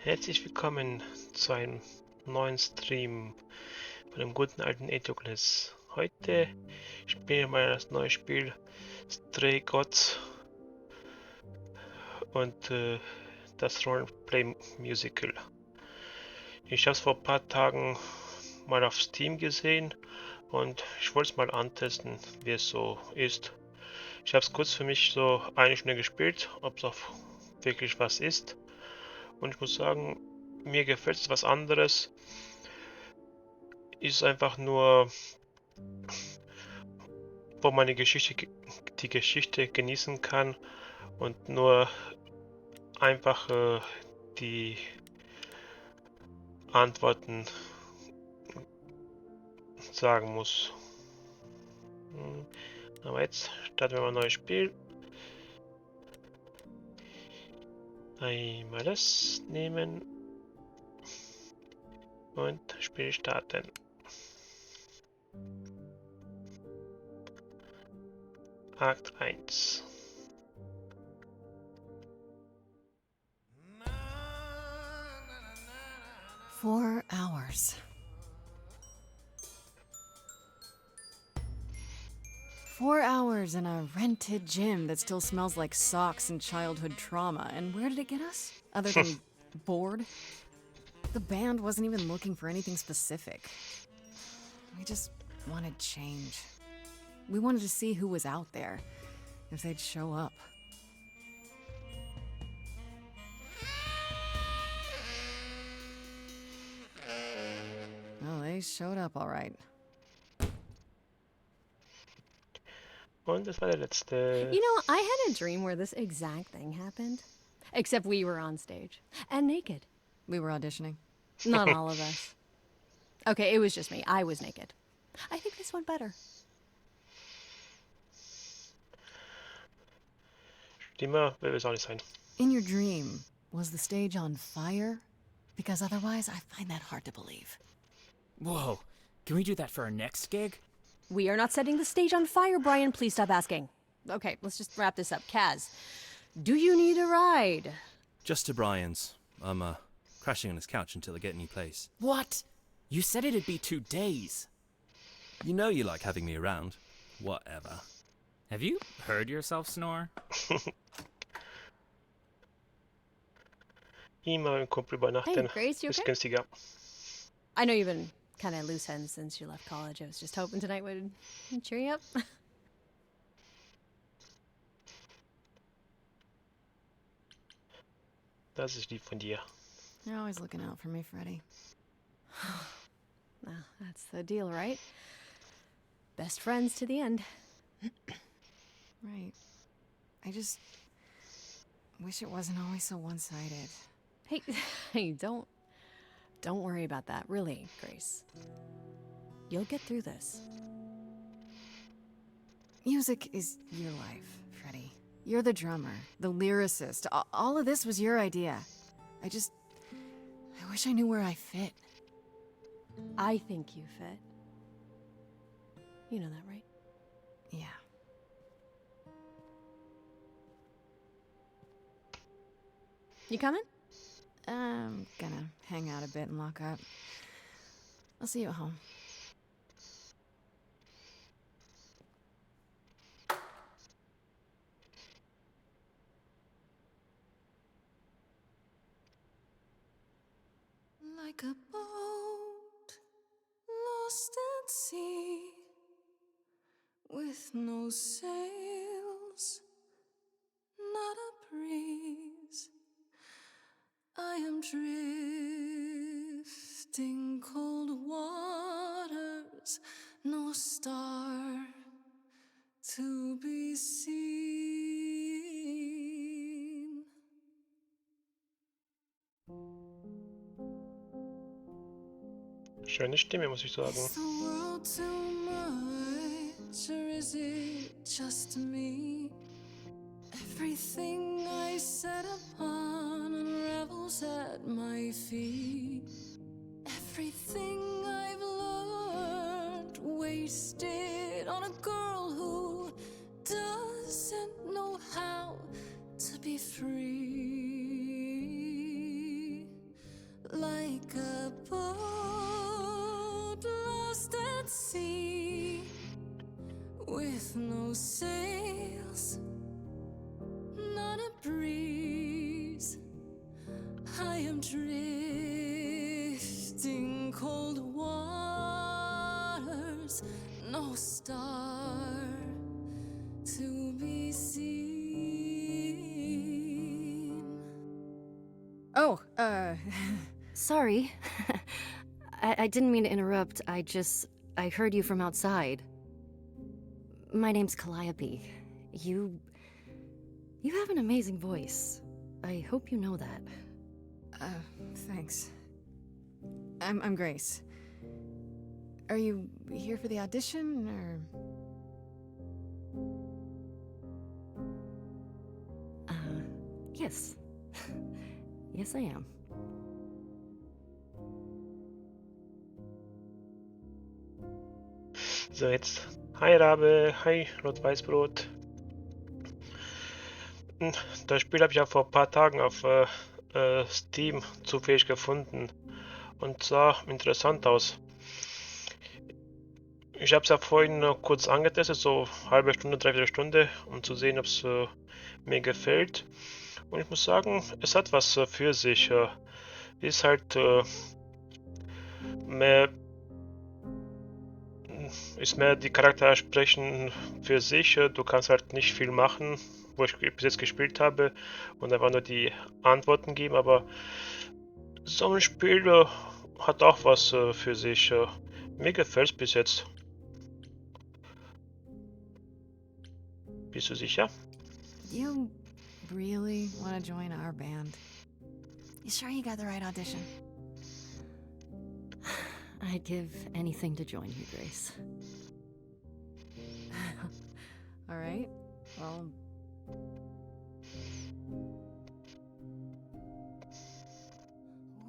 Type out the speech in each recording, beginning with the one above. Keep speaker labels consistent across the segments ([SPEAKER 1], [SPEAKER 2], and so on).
[SPEAKER 1] Herzlich willkommen zu einem neuen Stream von dem guten alten Edogles. Heute spielen wir mal das neue Spiel Stray Gods und das Roleplay Musical. Ich habe es vor ein paar Tagen mal auf Steam gesehen und ich wollte es mal antesten, wie es so ist. Ich habe es kurz für mich so eine Stunde gespielt, ob es auch wirklich was ist. Und ich muss sagen, mir gefällt es was anderes. Ist einfach nur, wo man die Geschichte genießen kann und nur einfach die Antworten sagen muss. Aber jetzt starten wir mal ein neues Spiel. Einmal das nehmen und Spiel starten. Akt 1.
[SPEAKER 2] Four hours. 4 hours in a rented gym that still smells like socks and childhood trauma. And where did it get us? Other than bored? The band wasn't even looking for anything specific. We just wanted change. We wanted to see who was out there, if they'd show up. Well, they showed up all right.
[SPEAKER 1] Und das war der letzte.
[SPEAKER 3] You know, I had a dream where this exact thing happened. Except we were on stage. And naked.
[SPEAKER 2] We were auditioning.
[SPEAKER 3] Not all of us. Okay, it was just me. I was naked. I think this went better.
[SPEAKER 1] Stimme will es auch nicht sein.
[SPEAKER 2] In your dream, was the stage on fire? Because otherwise, I find that hard to believe.
[SPEAKER 4] Whoa, can we do that for our next gig?
[SPEAKER 3] We are not setting the stage on fire, Brian. Please stop asking. Okay, let's just wrap this up. Kaz, do you need a ride?
[SPEAKER 5] Just to Brian's. I'm crashing on his couch until I get a new place.
[SPEAKER 4] What? You said it'd be 2 days.
[SPEAKER 5] You know you like having me around. Whatever.
[SPEAKER 4] Have you heard yourself snore?
[SPEAKER 1] Immer mit dem Kumpel übernachten.
[SPEAKER 3] Hey, Grace, you
[SPEAKER 1] Ist
[SPEAKER 3] okay?
[SPEAKER 1] günstiger.
[SPEAKER 3] I know you've been kind of loose ends since you left college. I was just hoping tonight would cheer you up.
[SPEAKER 1] Das ist lieb von dir.
[SPEAKER 2] You're always looking out for me, Freddie.
[SPEAKER 3] Well, that's the deal, right? Best friends to the end.
[SPEAKER 2] Right. I just wish it wasn't always so one-sided.
[SPEAKER 3] Hey, hey, don't worry about that. Really, Grace. You'll get through this.
[SPEAKER 2] Music is your life, Freddie. You're the drummer, the lyricist. All of this was your idea. I wish I knew where I fit.
[SPEAKER 3] I think you fit. You know that, right?
[SPEAKER 2] Yeah.
[SPEAKER 3] You coming?
[SPEAKER 2] I'm gonna hang out a bit and lock up. I'll see you at home. Like a boat lost at sea, with no sails, not a breeze. I am drifting cold waters, no star to be seen.
[SPEAKER 1] Schöne Stimme, muss ich sagen.
[SPEAKER 2] Is the world too much, or is it just me? Everything I set upon unravels at my feet. Everything I've learned wasted on a girl who doesn't know how to be free. Like a boat lost at sea, with no sails, not a breeze. I am drifting cold waters, no star to be seen. Oh,
[SPEAKER 3] Sorry. I didn't mean to interrupt. I heard you from outside. My name's Calliope. You have an amazing voice. I hope you know that.
[SPEAKER 2] Thanks. I'm Grace. Are you here for the audition, or?
[SPEAKER 3] Yes. Yes, I am.
[SPEAKER 1] So, jetzt. Hi Rabe, hi Rot-Weiß-Brot. Das Spiel habe ich ja vor ein paar Tagen auf Steam zufällig gefunden und sah interessant aus. Ich habe es ja vorhin kurz angetestet, so halbe Stunde, dreiviertel Stunde, um zu sehen, ob es mir gefällt. Und ich muss sagen, es hat was für sich. Ist halt mehr die Charaktere sprechen für sich. Du kannst halt nicht viel machen, wo ich bis jetzt gespielt habe, und einfach nur die Antworten geben, aber so ein Spiel hat auch was für sich. Mir gefällt es bis jetzt. Bist du sicher?
[SPEAKER 2] You really want to join our band? You sure you got the right audition?
[SPEAKER 3] I'd give anything to join you, Grace.
[SPEAKER 2] All right. Well,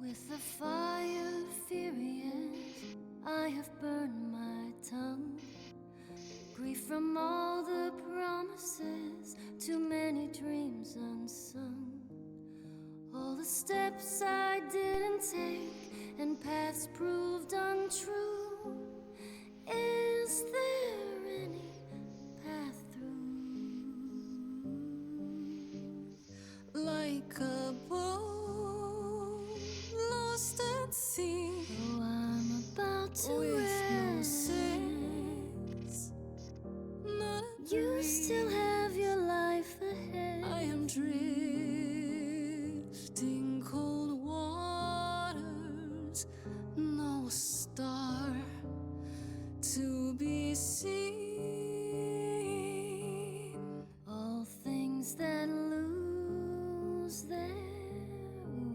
[SPEAKER 2] with the fire furious, I have burned my tongue. Grief from all the promises, too many dreams unsung. All the steps I didn't take and paths proved untrue. Is there any path through? Like a boat lost at sea. Oh, I'm about to with no sails, not a you breeze. Still have your life ahead. I am drifting cold waters, no star to be seen. All things that lose their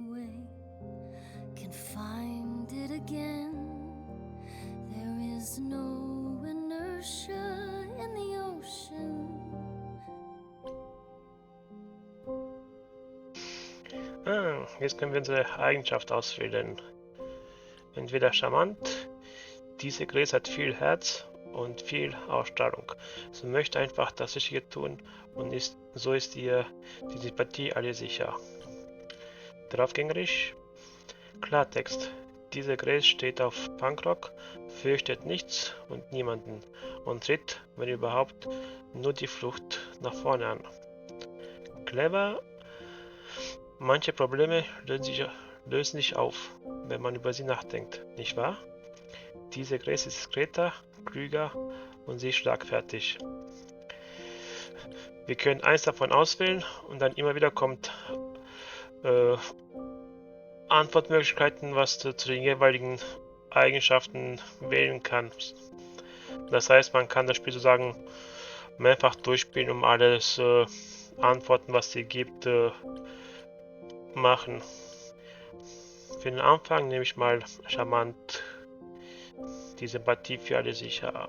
[SPEAKER 2] way can find it again. There is no inertia in the ocean.
[SPEAKER 1] Jetzt können wir unsere Eigenschaft auswählen. Entweder charmant, diese Grace hat viel Herz und viel Ausstrahlung. Sie möchte einfach das Richtige tun und so ist ihr die Sympathie alle sicher. Draufgängerisch, Klartext. Diese Grace steht auf Punkrock, fürchtet nichts und niemanden und tritt, wenn überhaupt, nur die Flucht nach vorne an. Clever. Manche Probleme lösen sich auf, wenn man über sie nachdenkt, nicht wahr? Diese Grace ist diskreter, klüger und sie ist schlagfertig. Wir können eins davon auswählen und dann immer wieder kommt Antwortmöglichkeiten, was du zu den jeweiligen Eigenschaften wählen kannst. Das heißt, man kann das Spiel sozusagen mehrfach durchspielen, um alles Antworten, was sie gibt, machen. Für den Anfang nehme ich mal charmant, die Sympathie für alle sicher.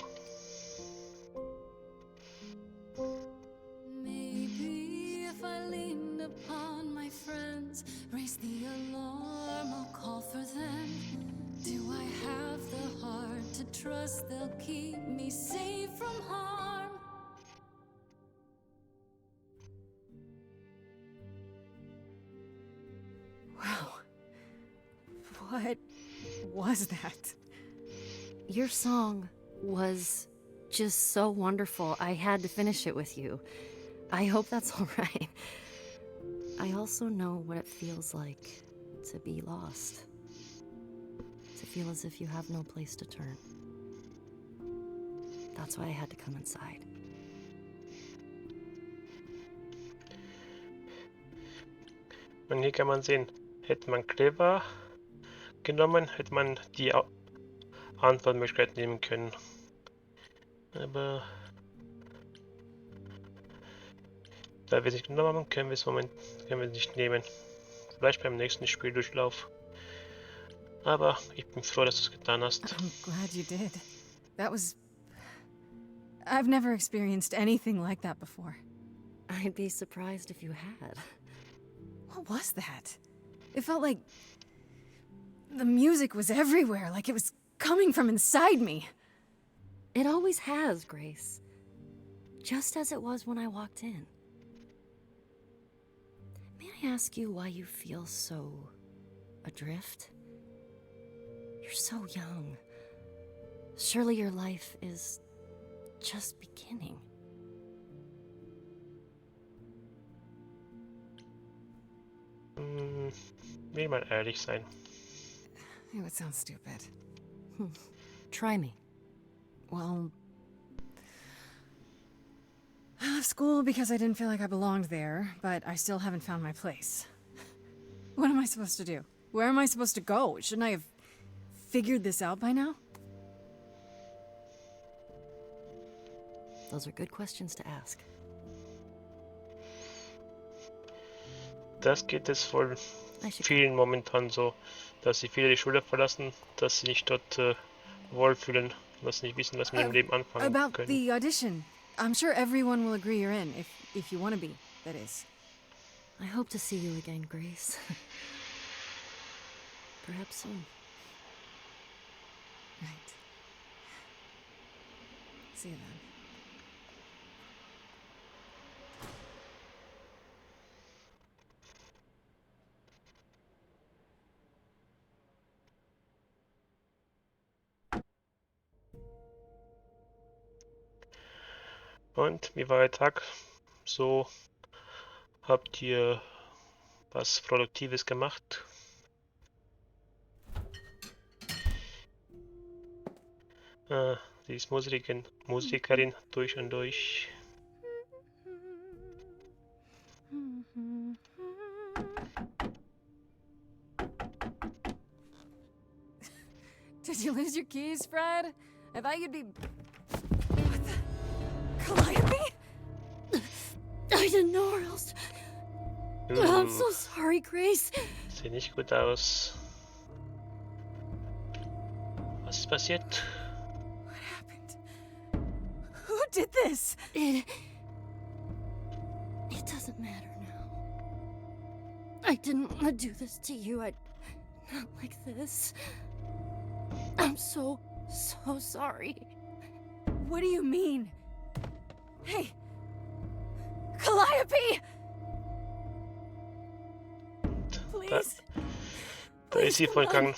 [SPEAKER 2] Maybe if I leaned upon my friends, raise the alarm, I'll call for them. Do I have the heart to trust they'll keep me safe from harm? Wow. What was that?
[SPEAKER 3] Your song was just so wonderful. I had to finish it with you. I hope that's all right. I also know what it feels like to be lost. To feel as if you have no place to turn. That's why I had to come inside.
[SPEAKER 1] Und hier kann man sehen, hätte man clever genommen, hätte man die Antwortmöglichkeit nehmen können. Aber da wir es nicht genommen haben, können wir es nicht nehmen. Vielleicht beim nächsten Spieldurchlauf. Aber ich bin froh, dass du es getan hast.
[SPEAKER 2] I'm glad you did. That was... I've never experienced anything like that before.
[SPEAKER 3] I'd be surprised if you had.
[SPEAKER 2] What was that? It felt like... the music was everywhere, like it was coming from inside me.
[SPEAKER 3] It always has, Grace. Just as it was when I walked in. May I ask you why you feel so... adrift? You're so young. Surely your life is just beginning.
[SPEAKER 1] Will mal ehrlich sein.
[SPEAKER 2] It would sound stupid.
[SPEAKER 3] Try me.
[SPEAKER 2] Well... I left school because I didn't feel like I belonged there, but I still haven't found my place. What am I supposed to do? Where am I supposed to go? Shouldn't I have figured this out by now?
[SPEAKER 3] Those are good questions to ask.
[SPEAKER 1] Das geht es wohl
[SPEAKER 3] I should
[SPEAKER 1] vielen momentan so, dass sie viele die Schule verlassen, dass sie nicht dort wohlfühlen, dass sie nicht wissen, was sie mit dem Leben anfangen
[SPEAKER 2] About
[SPEAKER 1] können.
[SPEAKER 2] the audition. I'm sure everyone will agree you're in, if you want to be, that is.
[SPEAKER 3] I hope to see you again, Grace. Perhaps soon.
[SPEAKER 2] Right. See you then.
[SPEAKER 1] Und wie war Ihr Tag? So, habt ihr was Produktives gemacht? Sie ist Musikerin durch und durch.
[SPEAKER 2] Did you lose your keys, Fred? I thought you'd be... What the... Calliope?
[SPEAKER 3] I didn't know where else. Oh, I'm so sorry, Grace.
[SPEAKER 1] Sieht nicht gut aus. Was ist passiert?
[SPEAKER 2] What happened? Who did this?
[SPEAKER 3] It doesn't matter now. I didn't want to do this to you. Not like this. I'm so sorry.
[SPEAKER 2] What do you mean? Hey! Calliope! Please?
[SPEAKER 1] Da ist sie vollgegangen.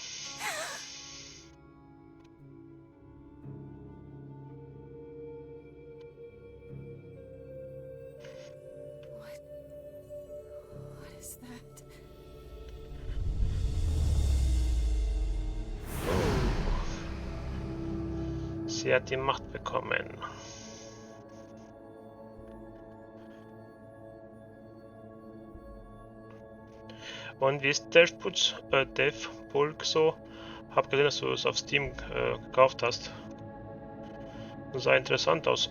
[SPEAKER 2] What is that?
[SPEAKER 1] Sie hat die Macht bekommen. Und wie ist Deathpulk so? Hab gesehen, dass du es auf Steam gekauft hast. Das sah interessant aus.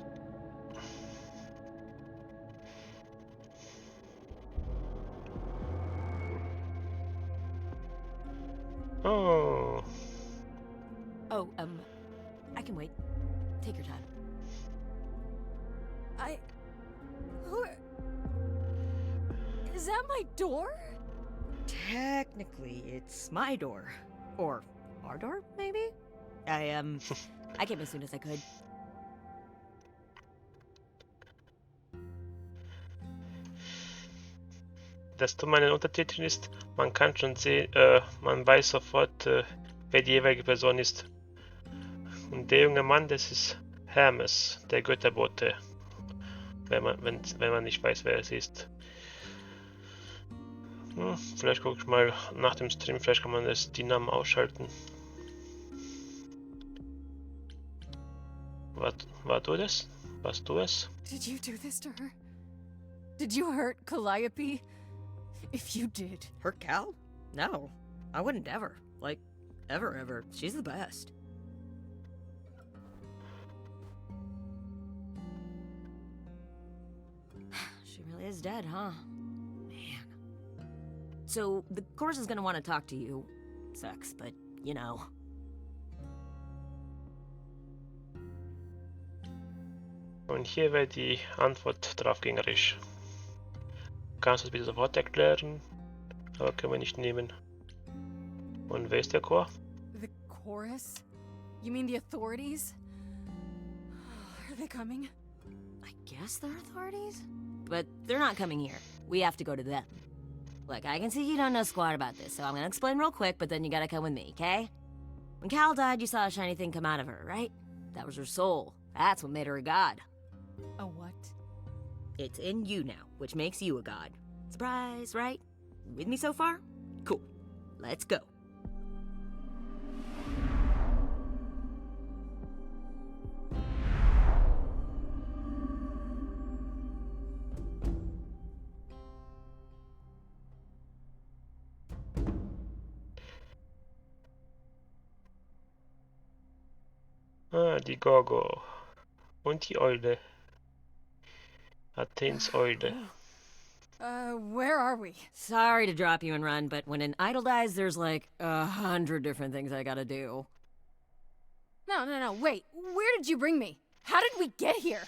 [SPEAKER 1] Oh.
[SPEAKER 6] Oh, I can wait. Take your time.
[SPEAKER 2] Is that my door?
[SPEAKER 6] Technically, it's my door. Or our door, maybe? I came as soon as I could.
[SPEAKER 1] das Dumme an den Untertiteln ist, man kann schon sehen, man weiß sofort, wer die jeweilige Person ist. Und der junge Mann, das ist Hermes, der Götterbote. Wenn man nicht weiß, wer es ist. Vielleicht gucke ich mal nach dem Stream, vielleicht kann man die Namen ausschalten. War du das? Warst du es?
[SPEAKER 2] Did you do this to her? Did you hurt Calliope? If you did.
[SPEAKER 6] Hurt Cal? No, I wouldn't ever. Like, ever. She's the best. She really is dead, huh? Man. So, the course is gonna want to talk to you. Sucks, but, you know.
[SPEAKER 1] Und hier wäre die Antwort draufgängerisch. Kannst du es bitte sofort erklären? Aber können wir nicht nehmen. Und wer ist der Chor?
[SPEAKER 2] The chorus? You mean the authorities? Are they coming?
[SPEAKER 6] I guess they're authorities? But they're not coming here. We have to go to them. Look, I can see you don't know squat about this, so I'm gonna explain real quick, but then you gotta come with me, okay? When Cal died, you saw a shiny thing come out of her, right? That was her soul. That's what made her a god.
[SPEAKER 2] A what?
[SPEAKER 6] It's in you now, which makes you a god. Surprise, right? With me so far? Cool. Let's go.
[SPEAKER 1] Ah, die Gorgo. Und die Eule. Athens Eule.
[SPEAKER 2] Where are we?
[SPEAKER 6] Sorry to drop you and run, but when an idol dies, there's like 100 different things I gotta do.
[SPEAKER 2] No, wait. Where did you bring me? How did we get here?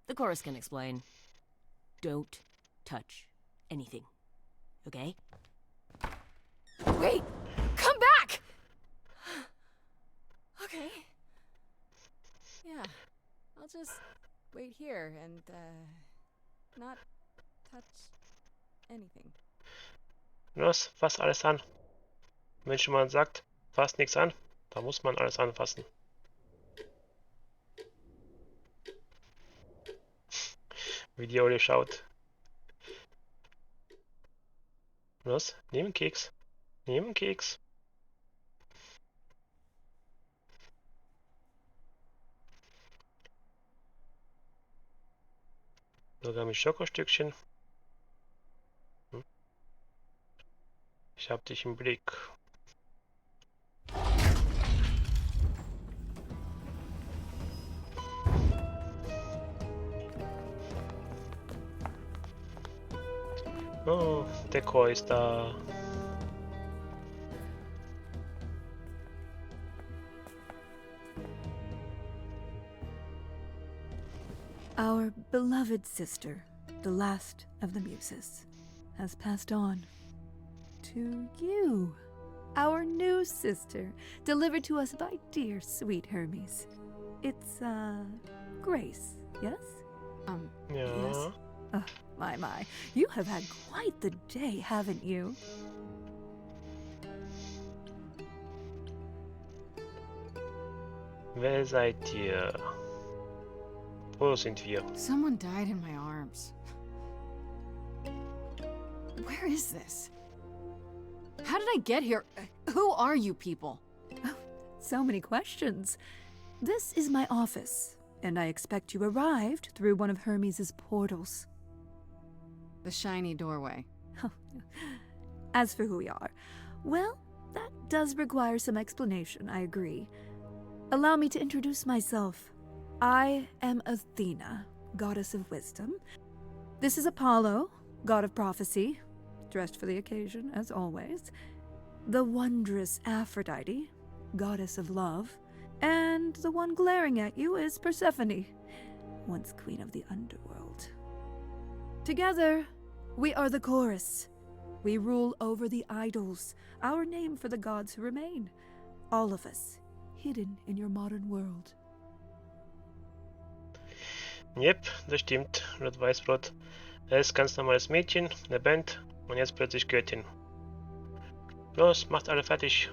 [SPEAKER 6] The chorus can explain. Don't touch anything. Okay?
[SPEAKER 2] Wait! Come back! Okay. Yeah. I'll just wait here and, not touch anything.
[SPEAKER 1] Los, fass alles an. Wenn schon mal sagt, fass nichts an, da muss man alles anfassen. Wie die Eule schaut. Los, nimm einen Keks. Nimm einen Keks. Sogar mit Schokostückchen. Ich hab dich im Blick. Oh, der Chor ist da.
[SPEAKER 7] Our beloved sister, the last of the Muses, has passed on. To you, our new sister, delivered to us by dear sweet Hermes. It's, Grace, yes?
[SPEAKER 1] Ja.
[SPEAKER 7] Yes. Oh, my. You have had quite the day, haven't you?
[SPEAKER 1] Wer seid ihr? Wo sind wir?
[SPEAKER 2] Someone died in my arms. Where is this? How did I get here? Who are you people?
[SPEAKER 7] Oh, so many questions. This is my office, and I expect you arrived through one of Hermes' portals.
[SPEAKER 2] The shiny doorway.
[SPEAKER 7] As for who we are, well, that does require some explanation, I agree. Allow me to introduce myself. I am Athena, goddess of wisdom. This is Apollo, god of prophecy, dressed for the occasion, as always. The wondrous Aphrodite, goddess of love. And the one glaring at you is Persephone, once queen of the underworld. Together, we are the chorus. We rule over the idols, our name for the gods who remain. All of us, hidden in your modern world.
[SPEAKER 1] Jep, das stimmt. Rot Weißbrot. Er ist ganz normales Mädchen, eine Band Und jetzt plötzlich Göttin. Los, macht alle fertig.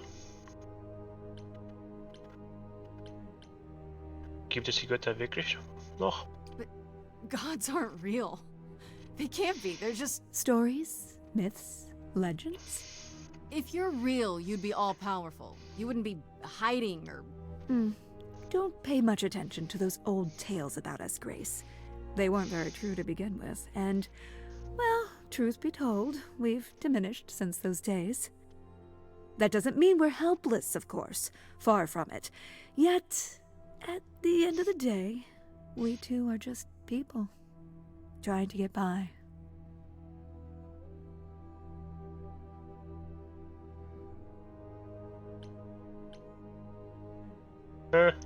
[SPEAKER 1] Gibt es die Götter wirklich noch?
[SPEAKER 2] Gods aren't real. They can't be. They're just...
[SPEAKER 7] Stories, myths, legends.
[SPEAKER 2] If you're real, you'd be all-powerful. You wouldn't be hiding or...
[SPEAKER 7] Don't pay much attention to those old tales about us, Grace. They weren't very true to begin with, and, well, truth be told, we've diminished since those days. That doesn't mean we're helpless, of course. Far from it. Yet, at the end of the day, we too are just people, trying to get by.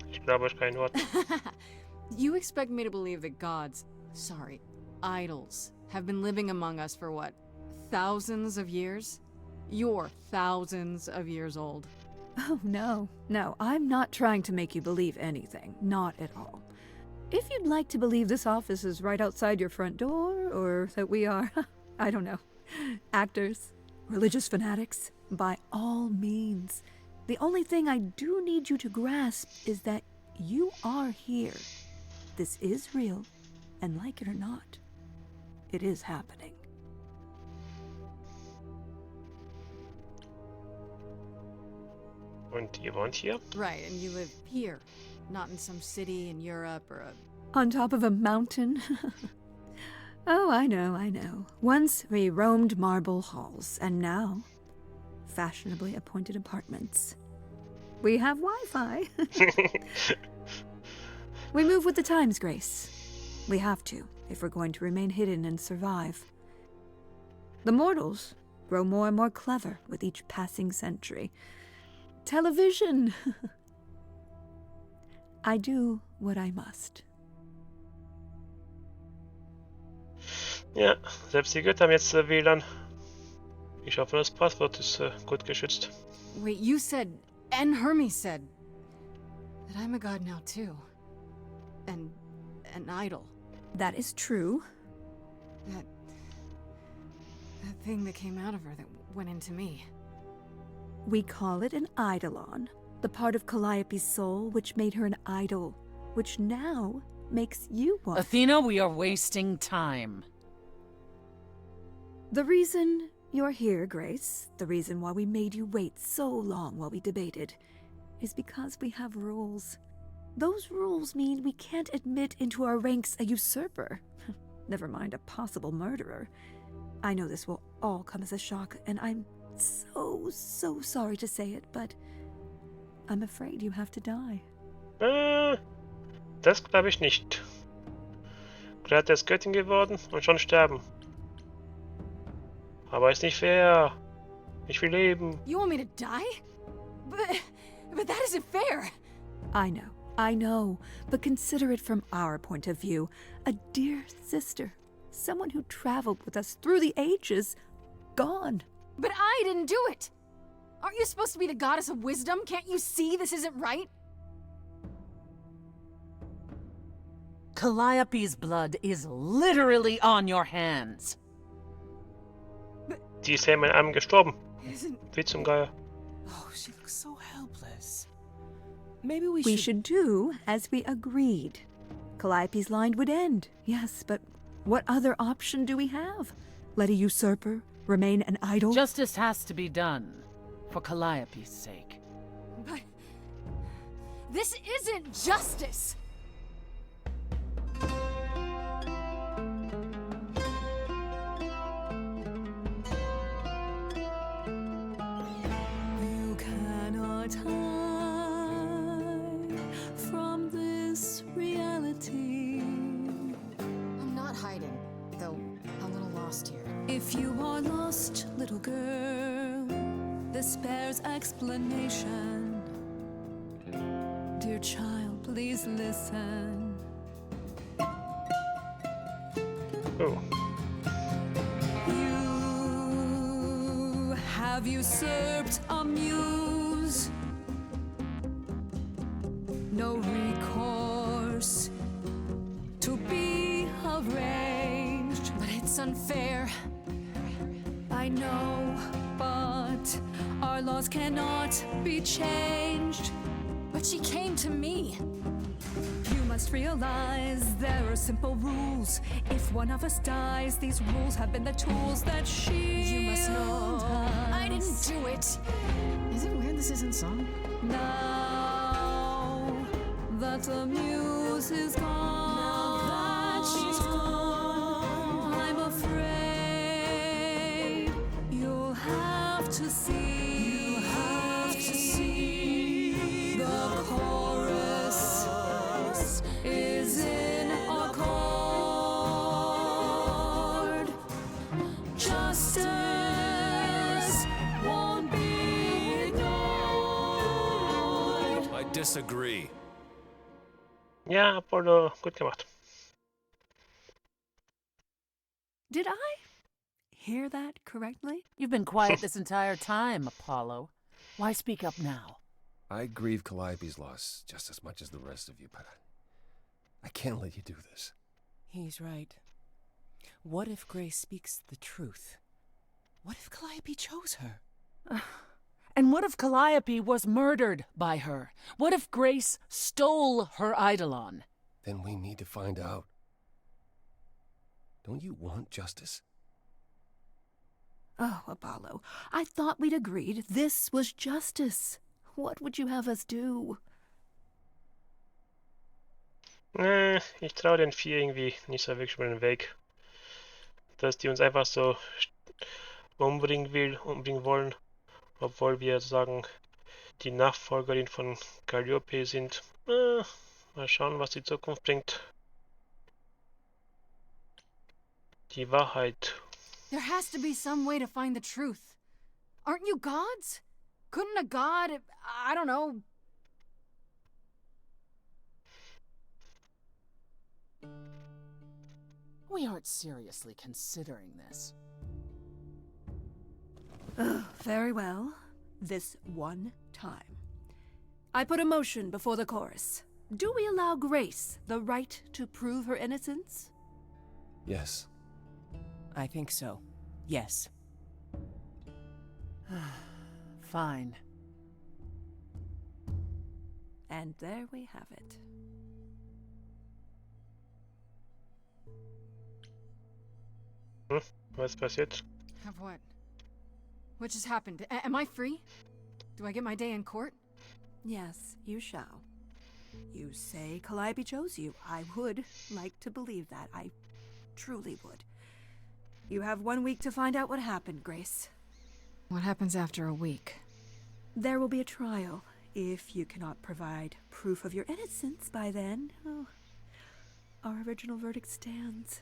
[SPEAKER 1] Ich glaube euch kein Wort.
[SPEAKER 2] You expect me to believe that gods, idols, have been living among us for what, thousands of years? You're thousands of years old.
[SPEAKER 7] Oh, no, I'm not trying to make you believe anything. Not at all. If you'd like to believe this office is right outside your front door, or that we are, I don't know, actors, religious fanatics, by all means. The only thing I do need you to grasp is that you are here. This is real, and like it or not, it is happening.
[SPEAKER 1] Und ihr wohnt hier?
[SPEAKER 2] Right, and you live here, not in some city in Europe or a...
[SPEAKER 7] On top of a mountain? Oh, I know. Once we roamed marble halls, and now, fashionably appointed apartments. We have Wi-Fi. We move with the times, Grace. We have to, if we're going to remain hidden and survive. The mortals grow more and more clever with each passing century. Television! I do what I must.
[SPEAKER 1] Ja, selbst die Götter haben jetzt WLAN. Ich hoffe, das Passwort ist gut geschützt.
[SPEAKER 2] Wait, you said, and Hermes said, that I'm a god now too. And an idol.
[SPEAKER 7] That is true.
[SPEAKER 2] That thing that came out of her that went into me.
[SPEAKER 7] We call it an eidolon, the part of Calliope's soul which made her an idol, which now makes you one.
[SPEAKER 8] Athena, we are wasting time.
[SPEAKER 7] The reason you're here, Grace, the reason why we made you wait so long while we debated, is because we have rules. Those rules mean we can't admit into our ranks a usurper, never mind a possible murderer. I know this will all come as a shock, and I'm so sorry to say it, but I'm afraid you have to die.
[SPEAKER 1] Das glaube ich nicht. Gerade ist Göttin geworden und schon sterben. Aber ist nicht fair. Ich will leben.
[SPEAKER 2] You want me to die? But that isn't fair.
[SPEAKER 7] I know, but consider it from our point of view. A dear sister, someone who traveled with us through the ages, gone.
[SPEAKER 2] But I didn't do it! Aren't you supposed to be the goddess of wisdom? Can't you see this isn't right?
[SPEAKER 8] Calliope's blood is literally on your hands.
[SPEAKER 1] Die ist ja in meinen Armen gestorben. Wie zum Geier.
[SPEAKER 4] Oh, she looks so helpless. Maybe we
[SPEAKER 7] We should do as we agreed. Calliope's line would end, yes, but what other option do we have? Let a usurper remain an idol?
[SPEAKER 8] Justice has to be done, for Calliope's sake.
[SPEAKER 2] But... this isn't justice!
[SPEAKER 7] You cannot hide from this reality.
[SPEAKER 2] I'm not hiding, though a little lost here.
[SPEAKER 7] If you are lost, little girl, this bears explanation. Dear child, please listen.
[SPEAKER 1] Oh.
[SPEAKER 7] You have usurped a muse. No recourse to be arranged.
[SPEAKER 2] But it's unfair.
[SPEAKER 7] I know, but our laws cannot be changed.
[SPEAKER 2] But she came to me.
[SPEAKER 7] You must realize there are simple rules. If one of us dies, these rules have been the tools that
[SPEAKER 2] You must know.
[SPEAKER 7] us.
[SPEAKER 2] I didn't do it. Is it weird this isn't song?
[SPEAKER 7] Now that the muse is gone, I'm afraid you'll have to see. The chorus is in accord. Justice won't be ignored.
[SPEAKER 5] I disagree.
[SPEAKER 1] Ja, Apollo, gut gemacht.
[SPEAKER 7] Did I hear that correctly?
[SPEAKER 8] You've been quiet this entire time, Apollo. Why speak up now?
[SPEAKER 9] I grieve Calliope's loss just as much as the rest of you, but I can't let you do this.
[SPEAKER 10] He's right. What if Grace speaks the truth? What if Calliope chose her?
[SPEAKER 8] And what if Calliope was murdered by her? What if Grace stole her eidolon?
[SPEAKER 9] Then we need to find out. Don't you want justice?
[SPEAKER 7] Oh, Apollo, I thought we'd agreed this was justice. What would you have us do?
[SPEAKER 1] Ich traue den vier irgendwie nicht so wirklich über den Weg. Dass die uns einfach so umbringen wollen, obwohl wir sagen, die Nachfolgerin von Calliope sind. Mal schauen, was die Zukunft bringt. Die Wahrheit.
[SPEAKER 2] There has to be some way to find the truth. Aren't you gods? Couldn't a god, I don't know...
[SPEAKER 8] We aren't seriously considering this.
[SPEAKER 7] Very well. This one time. I put a motion before the chorus. Do we allow Grace the right to prove her innocence?
[SPEAKER 9] Yes.
[SPEAKER 10] I think so. Yes.
[SPEAKER 8] Fine.
[SPEAKER 7] And there we have it.
[SPEAKER 1] Was passiert?
[SPEAKER 2] Have what? What just happened? Am I free? Do I get my day in court?
[SPEAKER 7] Yes, you shall. You say Calliope chose you. I would like to believe that. I truly would. You have 1 week to find out what happened, Grace.
[SPEAKER 2] What happens after a week?
[SPEAKER 7] There will be a trial. If you cannot provide proof of your innocence by then, our original verdict stands.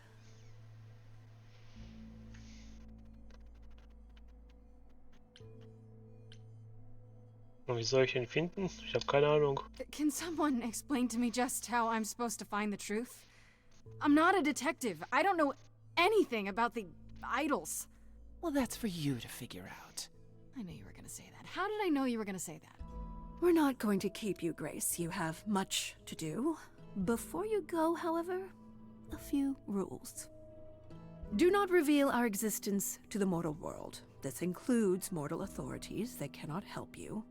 [SPEAKER 1] Und wie soll ich ihn finden? Ich habe keine Ahnung.
[SPEAKER 2] Can someone explain to me just how I'm supposed to find the truth? I'm not a detective. I don't know anything about the idols.
[SPEAKER 10] Well, that's for you to figure out.
[SPEAKER 2] I knew you were gonna say that. How did I know you were gonna say that?
[SPEAKER 7] We're not going to keep you, Grace. You have much to do. Before you go, however, a few rules. Do not reveal our existence to the mortal world. This includes mortal authorities that cannot help you.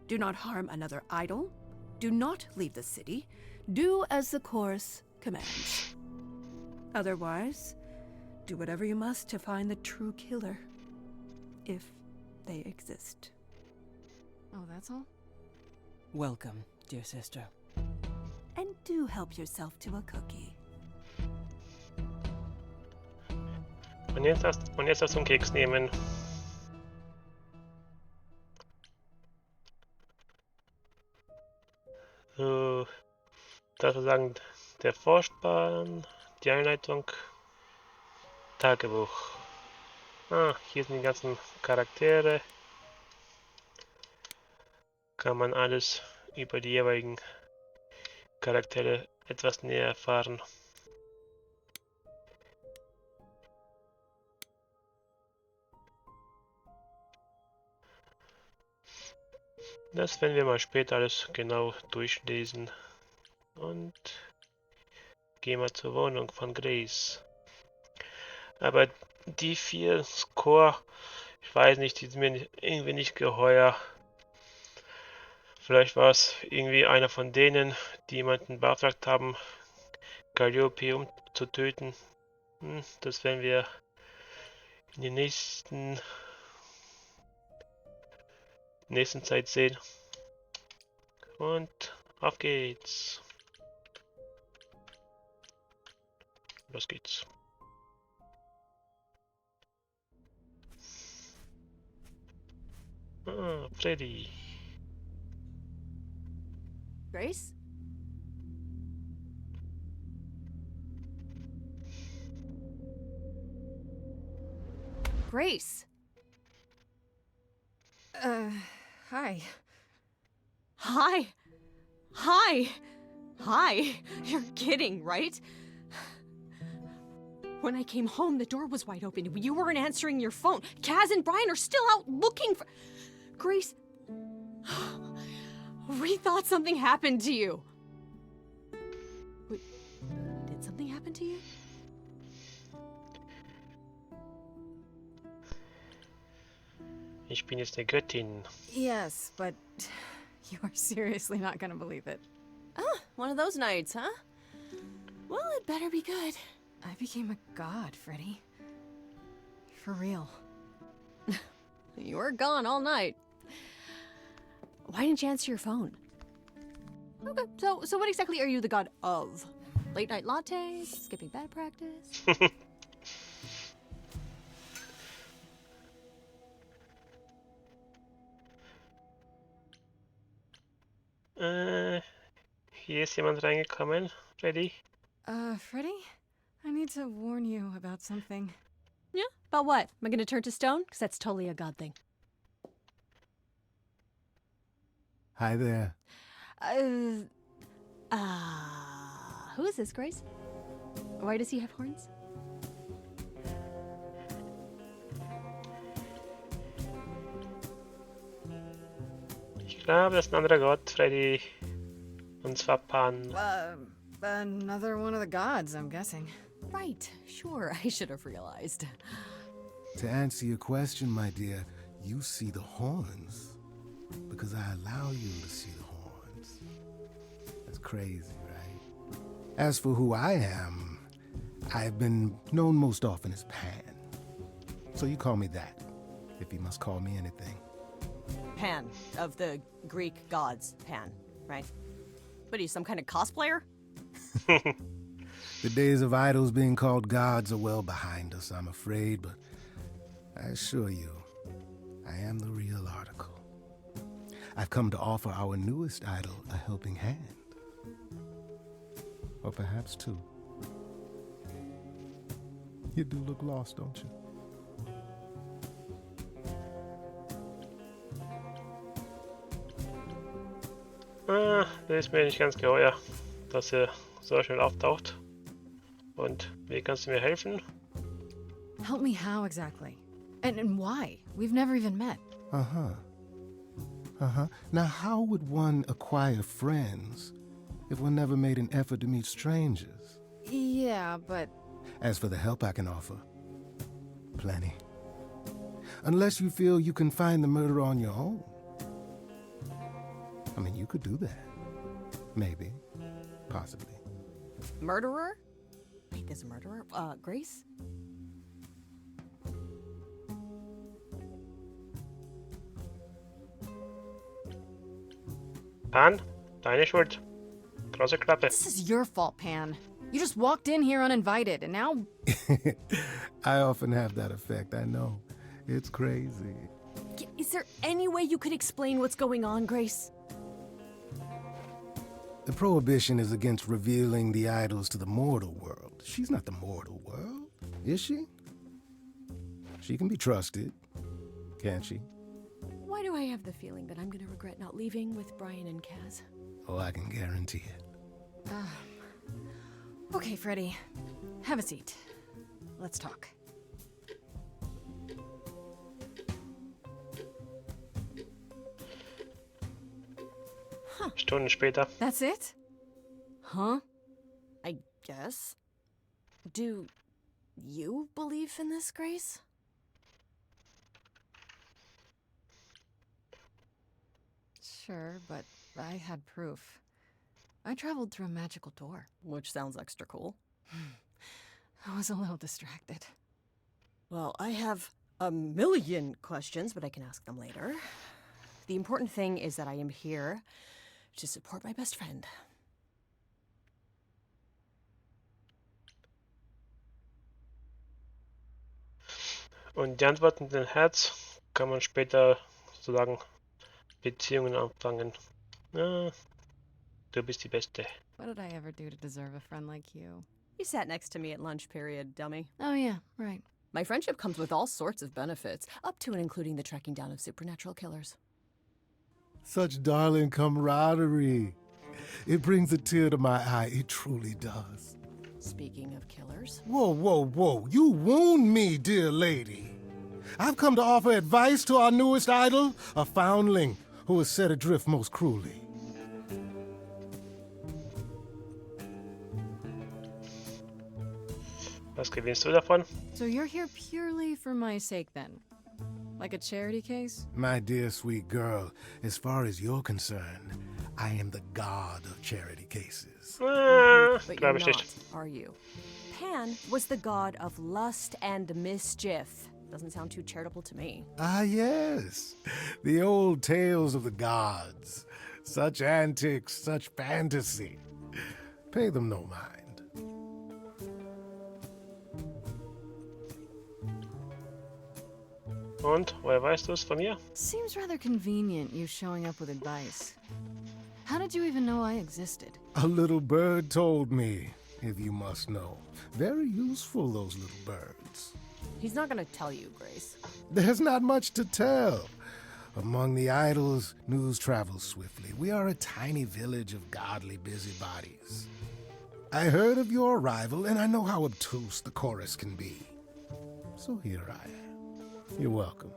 [SPEAKER 7] Do not harm another idol. Do not leave the city. Do as the chorus commands. Otherwise, do whatever you must to find the true killer. If they exist.
[SPEAKER 2] Oh, that's all?
[SPEAKER 10] Welcome, dear sister.
[SPEAKER 7] And do help yourself to a cookie.
[SPEAKER 1] Und jetzt hast du einen Keks nehmen. So, das wir sagen, der Vorspann, die Einleitung, Tagebuch. Hier sind die ganzen Charaktere. Kann man alles über die jeweiligen Charaktere etwas näher erfahren. Das werden wir mal später alles genau durchlesen. Und gehen wir zur Wohnung von Grace. Aber die 4 Score, ich weiß nicht, die sind mir irgendwie nicht geheuer. Vielleicht war es irgendwie einer von denen, die jemanden beauftragt haben, Calliope umzutöten. Das werden wir in der nächsten Zeit sehen. Und auf geht's. Los geht's. Ah, Freddy.
[SPEAKER 3] Grace? Grace!
[SPEAKER 2] Hi.
[SPEAKER 3] Hi! Hi! Hi! You're kidding, right? When I came home, the door was wide open. You weren't answering your phone. Kaz and Brian are still out looking for... Grace... We thought something happened to you. Wait, did something happen to you?
[SPEAKER 1] Ich bin jetzt eine Göttin.
[SPEAKER 2] Yes, but you are seriously not gonna believe it.
[SPEAKER 3] Ah, one of those nights, huh? Well, it better be good.
[SPEAKER 2] I became a god, Freddy. For real.
[SPEAKER 3] You were gone all night. Why didn't you answer your phone? Okay, so what exactly are you the god of? Late night lattes? Skipping bad practice?
[SPEAKER 1] Hier ist jemand reingekommen, Freddy.
[SPEAKER 2] Freddy? I need to warn you about something.
[SPEAKER 3] Yeah? About what? Am I gonna turn to stone? Because that's totally a god thing.
[SPEAKER 9] Hi there.
[SPEAKER 3] Who is this, Grace? Why does he have horns?
[SPEAKER 1] Ich glaube, das ist ein anderer Gott, Freddy. Und zwar Pan.
[SPEAKER 2] Another one of the gods, I'm guessing.
[SPEAKER 3] Right, sure, I should have realized.
[SPEAKER 9] To answer your question, my dear, you see the horns because I allow you to see the horns. That's crazy, right? As for who I am, I've been known most often as Pan. So you call me that, if you must call me anything.
[SPEAKER 3] Pan, of the Greek gods, Pan, right? What are you, some kind of cosplayer?
[SPEAKER 9] The days of idols being called gods are well behind us, I'm afraid, but I assure you, I am the real article. I've come to offer our newest idol a helping hand. Or perhaps two. You do look lost, don't you?
[SPEAKER 1] Das ist mir nicht ganz geheuer, dass er so schnell auftaucht. Und wie kannst du mir helfen?
[SPEAKER 2] Help me how exactly? And why? We've never even met.
[SPEAKER 9] Now, how would one acquire friends if one never made an effort to meet strangers?
[SPEAKER 2] Yeah, but...
[SPEAKER 9] As for the help I can offer, plenty. Unless you feel you can find the murderer on your own. I mean, you could do that. Maybe. Possibly.
[SPEAKER 3] Murderer? Wait, there's a murderer? Grace?
[SPEAKER 1] Pan, deine Schuld. Große Klappe.
[SPEAKER 2] This is your fault, Pan. You just walked in here uninvited, and now...
[SPEAKER 9] I often have that effect, I know. It's crazy.
[SPEAKER 3] Is there any way you could explain what's going on, Grace?
[SPEAKER 9] The prohibition is against revealing the idols to the mortal world. She's not the mortal world, is she? She can be trusted, can't she?
[SPEAKER 3] Why do I have the feeling that I'm gonna regret not leaving with Brian and Kaz?
[SPEAKER 9] Oh, I can guarantee it.
[SPEAKER 2] Okay, Freddy. Have a seat. Let's talk.
[SPEAKER 1] Stunden später.
[SPEAKER 2] That's it?
[SPEAKER 3] Huh? I guess. Do You believe in this, Grace?
[SPEAKER 2] Sure, but I had proof. I traveled through a magical door.
[SPEAKER 3] Which sounds extra cool.
[SPEAKER 2] I was a little distracted.
[SPEAKER 3] Well, I have a million questions, but I can ask them later. The important thing is that I am here to support my best friend.
[SPEAKER 1] Und die antwortenden Herz kann man später sozusagen Beziehungen anfangen. Ah, du bist die Beste.
[SPEAKER 2] What did I ever do to deserve a friend like you?
[SPEAKER 3] You sat next to me at lunch period, dummy.
[SPEAKER 2] Oh yeah, right.
[SPEAKER 3] My friendship comes with all sorts of benefits, up to and including the tracking down of supernatural killers.
[SPEAKER 9] Such darling camaraderie. It brings a tear to my eye. It truly does.
[SPEAKER 3] Speaking of killers.
[SPEAKER 9] Whoa, whoa, whoa. You wound me, dear lady. I've come to offer advice to our newest idol, a foundling who is set adrift most cruelly.
[SPEAKER 1] Was gewinnst du davon?
[SPEAKER 2] So you're here purely for my sake then? Like a charity case?
[SPEAKER 9] My dear sweet girl, as far as you're concerned, I am the god of charity cases.
[SPEAKER 3] But you're
[SPEAKER 1] Glaube ich
[SPEAKER 3] not,
[SPEAKER 1] nicht.
[SPEAKER 3] are you? Pan was the god of lust and mischief. Doesn't sound too charitable to me.
[SPEAKER 9] Ah, yes. The old tales of the gods. Such antics, such fantasy. Pay them no mind.
[SPEAKER 1] Und, woher weißt du es von mir?
[SPEAKER 2] Seems rather convenient, you showing up with advice. How did you even know I existed?
[SPEAKER 9] A little bird told me, if you must know. Very useful, those little birds.
[SPEAKER 3] He's not gonna tell you, Grace.
[SPEAKER 9] There's not much to tell. Among the idols, news travels swiftly. We are a tiny village of godly busybodies. I heard of your arrival, and I know how obtuse the chorus can be. So here I am. You're welcome.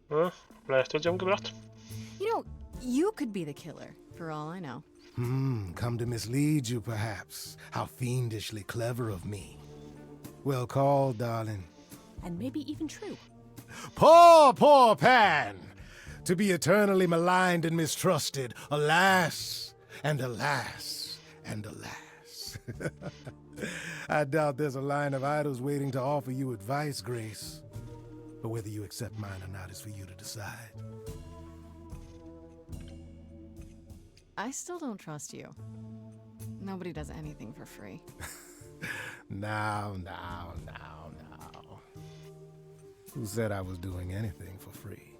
[SPEAKER 1] Hm? Vielleicht hast du sie umgebracht?
[SPEAKER 2] You know, you could be the killer, for all I know.
[SPEAKER 9] Come to mislead you, perhaps. How fiendishly clever of me. Well called, darling.
[SPEAKER 3] And maybe even true.
[SPEAKER 9] Poor, poor Pan! To be eternally maligned and mistrusted. Alas, and alas, and alas. I doubt there's a line of idols waiting to offer you advice, Grace. But whether you accept mine or not is for you to decide.
[SPEAKER 2] I still don't trust you. Nobody does anything for free.
[SPEAKER 9] Now. Who said I was doing anything for free?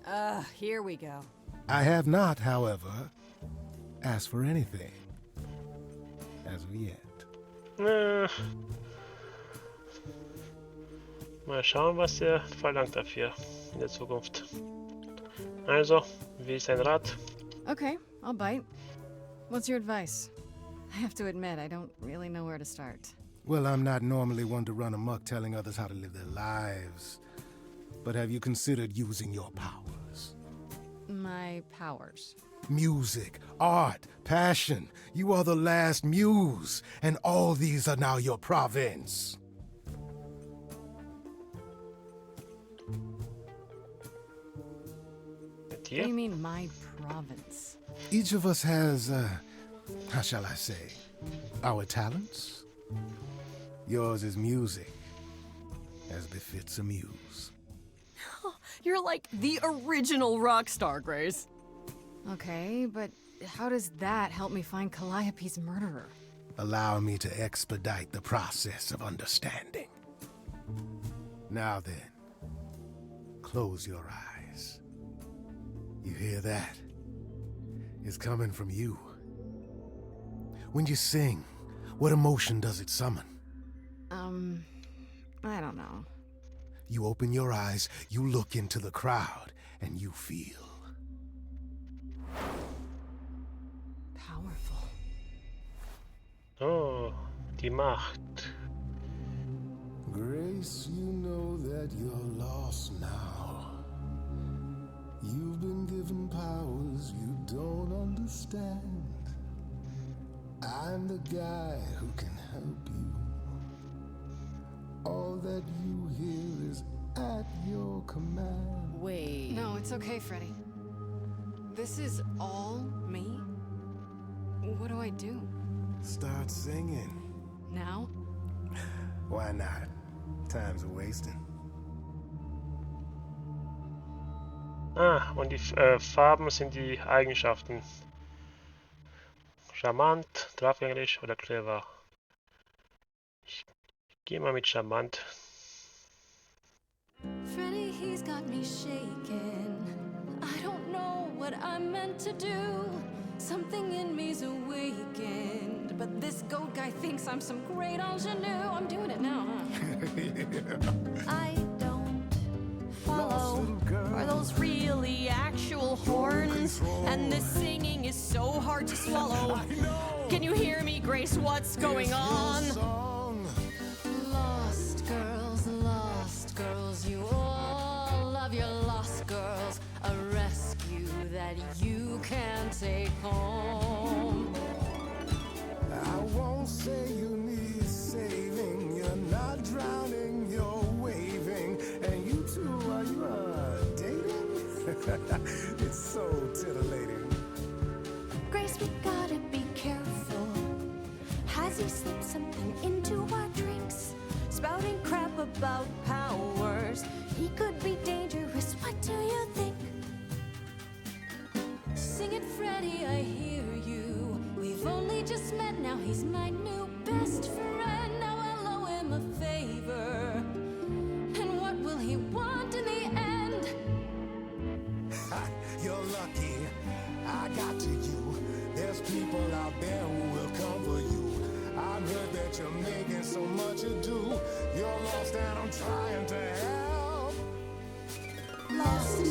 [SPEAKER 3] Here we go.
[SPEAKER 9] I have not, however, asked for anything. As of yet.
[SPEAKER 1] Mal schauen, was er verlangt dafür in der Zukunft. Also, wie ist dein Rat?
[SPEAKER 2] Okay, I'll bite. What's your advice? I have to admit, I don't really know where to start.
[SPEAKER 9] Well, I'm not normally one to run amok telling others how to live their lives. But have you considered using your powers?
[SPEAKER 2] My powers.
[SPEAKER 9] Music, art, passion. You are the last muse, and all these are now your province.
[SPEAKER 2] What do you mean, my province?
[SPEAKER 9] Each of us has, how shall I say, our talents. Yours is music, as befits a muse.
[SPEAKER 3] You're like the original rock star, Grace.
[SPEAKER 2] Okay, but how does that help me find Calliope's murderer?
[SPEAKER 9] Allow me to expedite the process of understanding. Now then, close your eyes. You hear that? It's coming from you. When you sing, what emotion does it summon?
[SPEAKER 2] I don't know.
[SPEAKER 9] You open your eyes, you look into the crowd, and you feel
[SPEAKER 2] powerful.
[SPEAKER 1] Oh, die Macht.
[SPEAKER 9] Grace, you know that you're lost now. You've been given powers you don't understand. I'm the guy who can help you. All that you hear is at your command.
[SPEAKER 2] Wait. No, it's okay, Freddy. This is all me? What do I do?
[SPEAKER 9] Start singing.
[SPEAKER 2] Now?
[SPEAKER 9] Why not? Time's a wasting.
[SPEAKER 1] Ah, und die Farben sind die Eigenschaften. Charmant, draufgängerisch oder clever. Ich gehe mal mit charmant.
[SPEAKER 11] Freddy, he's got me shaking. I don't know what I'm meant to do. Something in me's awakened. But this goat guy thinks I'm some great ingenue. I'm doing it now, huh? I don't follow. Are those really actual horns? And this singing is so hard to swallow. Can you hear me, Grace? What's going on?
[SPEAKER 2] Lost girls, you all love your lost girls. A rescue that you can take home.
[SPEAKER 9] I won't say you need saving. You're not drowning, you're waving. And you two, are you dating? It's so titillating.
[SPEAKER 11] Grace, we gotta be careful. Has he slipped something into our drinks? Spouting crap about powers. He could be dangerous, what do you think? Sing it, Freddy, I hear you. We've only just met, now he's my new best friend. Now I'll owe him a favor. And what will he want in the end?
[SPEAKER 9] You're lucky I got to you. There's people out there who will come for you. I've heard that you're making so much ado. You're lost and I'm trying to help.
[SPEAKER 11] Lost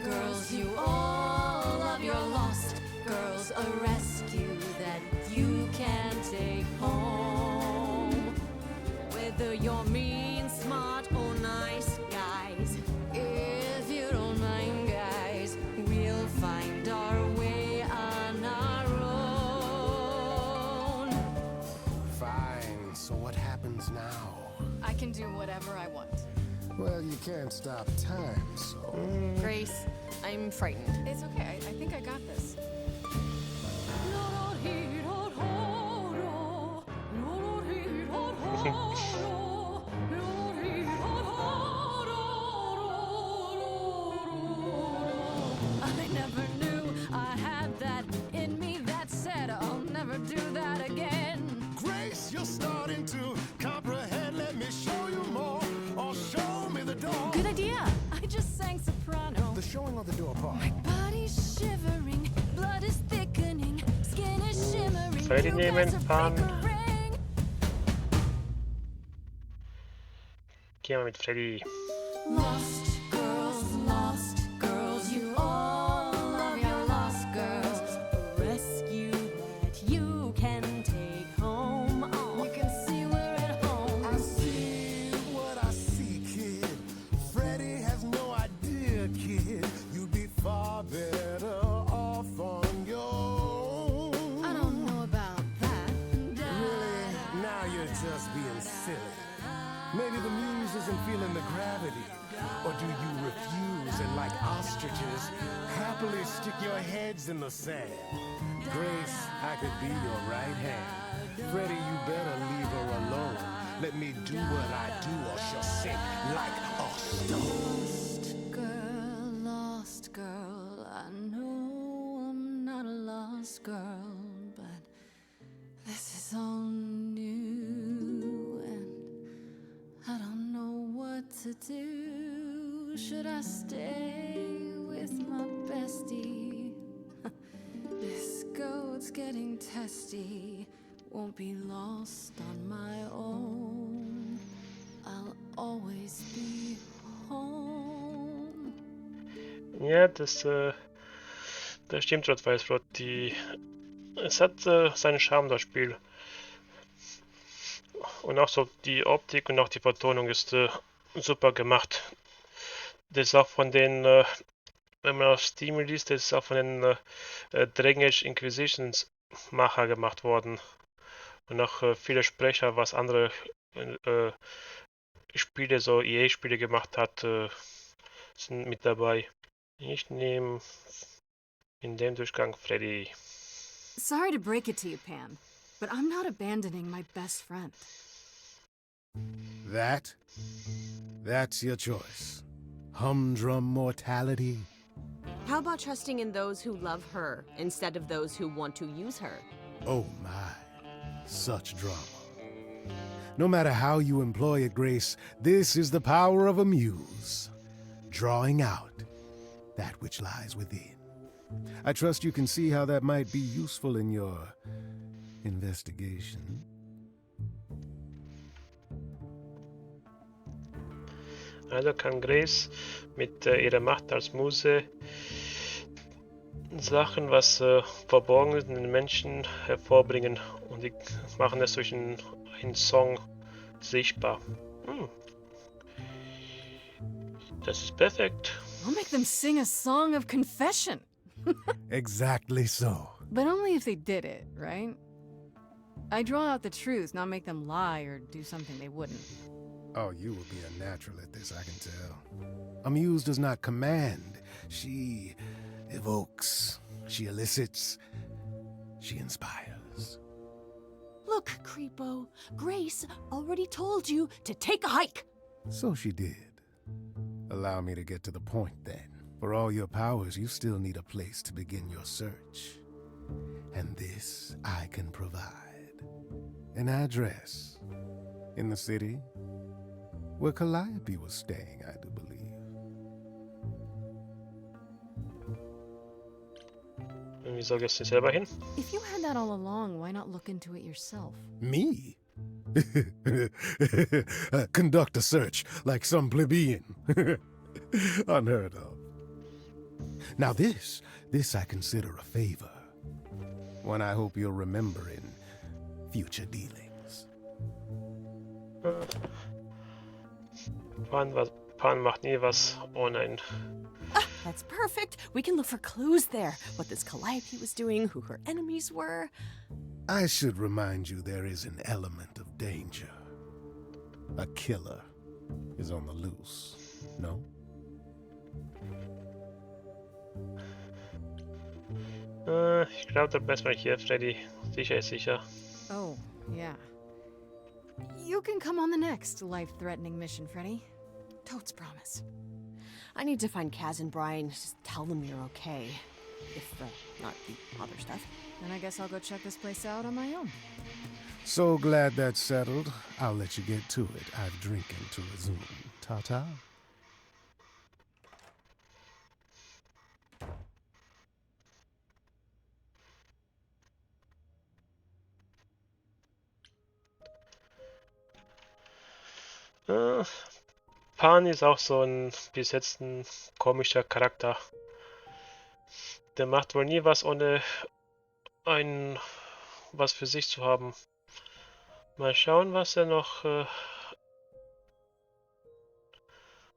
[SPEAKER 11] girls, you all love your lost girls. A rescue that you can take home. Whether you're mean, smart, or nice, guys. If you don't mind, guys, we'll find our way on our own.
[SPEAKER 9] Fine, so what happens now?
[SPEAKER 2] I can do whatever I want.
[SPEAKER 9] Well, you can't stop time, so...
[SPEAKER 3] Grace, I'm frightened.
[SPEAKER 2] It's okay. I think I got this.
[SPEAKER 11] I never knew I had that in me. That said, I'll never do that again.
[SPEAKER 9] Grace, you're starting to comprehend. Let me show you more, or show me the door.
[SPEAKER 11] Good idea. I just sang soprano.
[SPEAKER 9] The showing or the door part?
[SPEAKER 11] My body's shivering, blood is thickening, skin is shimmering.
[SPEAKER 1] Freddy
[SPEAKER 11] You
[SPEAKER 1] nehmen,
[SPEAKER 11] guys are
[SPEAKER 1] fahren.
[SPEAKER 11] flickering.
[SPEAKER 1] Gehen wir mit Freddy.
[SPEAKER 11] Lost girls, you all love your lost girls. A rescue that you can take home. Oh, you can see we're at home.
[SPEAKER 9] I see what I see, kid. Freddy has no idea, kid. You'd be far better off on your own.
[SPEAKER 2] I don't know about that.
[SPEAKER 9] Really? Now you're just being silly. Maybe the muse isn't feeling the gravity. Or do you refuse and, like ostriches, happily stick your heads in the sand? Grace, I could be your right hand. Freddy, you better leave her alone. Let me do what I do, or she'll sink like a stone.
[SPEAKER 11] Lost girl, I know I'm not a lost girl, but this is all new, and I don't know what to do. Should I stay with my bestie? This goat's getting testy. Won't be lost on my own. I'll always be home.
[SPEAKER 1] Ja, das stimmt, Rot-Weiß-Rot. Es hat seinen Charme, das Spiel. Und auch so die Optik und auch die Vertonung ist super gemacht. Das ist auch von den, wenn man auf Steam liest, das ist auch von den Dragon Age Inquisitions Macher gemacht worden. Und auch viele Sprecher, was andere äh, Spiele, so EA-Spiele gemacht hat, sind mit dabei. Ich nehme in dem Durchgang Freddy.
[SPEAKER 2] Sorry to break it to you, Pan, but I'm not abandoning my best friend.
[SPEAKER 9] That's your choice. Humdrum mortality.
[SPEAKER 12] How about trusting in those who love her instead of those who want to use her?
[SPEAKER 9] Oh my, such drama. No matter how you employ it, Grace, this is the power of a muse. Drawing out that which lies within. I trust you can see how that might be useful in your investigation.
[SPEAKER 1] Also kann Grace mit ihrer Macht als Muse Sachen, was verborgen ist in den Menschen, hervorbringen und die machen es durch einen Song sichtbar. Das ist perfekt.
[SPEAKER 2] I'll make them sing a song of confession.
[SPEAKER 9] Exactly so.
[SPEAKER 2] But only if they did it, right? I draw out the truth, not make them lie or do something they wouldn't.
[SPEAKER 9] Oh, you will be a natural at this, I can tell. A muse does not command. She evokes. She elicits. She inspires.
[SPEAKER 12] Look, Creepo, Grace already told you to take a hike.
[SPEAKER 9] So she did. Allow me to get to the point then. For all your powers, you still need a place to begin your search. And this I can provide. An address. In the city, where Calliope was staying, I do believe.
[SPEAKER 1] Und wie soll jetzt nicht selber hin?
[SPEAKER 2] If you had that all along, why not look into it yourself?
[SPEAKER 9] Me? Conduct a search like some plebeian. Unheard of. Now this I consider a favor. One I hope you'll remember in future dealings.
[SPEAKER 1] Pan macht nie was ohne ein.
[SPEAKER 12] That's perfect. We can look for clues there. What this Calliope was doing, who her enemies were.
[SPEAKER 9] I should remind you there is an element of danger. A killer is on the loose, no?
[SPEAKER 1] Ich glaube, da bleibt mal hier, Freddy. Sicher ist sicher.
[SPEAKER 2] Oh, yeah. You can come on the next life-threatening mission, Freddy. Totes promise.
[SPEAKER 12] I need to find Kaz and Brian. Just tell them you're okay. If, not the other stuff.
[SPEAKER 2] Then I guess I'll go check this place out on my own.
[SPEAKER 9] So glad that's settled. I'll let you get to it. I've drinking to resume. Ta-ta.
[SPEAKER 1] Pan ist auch so ein bis jetzt ein komischer Charakter. Der macht wohl nie was, ohne was für sich zu haben. Mal schauen, was er noch,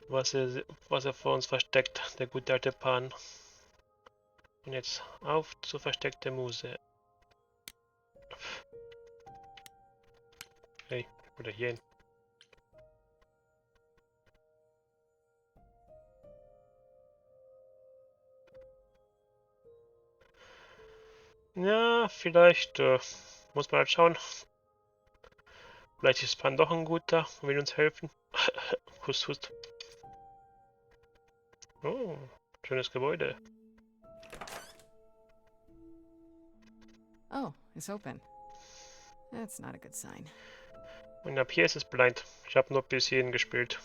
[SPEAKER 1] was er vor uns versteckt, der gute alte Pan. Und jetzt auf zur versteckten Muse. Hey, oder hier hin. Ja, vielleicht muss man halt schauen. Vielleicht ist Pan doch ein guter und will uns helfen. Hust, hust. Oh, schönes Gebäude.
[SPEAKER 2] Oh, it's open. That's not a good sign.
[SPEAKER 1] Und ab hier ist es blind. Ich habe nur bis hierhin gespielt.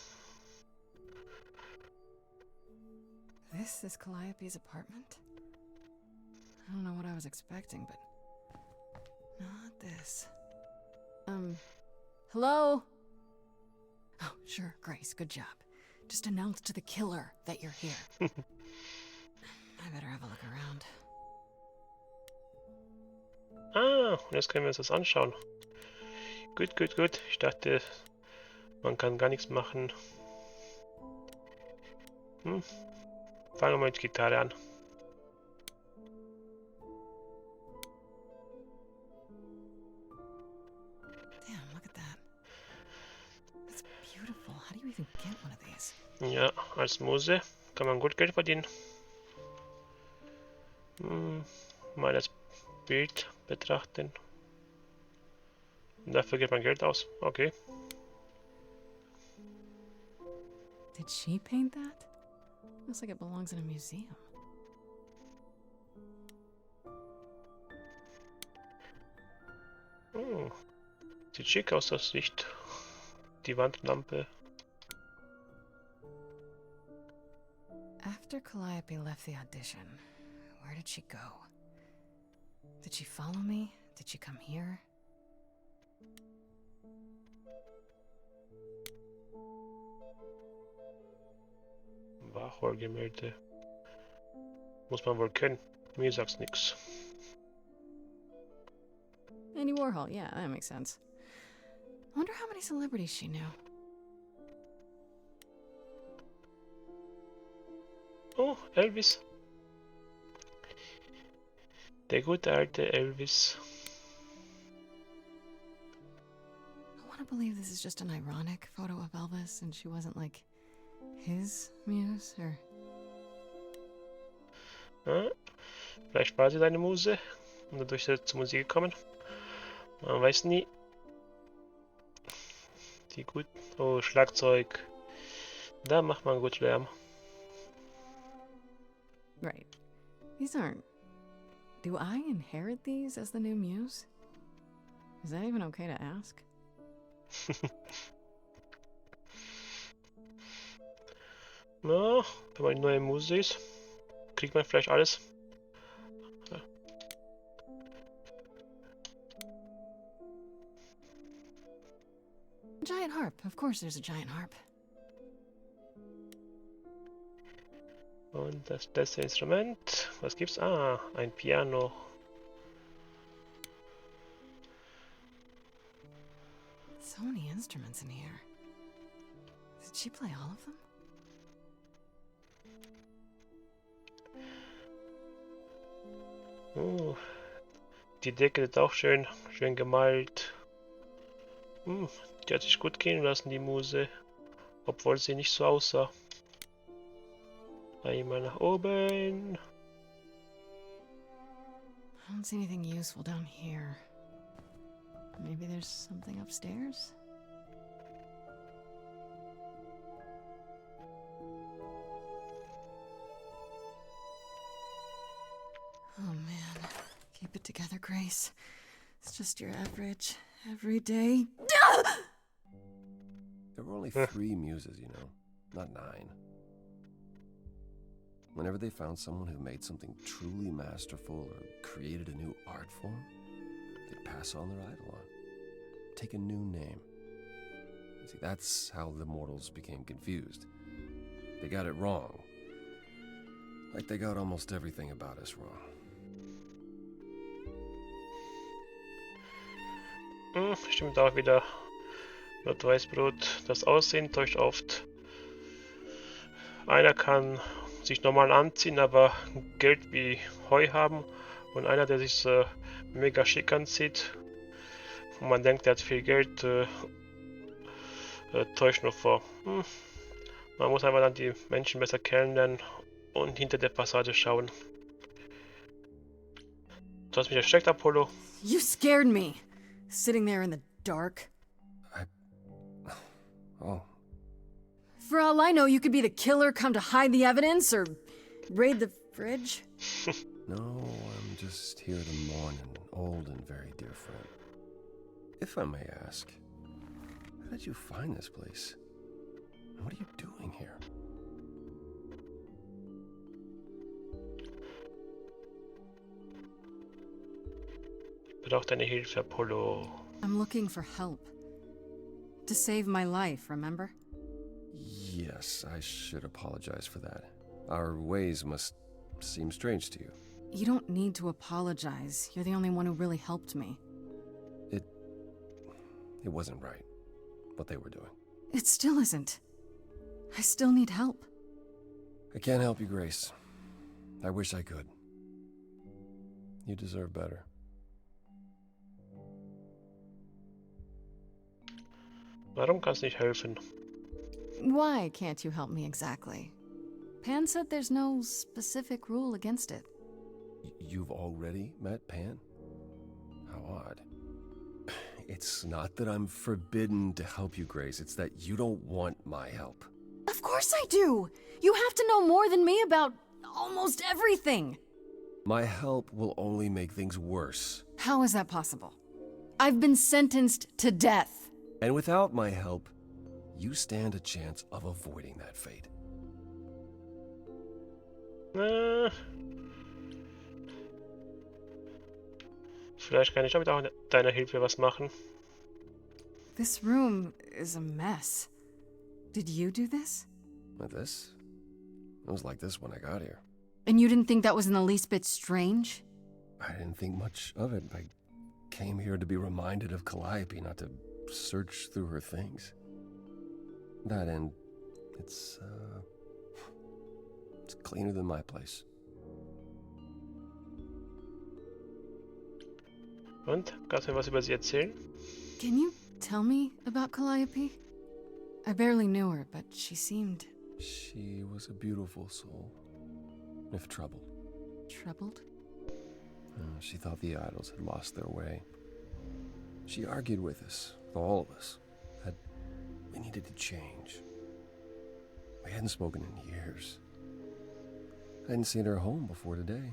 [SPEAKER 2] This is Calliope's apartment? I don't know what I was expecting, but not this. Hello? Oh, sure, Grace, good job. Just announce to the killer that you're here. I better have a look around.
[SPEAKER 1] Ah, und jetzt können wir uns das anschauen. Gut, gut, gut. Ich dachte, man kann gar nichts machen. Fangen wir mit Gitarre an. Ja, als Muse kann man gut Geld verdienen. Mal das Bild betrachten. Und dafür gibt man Geld aus. Okay.
[SPEAKER 2] Did she paint that? Looks like it belongs in a museum.
[SPEAKER 1] Sieht schick aus, das Licht. Die Wandlampe.
[SPEAKER 2] After Calliope left the audition, where did she go? Did she follow me? Did she come here?
[SPEAKER 1] Warhol-Gemälde. Muss man wohl kennen. Mir sagt's nix.
[SPEAKER 2] Andy Warhol, yeah, that makes sense. I wonder how many celebrities she knew.
[SPEAKER 1] Oh, Elvis. Der gute alte Elvis.
[SPEAKER 2] I want to believe this is just an ironic photo of Elvis and she wasn't like his muse, or...
[SPEAKER 1] Ja, vielleicht war sie seine Muse und dadurch ist er zur Musik gekommen. Man weiß nie. Die gut. Oh, Schlagzeug. Da macht man gut Lärm.
[SPEAKER 2] Right. These aren't... Do I inherit these as the new muse? Is that even okay to ask?
[SPEAKER 1] Na, wenn man die neue Muse ist, kriegt man vielleicht alles.
[SPEAKER 2] Giant harp. Of course there's a giant harp.
[SPEAKER 1] Und das letzte Instrument. Was gibt's? Ah, ein Piano.
[SPEAKER 2] So many instruments in here. Did she play all of them?
[SPEAKER 1] Die Decke ist auch schön gemalt. Die hat sich gut gehen lassen, die Muse. Obwohl sie nicht so aussah. Einmal nach oben.
[SPEAKER 2] I don't see anything useful down here. Maybe there's something upstairs? Oh man. Keep it together, Grace. It's just your average, everyday...
[SPEAKER 13] There were only 3 muses, you know, not 9. Whenever they found someone who made something truly masterful or created a new art form, they'd pass on their idol on. Take a new name. You see, that's how the mortals became confused. They got it wrong. Like they got almost everything about us wrong.
[SPEAKER 1] Stimmt auch wieder. Mit Weißbrot. Das Aussehen täuscht oft. Einer kann sich normal anziehen, aber Geld wie Heu haben. Und einer, der sich mega schick anzieht und man denkt, er hat viel Geld, täuscht nur vor. Man muss einfach dann die Menschen besser kennenlernen und hinter der Fassade schauen. Du hast mich erschreckt, Apollo.
[SPEAKER 2] You scared me. Sitting there in the dark.
[SPEAKER 13] Oh.
[SPEAKER 2] For all I know, you could be the killer come to hide the evidence or raid the fridge.
[SPEAKER 13] No, I'm just here to mourn an old and very dear friend. If I may ask, how did you find this place? And what are you doing here?
[SPEAKER 1] Braucht deine Hilfe, Apollo.
[SPEAKER 2] I'm looking for help. To save my life, remember?
[SPEAKER 13] Yes, I should apologize for that. Our ways must seem strange to you.
[SPEAKER 2] You don't need to apologize. You're the only one who really helped me.
[SPEAKER 13] It wasn't right, what they were doing.
[SPEAKER 2] It still isn't. I still need help.
[SPEAKER 13] I can't help you, Grace. I wish I could. You deserve better.
[SPEAKER 1] Warum kannst du nicht helfen?
[SPEAKER 2] Why can't you help me exactly? Pan said there's no specific rule against it.
[SPEAKER 13] You've already met Pan? How odd. It's not that I'm forbidden to help you, Grace. It's that you don't want my help.
[SPEAKER 2] Of course I do! You have to know more than me about almost everything!
[SPEAKER 13] My help will only make things worse.
[SPEAKER 2] How is that possible? I've been sentenced to death.
[SPEAKER 13] And without my help, you stand a chance of avoiding that fate.
[SPEAKER 1] Vielleicht kann ich damit auch mit deiner Hilfe was machen.
[SPEAKER 2] This room is a mess. Did you do this?
[SPEAKER 13] Like this? It was like this when I got here.
[SPEAKER 2] And you didn't think that was in the least bit strange?
[SPEAKER 13] I didn't think much of it. I came here to be reminded of Calliope, not to search through her things. That and it's cleaner than my place.
[SPEAKER 1] Und? Kannst du mir was über sie erzählen?
[SPEAKER 2] Can you tell me about Calliope? I barely knew her, but she seemed...
[SPEAKER 13] She was a beautiful soul, if troubled.
[SPEAKER 2] Troubled?
[SPEAKER 13] She thought the idols had lost their way. She argued with us, all of us, that we needed to change. We hadn't spoken in years. I hadn't seen her home before today.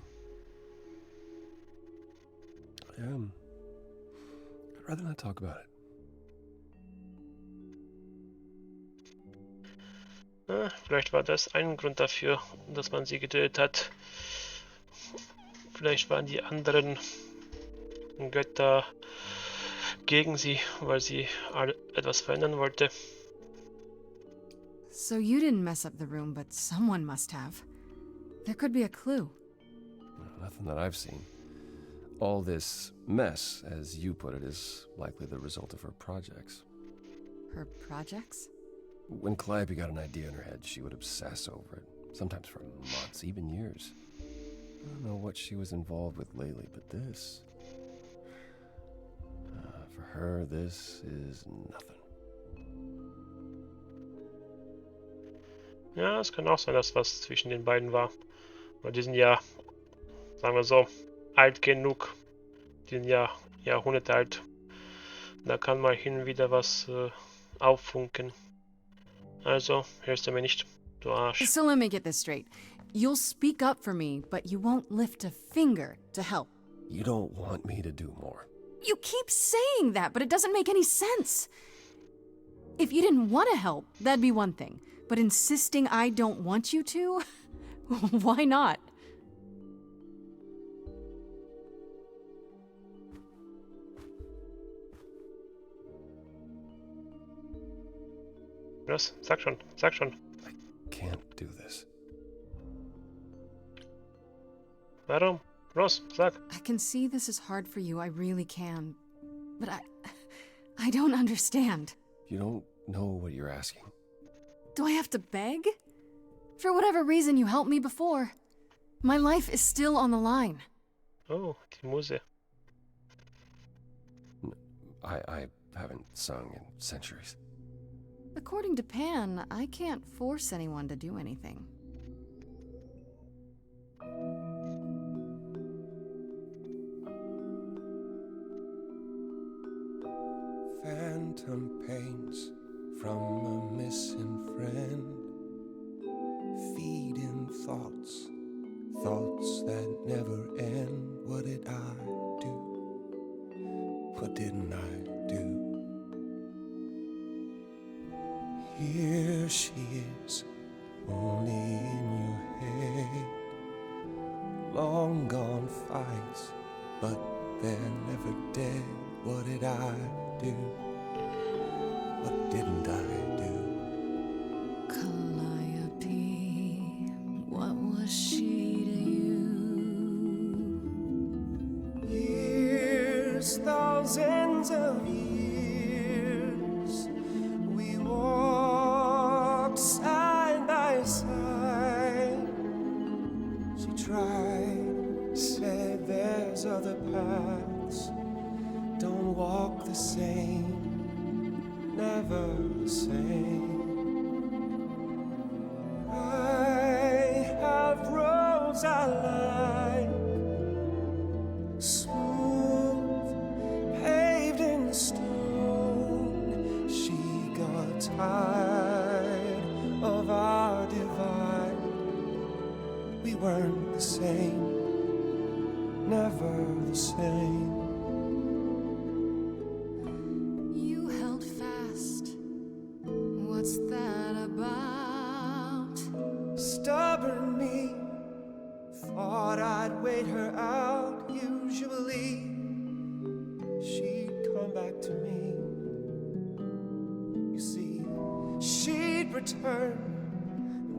[SPEAKER 13] I'd rather not talk about it.
[SPEAKER 1] Vielleicht war das ein Grund dafür, dass man sie getötet hat. Vielleicht waren die anderen Götter gegen sie, weil sie etwas verändern wollte.
[SPEAKER 2] So you didn't mess up the room, but someone must have. There could be a clue.
[SPEAKER 13] Nothing that I've seen. All this mess, as you put it, is likely the result of her projects.
[SPEAKER 2] Her projects?
[SPEAKER 13] When Calliope got an idea in her head, she would obsess over it, sometimes for months, even years. I don't know what she was involved with lately, but this... for her, this is nothing.
[SPEAKER 1] Ja, es kann auch sein, dass was zwischen den beiden war. Weil die sind ja, sagen wir so, alt genug. Die sind ja Jahrhunderte alt. Da kann mal hin und wieder was auffunken. Also, hörst du mir nicht, du Arsch.
[SPEAKER 2] So let me get this straight. You'll speak up for me, but you won't lift a finger to help.
[SPEAKER 13] You don't want me to do more.
[SPEAKER 2] You keep saying that, but it doesn't make any sense. If you didn't want to help, that'd be one thing. But insisting I don't want you to? Why not?
[SPEAKER 1] Los, sag schon, sag schon.
[SPEAKER 13] I can't do this.
[SPEAKER 1] Warum? Los, sag.
[SPEAKER 2] I can see this is hard for you, I really can. But I don't understand.
[SPEAKER 13] You don't know what you're asking.
[SPEAKER 2] Do I have to beg? For whatever reason you helped me before. My life is still on the line.
[SPEAKER 1] Oh, die Muse.
[SPEAKER 13] I haven't sung in centuries.
[SPEAKER 2] According to Pan, I can't force anyone to do anything.
[SPEAKER 14] Phantom pains from a missing friend, feeding thoughts, thoughts that never end. What did I do? What didn't I do? Here she is, only in your head. Long gone fights, but they're never dead. What did I do? What didn't I do?
[SPEAKER 11] Calliope, what was she to you?
[SPEAKER 14] Years, thousands of years, we walked side by side. She tried, said there's other paths. Don't walk the same, never the same. songs I like, smooth, paved in stone. She got tired of our divide. We weren't the same, never the same.
[SPEAKER 11] You held fast. What's that about?
[SPEAKER 14] Stubborn me thought I'd wait her out. Usually she'd come back to me. You see, she'd return.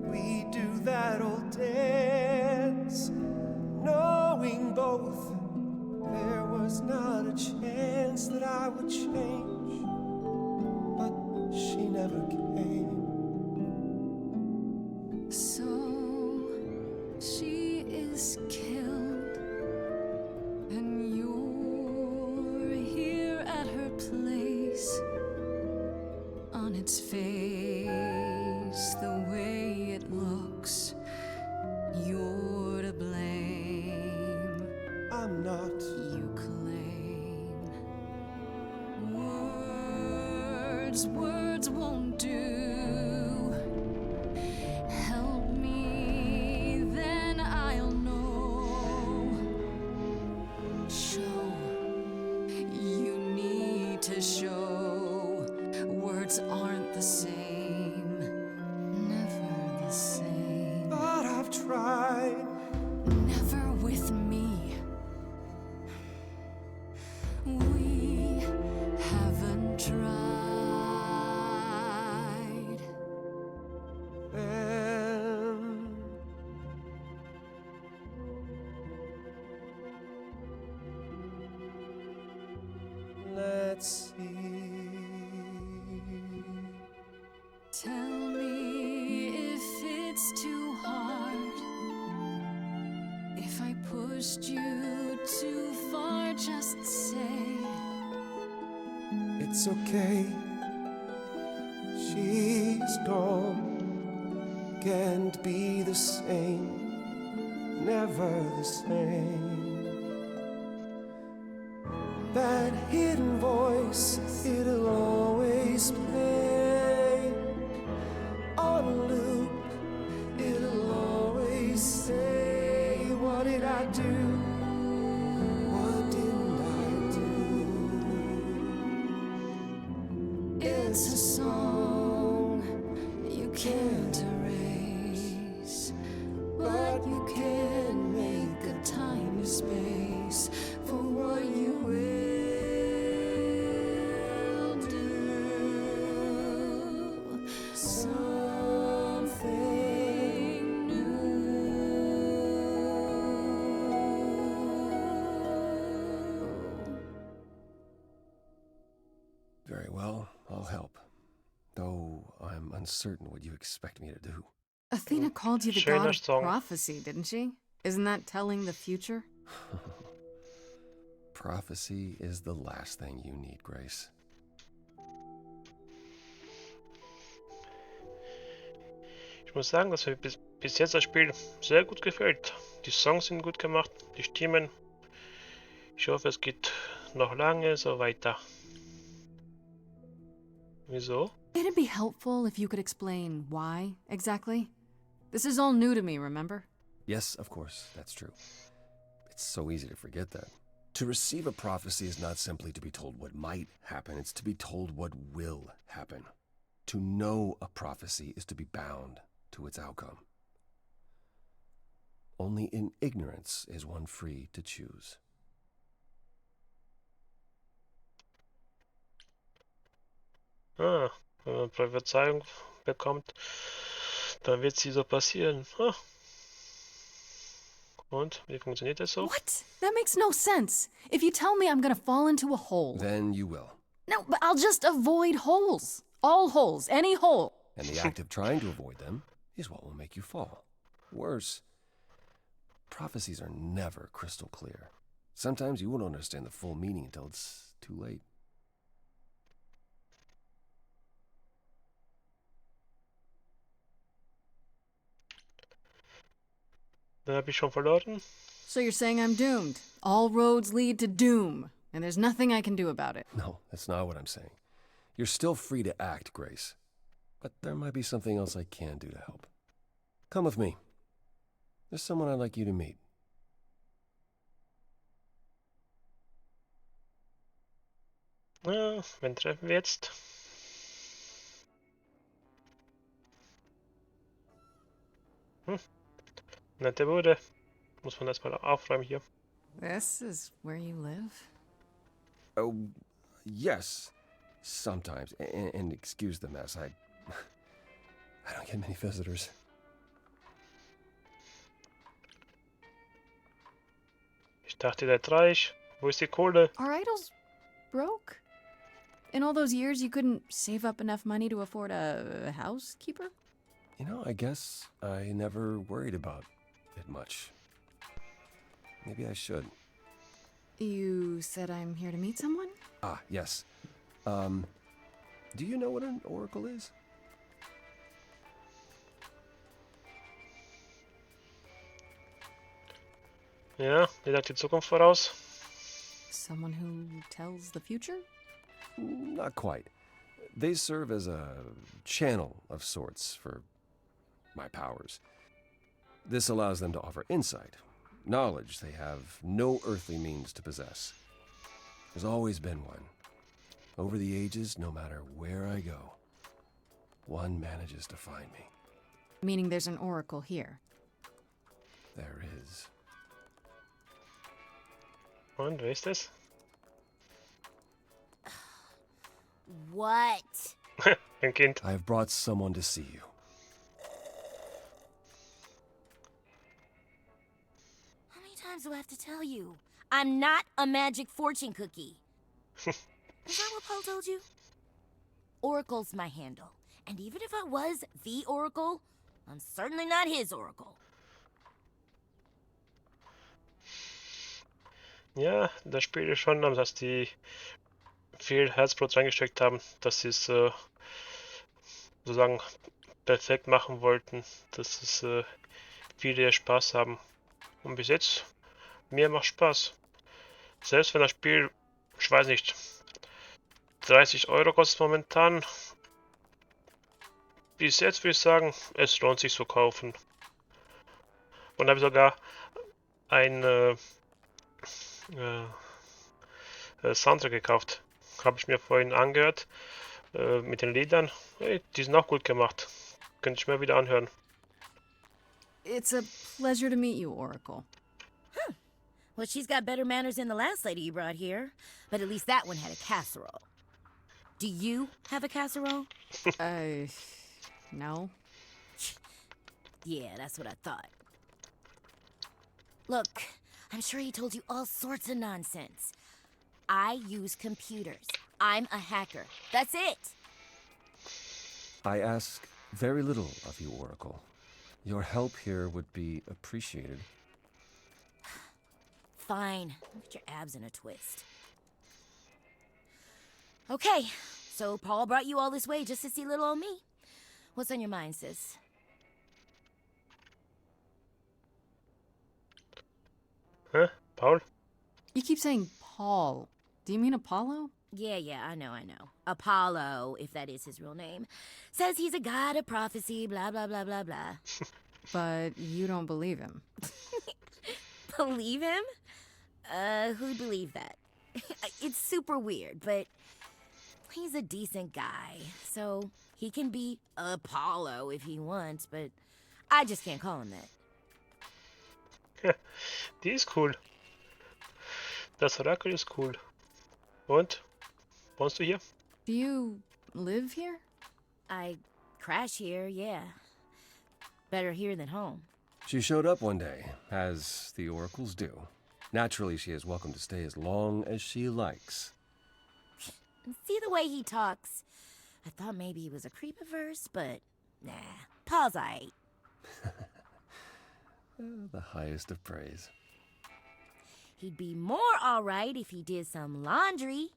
[SPEAKER 14] We'd do that old dance, knowing both there was not a chance that I would change. But she never came.
[SPEAKER 11] So she is killed, and you're here at her place. On its face, the way it looks, you're to blame.
[SPEAKER 14] I'm not.
[SPEAKER 11] You claim words won't do. Help me, then I'll know. Show, you need to show. Words aren't the same, never the same.
[SPEAKER 14] But I've tried.
[SPEAKER 11] Never with me. We haven't tried.
[SPEAKER 14] Then let's see.
[SPEAKER 11] Tell me if it's too hard. If I pushed you too far, just say.
[SPEAKER 14] It's okay. She's gone. Can't be the same. Never the same. That hidden voice, it'll always play on a loop. It'll always say, what did I do? What didn't I do?
[SPEAKER 11] It's a song you can't erase, but you can make a tiny space for what you will do. Something new.
[SPEAKER 13] Very well, I'll help. Though I'm uncertain what you expect me to do.
[SPEAKER 2] Athena called you the
[SPEAKER 1] Schöner
[SPEAKER 2] god of
[SPEAKER 1] Song.
[SPEAKER 2] prophecy, didn't she? Isn't that telling the future?
[SPEAKER 13] Prophecy is the last thing you need, Grace.
[SPEAKER 1] Ich muss sagen, dass mir bis jetzt das Spiel sehr gut gefällt. Die Songs sind gut gemacht, die Stimmen. Ich hoffe, es geht noch lange so weiter. Wieso?
[SPEAKER 2] It'd be helpful if you could explain why, exactly. This is all new to me, remember?
[SPEAKER 13] Yes, of course, that's true. It's so easy to forget that. To receive a prophecy is not simply to be told what might happen, it's to be told what will happen. To know a prophecy is to be bound to its outcome. Only in ignorance is one free to choose.
[SPEAKER 1] Ah, wenn man Prophezeiung bekommt, dann wird sie so passieren. Ah. Und, wie funktioniert das so?
[SPEAKER 2] What? That makes no sense. If you tell me I'm gonna fall into a hole...
[SPEAKER 13] Then you will.
[SPEAKER 2] No, but I'll just avoid holes. All holes, any hole.
[SPEAKER 13] And the act of trying to avoid them is what will make you fall. Worse, prophecies are never crystal clear. Sometimes you won't understand the full meaning until it's too late.
[SPEAKER 1] Dann habe ich schon verloren.
[SPEAKER 2] So you're saying I'm doomed? All roads lead to doom, and there's nothing I can do about it.
[SPEAKER 13] No, that's not what I'm saying. You're still free to act, Grace. But there might be something else I can do to help. Come with me. There's someone I'd like you to meet.
[SPEAKER 1] Ja, wen treffen wir jetzt? Nette Bude. Muss man erstmal aufräumen hier.
[SPEAKER 2] This is where you live?
[SPEAKER 13] Oh, yes. Sometimes. And excuse the mess. I don't get many visitors.
[SPEAKER 1] Ich dachte, der hat reich. Wo ist die Kohle?
[SPEAKER 2] Are idols broke? In all those years, you couldn't save up enough money to afford a housekeeper?
[SPEAKER 13] You know, I guess I never worried about it much. Maybe I should.
[SPEAKER 2] You said I'm here to meet someone?
[SPEAKER 13] Ah, yes. Do you know what an oracle is?
[SPEAKER 1] Ja, die sagt die Zukunft voraus.
[SPEAKER 2] Someone who tells the future?
[SPEAKER 13] Not quite. They serve as a channel of sorts for my powers. This allows them to offer insight, knowledge they have no earthly means to possess. There's always been one. Over the ages, no matter where I go, one manages to find me.
[SPEAKER 2] Meaning there's an oracle here.
[SPEAKER 13] There is.
[SPEAKER 1] Und, wer ist das?
[SPEAKER 6] What?
[SPEAKER 1] Ein Kind.
[SPEAKER 13] I've brought someone to see you.
[SPEAKER 6] How many times do I have to tell you? I'm not a magic fortune cookie. Is that what Paul told you? Oracle's my handle. And even if I was the Oracle, I'm certainly not his Oracle.
[SPEAKER 1] Ja, das Spiel ist schon, dass die viel Herzblut reingesteckt haben, dass sie es sozusagen perfekt machen wollten, dass es viele Spaß haben. Und bis jetzt, mir macht Spaß. Selbst wenn das Spiel, ich weiß nicht, 30 Euro kostet momentan, bis jetzt würde ich sagen, es lohnt sich zu kaufen. Und habe sogar ein Soundtrack gekauft. Habe ich mir vorhin angehört mit den Liedern. Hey, die sind auch gut gemacht. Könnte ich mir wieder anhören.
[SPEAKER 2] It's a pleasure to meet you, Oracle.
[SPEAKER 6] Huh. Well, she's got better manners than the last lady you brought here. But at least that one had a casserole. Do you have a casserole?
[SPEAKER 2] No.
[SPEAKER 6] Yeah, that's what I thought. Look, I'm sure he told you all sorts of nonsense. I use computers. I'm a hacker. That's it.
[SPEAKER 13] I ask very little of you, Oracle. Your help here would be appreciated.
[SPEAKER 6] Fine. Get your abs in a twist. Okay, so Paul brought you all this way just to see little old me. What's on your mind, sis?
[SPEAKER 1] Huh? Paul?
[SPEAKER 2] You keep saying Paul. Do you mean Apollo?
[SPEAKER 6] Yeah, I know. Apollo, if that is his real name, says he's a god of prophecy, blah, blah, blah, blah, blah.
[SPEAKER 2] But you don't believe him.
[SPEAKER 6] Believe him? Who'd believe that? It's super weird, but he's a decent guy, so he can be Apollo if he wants, but I just can't call him that.
[SPEAKER 1] Die ist cool. Das Orakel ist cool. Und? Wohnst du hier?
[SPEAKER 2] Do you live here?
[SPEAKER 6] I crash here, yeah. Better here than home.
[SPEAKER 13] She showed up one day, as the oracles do. Naturally, she is welcome to stay as long as she likes.
[SPEAKER 6] See the way he talks? I thought maybe he was a creep-averse, but nah, Paul's aight.
[SPEAKER 13] The highest of praise.
[SPEAKER 6] He'd be more alright if he did some laundry.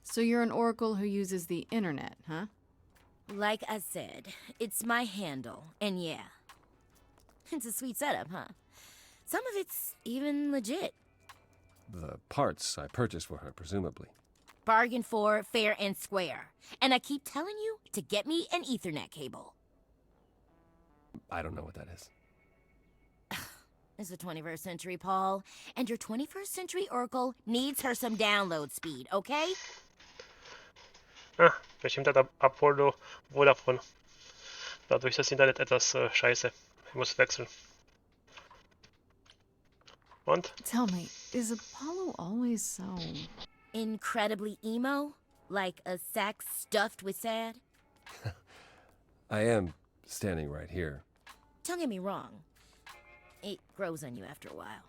[SPEAKER 2] So you're an oracle who uses the internet, huh?
[SPEAKER 6] Like I said, it's my handle, and yeah. It's a sweet setup, huh? Some of it's even legit.
[SPEAKER 13] The parts I purchased for her, presumably.
[SPEAKER 6] Bargain for, fair and square. And I keep telling you to get me an Ethernet cable.
[SPEAKER 13] I don't know what that is.
[SPEAKER 6] It's the 21st century, Paul. And your 21st century Oracle needs her some download speed, okay?
[SPEAKER 1] Ah, bestimmt hat Apollo Vodafone. Dadurch ist das Internet etwas scheiße. Ich muss wechseln. Und?
[SPEAKER 2] Tell me, is Apollo always so...
[SPEAKER 6] Incredibly emo? Like a sack stuffed with sad?
[SPEAKER 13] I am standing right here.
[SPEAKER 6] Don't get me wrong. It grows on you after a while.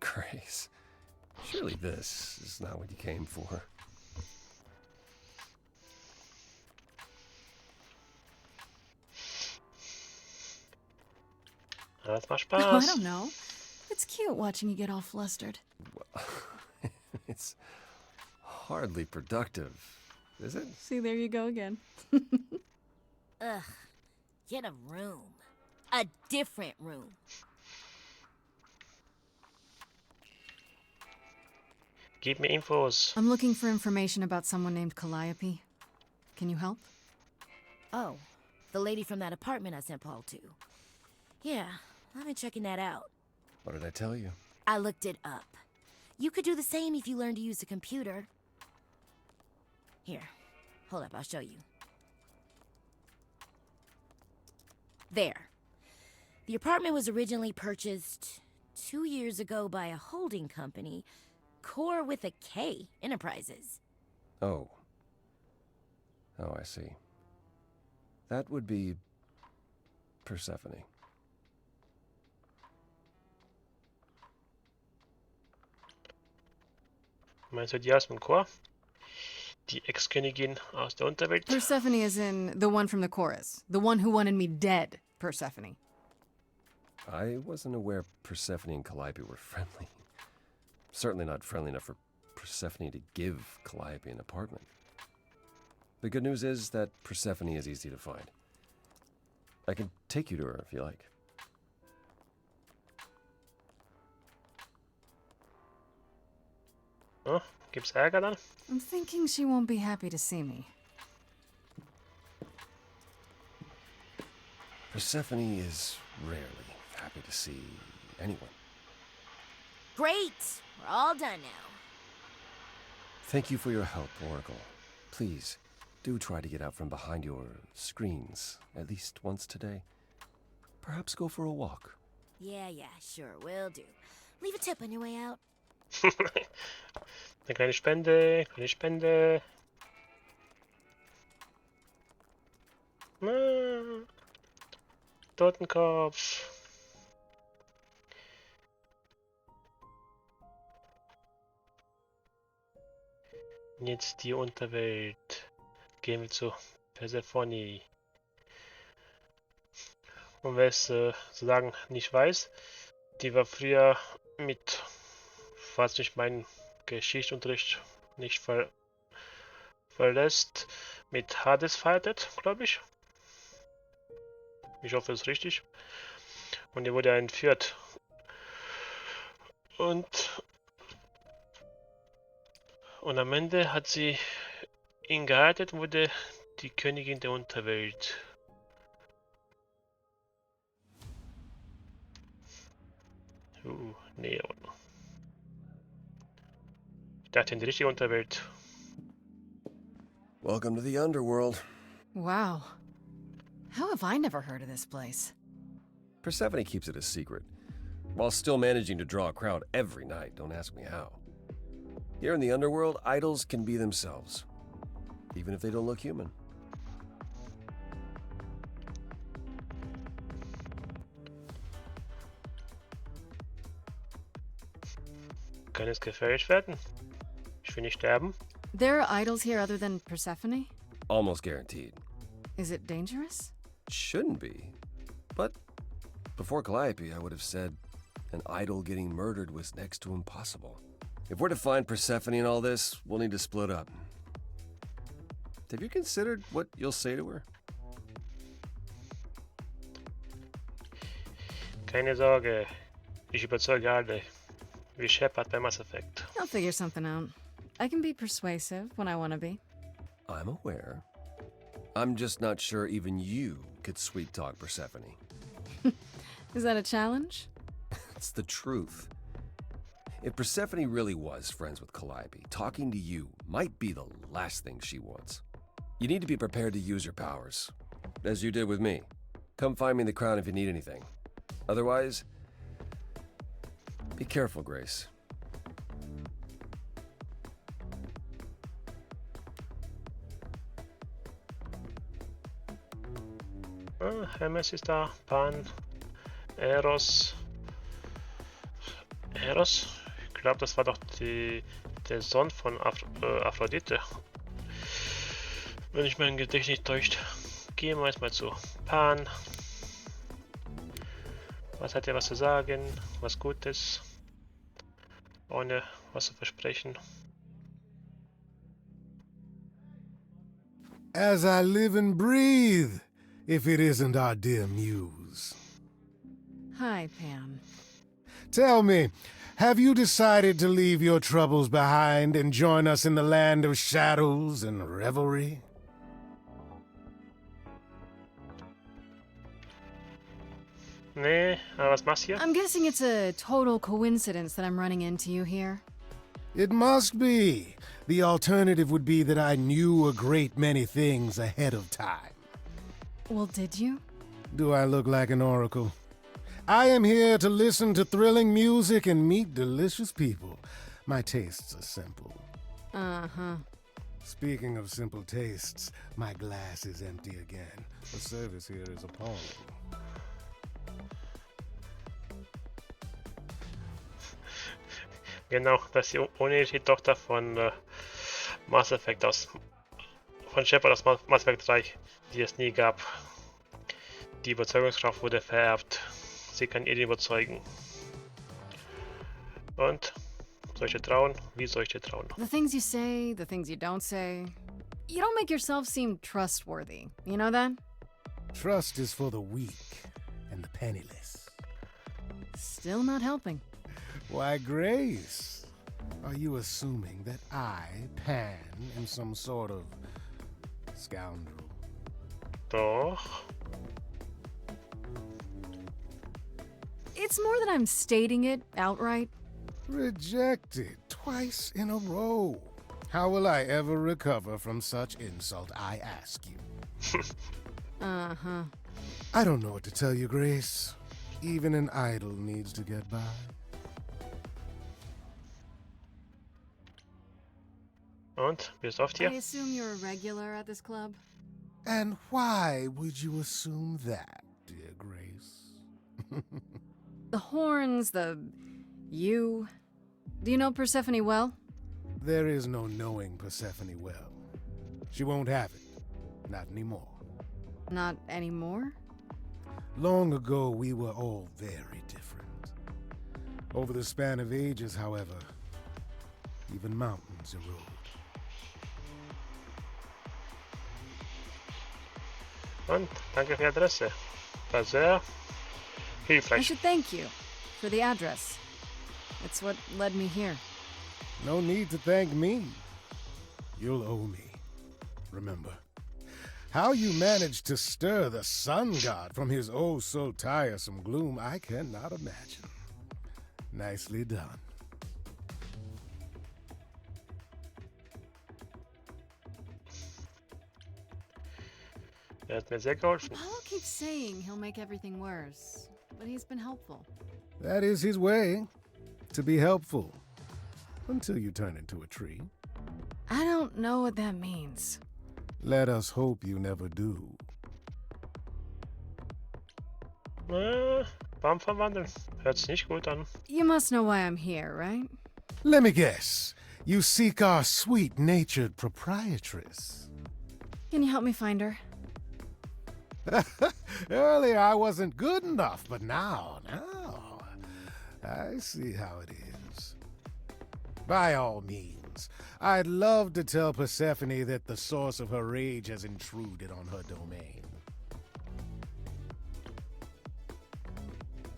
[SPEAKER 13] Grace, surely this is not what you came for.
[SPEAKER 1] Das macht
[SPEAKER 2] Oh,
[SPEAKER 1] Spaß.
[SPEAKER 2] I don't know. It's cute watching you get all flustered.
[SPEAKER 13] Well, it's hardly productive, is it?
[SPEAKER 2] See, there you go again.
[SPEAKER 6] Ugh. Get a room. A different room.
[SPEAKER 1] Gib mir Infos.
[SPEAKER 2] I'm looking for information about someone named Calliope. Can you help?
[SPEAKER 6] Oh, the lady from that apartment I sent Paul to. Yeah, I've been checking that out.
[SPEAKER 13] What did I tell you?
[SPEAKER 6] I looked it up. You could do the same if you learned to use a computer. Here, hold up, I'll show you. There. The apartment was originally purchased 2 years ago by a holding company, Core with a K Enterprises.
[SPEAKER 13] Oh. Oh, I see. That would be Persephone.
[SPEAKER 1] Meinst du die aus dem Chor? Die Ex-Königin aus der Unterwelt?
[SPEAKER 2] Persephone is in the one from the chorus. The one who wanted me dead, Persephone.
[SPEAKER 13] I wasn't aware Persephone and Calliope were friendly. Certainly not friendly enough for Persephone to give Calliope an apartment. The good news is that Persephone is easy to find. I can take you to her if you like.
[SPEAKER 1] Oh, gibt's Ärger dann?
[SPEAKER 2] I'm thinking she won't be happy to see me.
[SPEAKER 13] Persephone is rarely happy to see anyone.
[SPEAKER 6] Great! We're all done now.
[SPEAKER 13] Thank you for your help, Oracle. Please, do try to get out from behind your screens at least once today. Perhaps go for a walk.
[SPEAKER 6] Yeah, sure, will do. Leave a tip on your way out.
[SPEAKER 1] Eine kleine Spende, kleine Spende. Ah, Totenkopf. Jetzt die Unterwelt. Gehen wir zu Persephone. Und wer es sozusagen nicht weiß, die war früher mit, falls nicht meinen Geschichtsunterricht nicht verlässt, mit Hades verheiratet, glaube ich. Ich hoffe, es ist richtig. Und er wurde entführt. Und am Ende hat sie ihn geheiratet und wurde die Königin der Unterwelt. Neon. Ich dachte in die richtige Unterwelt.
[SPEAKER 13] Welcome to the underworld.
[SPEAKER 2] Wow. How have I never heard of this place?
[SPEAKER 13] Persephone keeps it a secret, while still managing to draw a crowd every night. Don't ask me how. Here in the underworld, idols can be themselves, even if they don't look human.
[SPEAKER 1] Kann es gefährlich werden? Ich will nicht sterben.
[SPEAKER 2] There are idols here other than Persephone?
[SPEAKER 13] Almost guaranteed.
[SPEAKER 2] Is it dangerous?
[SPEAKER 13] Shouldn't be. But before Calliope, I would have said an idol getting murdered was next to impossible. If we're to find Persephone in all this, we'll need to split up. Have you considered what you'll say to her?
[SPEAKER 1] Keine Sorge, ich überzeuge alle. Wie Shepard bei Mass Effect.
[SPEAKER 2] I'll figure something out. I can be persuasive when I want to be.
[SPEAKER 13] I'm aware. I'm just not sure even you could sweet talk Persephone.
[SPEAKER 2] Is that a challenge?
[SPEAKER 13] It's the truth. If Persephone really was friends with Calliope, talking to you might be the last thing she wants. You need to be prepared to use your powers, as you did with me. Come find me in the crown if you need anything. Otherwise, be careful, Grace.
[SPEAKER 1] Hermes ist da, Pan, Eros. Eros? Ich glaube, das war doch der Sohn von Aphrodite. Wenn ich mein Gedächtnis nicht täuscht. Gehen wir jetzt mal zu Pan. Was hat er was zu sagen? Was Gutes? Ohne was zu versprechen.
[SPEAKER 9] As I live and breathe, if it isn't our dear muse.
[SPEAKER 2] Hi, Pan.
[SPEAKER 9] Tell me, have you decided to leave your troubles behind and join us in the land of shadows and revelry?
[SPEAKER 1] Nee, aber was machst du hier?
[SPEAKER 2] I'm guessing it's a total coincidence that I'm running into you here.
[SPEAKER 9] It must be. The alternative would be that I knew a great many things ahead of time.
[SPEAKER 2] Well, did you?
[SPEAKER 9] Do I look like an oracle? I am here to listen to thrilling music and meet delicious people. My tastes are simple.
[SPEAKER 2] Uh-huh.
[SPEAKER 9] Speaking of simple tastes, my glass is empty again. The service here is appalling.
[SPEAKER 1] Genau, das ist die uneheliche Tochter von Mass Effect von Shepard aus Mass Effect 3, die es nie gab. Die Überzeugungskraft wurde vererbt. Sie kann ihn überzeugen. Und? Soll ich dir trauen? Wie soll ich dir trauen?
[SPEAKER 2] The things you say, the things you don't say. You don't make yourself seem trustworthy. You know that?
[SPEAKER 9] Trust is for the weak and the penniless.
[SPEAKER 2] Still not helping.
[SPEAKER 9] Why, Grace, are you assuming that I, Pan, am some sort of scoundrel?
[SPEAKER 1] Doch.
[SPEAKER 2] It's more that I'm stating it outright.
[SPEAKER 9] Rejected twice in a row. How will I ever recover from such insult, I ask you?
[SPEAKER 2] Uh-huh.
[SPEAKER 9] I don't know what to tell you, Grace. Even an idol needs to get by.
[SPEAKER 1] Und? Bist du oft hier?
[SPEAKER 2] I assume you're a regular at this club?
[SPEAKER 9] And why would you assume that, dear Grace?
[SPEAKER 2] The horns, you. Do you know Persephone well?
[SPEAKER 9] There is no knowing Persephone well. She won't have it. Not anymore.
[SPEAKER 2] Not anymore?
[SPEAKER 9] Long ago, we were all very different. Over the span of ages, however, even mountains erode.
[SPEAKER 1] Und? Danke für die Adresse. War sehr
[SPEAKER 2] I
[SPEAKER 1] hilfreich.
[SPEAKER 2] should thank you for the address. It's what led me here.
[SPEAKER 9] No need to thank me. You'll owe me. Remember, how you managed to stir the sun god from his oh so tiresome gloom, I cannot imagine. Nicely done.
[SPEAKER 1] Hat mir sehr geholfen.
[SPEAKER 2] Apollo keeps saying he'll make everything worse, but he's been helpful.
[SPEAKER 9] That is his way, to be helpful. Until you turn into a tree.
[SPEAKER 2] I don't know what that means.
[SPEAKER 9] Let us hope you never do.
[SPEAKER 1] Baum verwandeln. Hört sich nicht gut an.
[SPEAKER 2] You must know why I'm here, right?
[SPEAKER 9] Let me guess. You seek our sweet-natured proprietress.
[SPEAKER 2] Can you help me find her?
[SPEAKER 9] Earlier I wasn't good enough, but now, I see how it is. By all means, I'd love to tell Persephone that the source of her rage has intruded on her domain.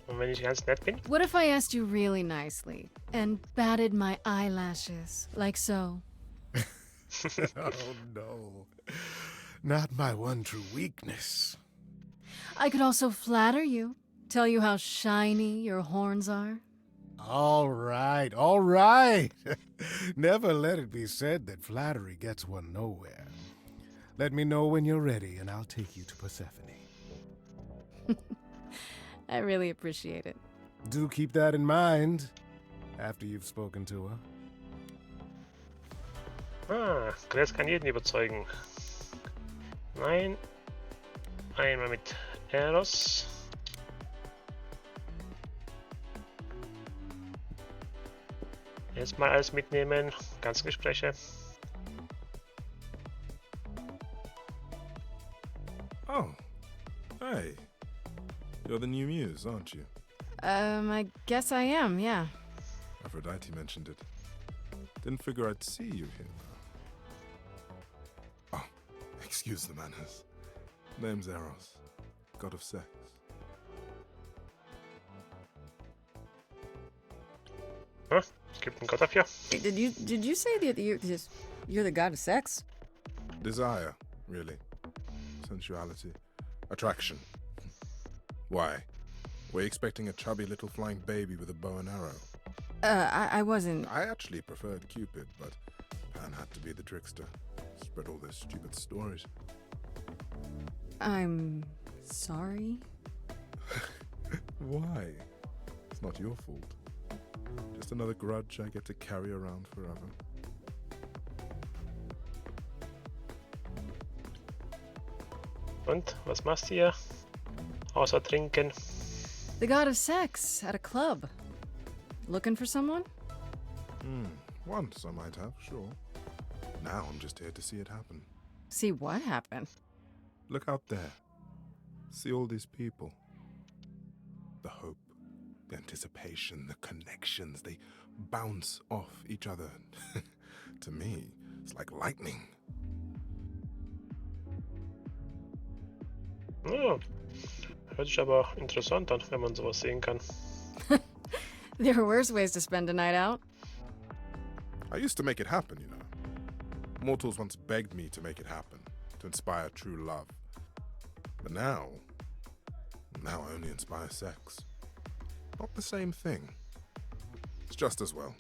[SPEAKER 1] Und wenn ich ganz nett bin?
[SPEAKER 2] What if I asked you really nicely and batted my eyelashes, like so?
[SPEAKER 9] Oh no. Not my one true weakness.
[SPEAKER 2] I could also flatter you, tell you how shiny your horns are.
[SPEAKER 9] All right, all right. Never let it be said that flattery gets one nowhere. Let me know when you're ready and I'll take you to Persephone.
[SPEAKER 2] I really appreciate it.
[SPEAKER 9] Do keep that in mind after you've spoken to her.
[SPEAKER 1] Ah, Grace kann jeden überzeugen. Nein. Einmal mit Eros. Jetzt mal alles mitnehmen. Ganze Gespräche.
[SPEAKER 15] Oh. Hey. You're the new muse, aren't you?
[SPEAKER 2] I guess I am, yeah.
[SPEAKER 15] Aphrodite mentioned it. Didn't figure I'd see you here. Oh, excuse the manners. Name's Eros, god of sex.
[SPEAKER 1] Huh? Es gibt einen Gott dafür.
[SPEAKER 12] Did you say that you're the god of sex?
[SPEAKER 15] Desire, really. Sensuality. Attraction. Why? Were you expecting a chubby little flying baby with a bow and arrow?
[SPEAKER 2] I wasn't...
[SPEAKER 15] I actually preferred Cupid, but Pan had to be the trickster. Spread all those stupid stories.
[SPEAKER 2] I'm sorry?
[SPEAKER 15] Why? It's not your fault. Just another grudge I get to carry around forever.
[SPEAKER 1] Und, was machst du hier? Außer trinken.
[SPEAKER 2] The god of sex at a club. Looking for someone?
[SPEAKER 15] Once I might have, sure. Now I'm just here to see it happen.
[SPEAKER 2] See what happen?
[SPEAKER 15] Look out there. See all these people. The hope, the anticipation, the connections, they bounce off each other. To me, it's like lightning.
[SPEAKER 1] Oh, hört sich aber interessant an, wenn man sowas sehen kann.
[SPEAKER 2] There are worse ways to spend a night out.
[SPEAKER 15] I used to make it happen, you know. Mortals once begged me to make it happen, to inspire true love. But now I only inspire sex. Not the same thing. It's just as well.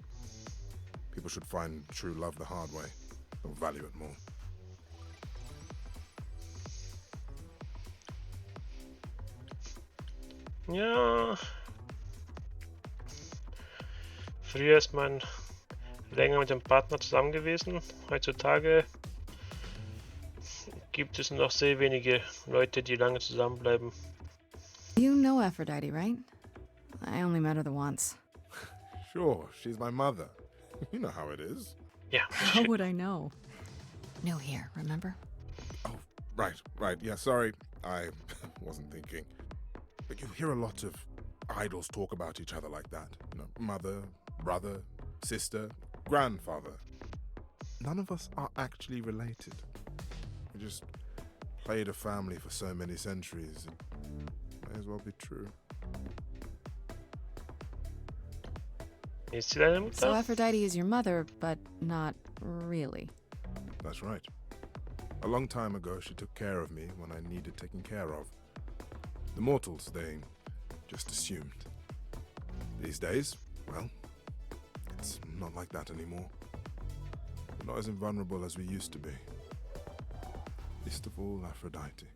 [SPEAKER 15] People should find true love the hard way. They'll value it more.
[SPEAKER 1] Ja. Früher ist man länger mit dem Partner zusammen gewesen. Heutzutage gibt es nur noch sehr wenige Leute, die lange zusammenbleiben.
[SPEAKER 2] You know Aphrodite, right? I only met her the once.
[SPEAKER 15] Sure, she's my mother. You know how it is.
[SPEAKER 1] Yeah.
[SPEAKER 2] How would I know? New here, remember?
[SPEAKER 15] Oh, right. Yeah, sorry. I wasn't thinking. But you hear a lot of idols talk about each other like that. You know, mother, brother, sister, grandfather. None of us are actually related. We just played a family for so many centuries. It may as well be true.
[SPEAKER 1] Ist sie deine Mutter?
[SPEAKER 2] So Aphrodite is your mother, but not really.
[SPEAKER 15] That's right. A long time ago, she took care of me when I needed taking care of. The mortals, they just assumed. These days, well, it's not like that anymore. We're not as invulnerable as we used to be. Least of all, Aphrodite.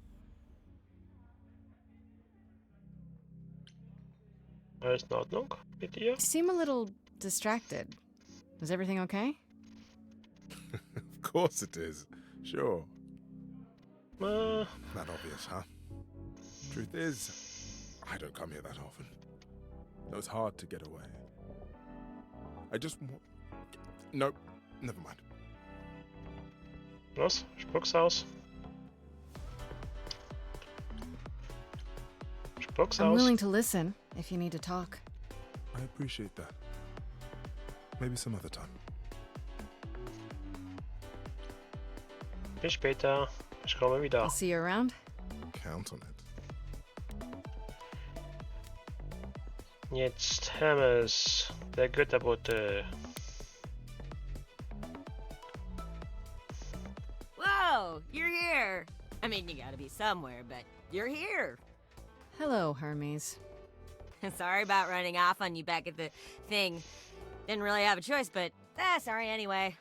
[SPEAKER 1] Alles in Ordnung mit dir?
[SPEAKER 2] You seem a little distracted. Is everything okay?
[SPEAKER 15] Of course it is. Sure.
[SPEAKER 1] Äh,
[SPEAKER 15] Not obvious, huh? Truth is, I don't come here that often. No, it's hard to get away. I just want... Nope, never mind.
[SPEAKER 1] los, spuck's aus. Spuck's
[SPEAKER 2] I'm
[SPEAKER 1] aus.
[SPEAKER 2] willing to listen if you need to talk.
[SPEAKER 15] I appreciate that. Maybe some other time.
[SPEAKER 1] Bis später. Ich komme wieder.
[SPEAKER 2] I'll see you around.
[SPEAKER 15] Count on it.
[SPEAKER 1] Jetzt Hermes, der Götterbote.
[SPEAKER 6] Whoa, you're here. I mean, you gotta be somewhere, but you're here.
[SPEAKER 2] Hello, Hermes.
[SPEAKER 6] Sorry about running off on you back at the thing. Didn't really have a choice, but sorry anyway.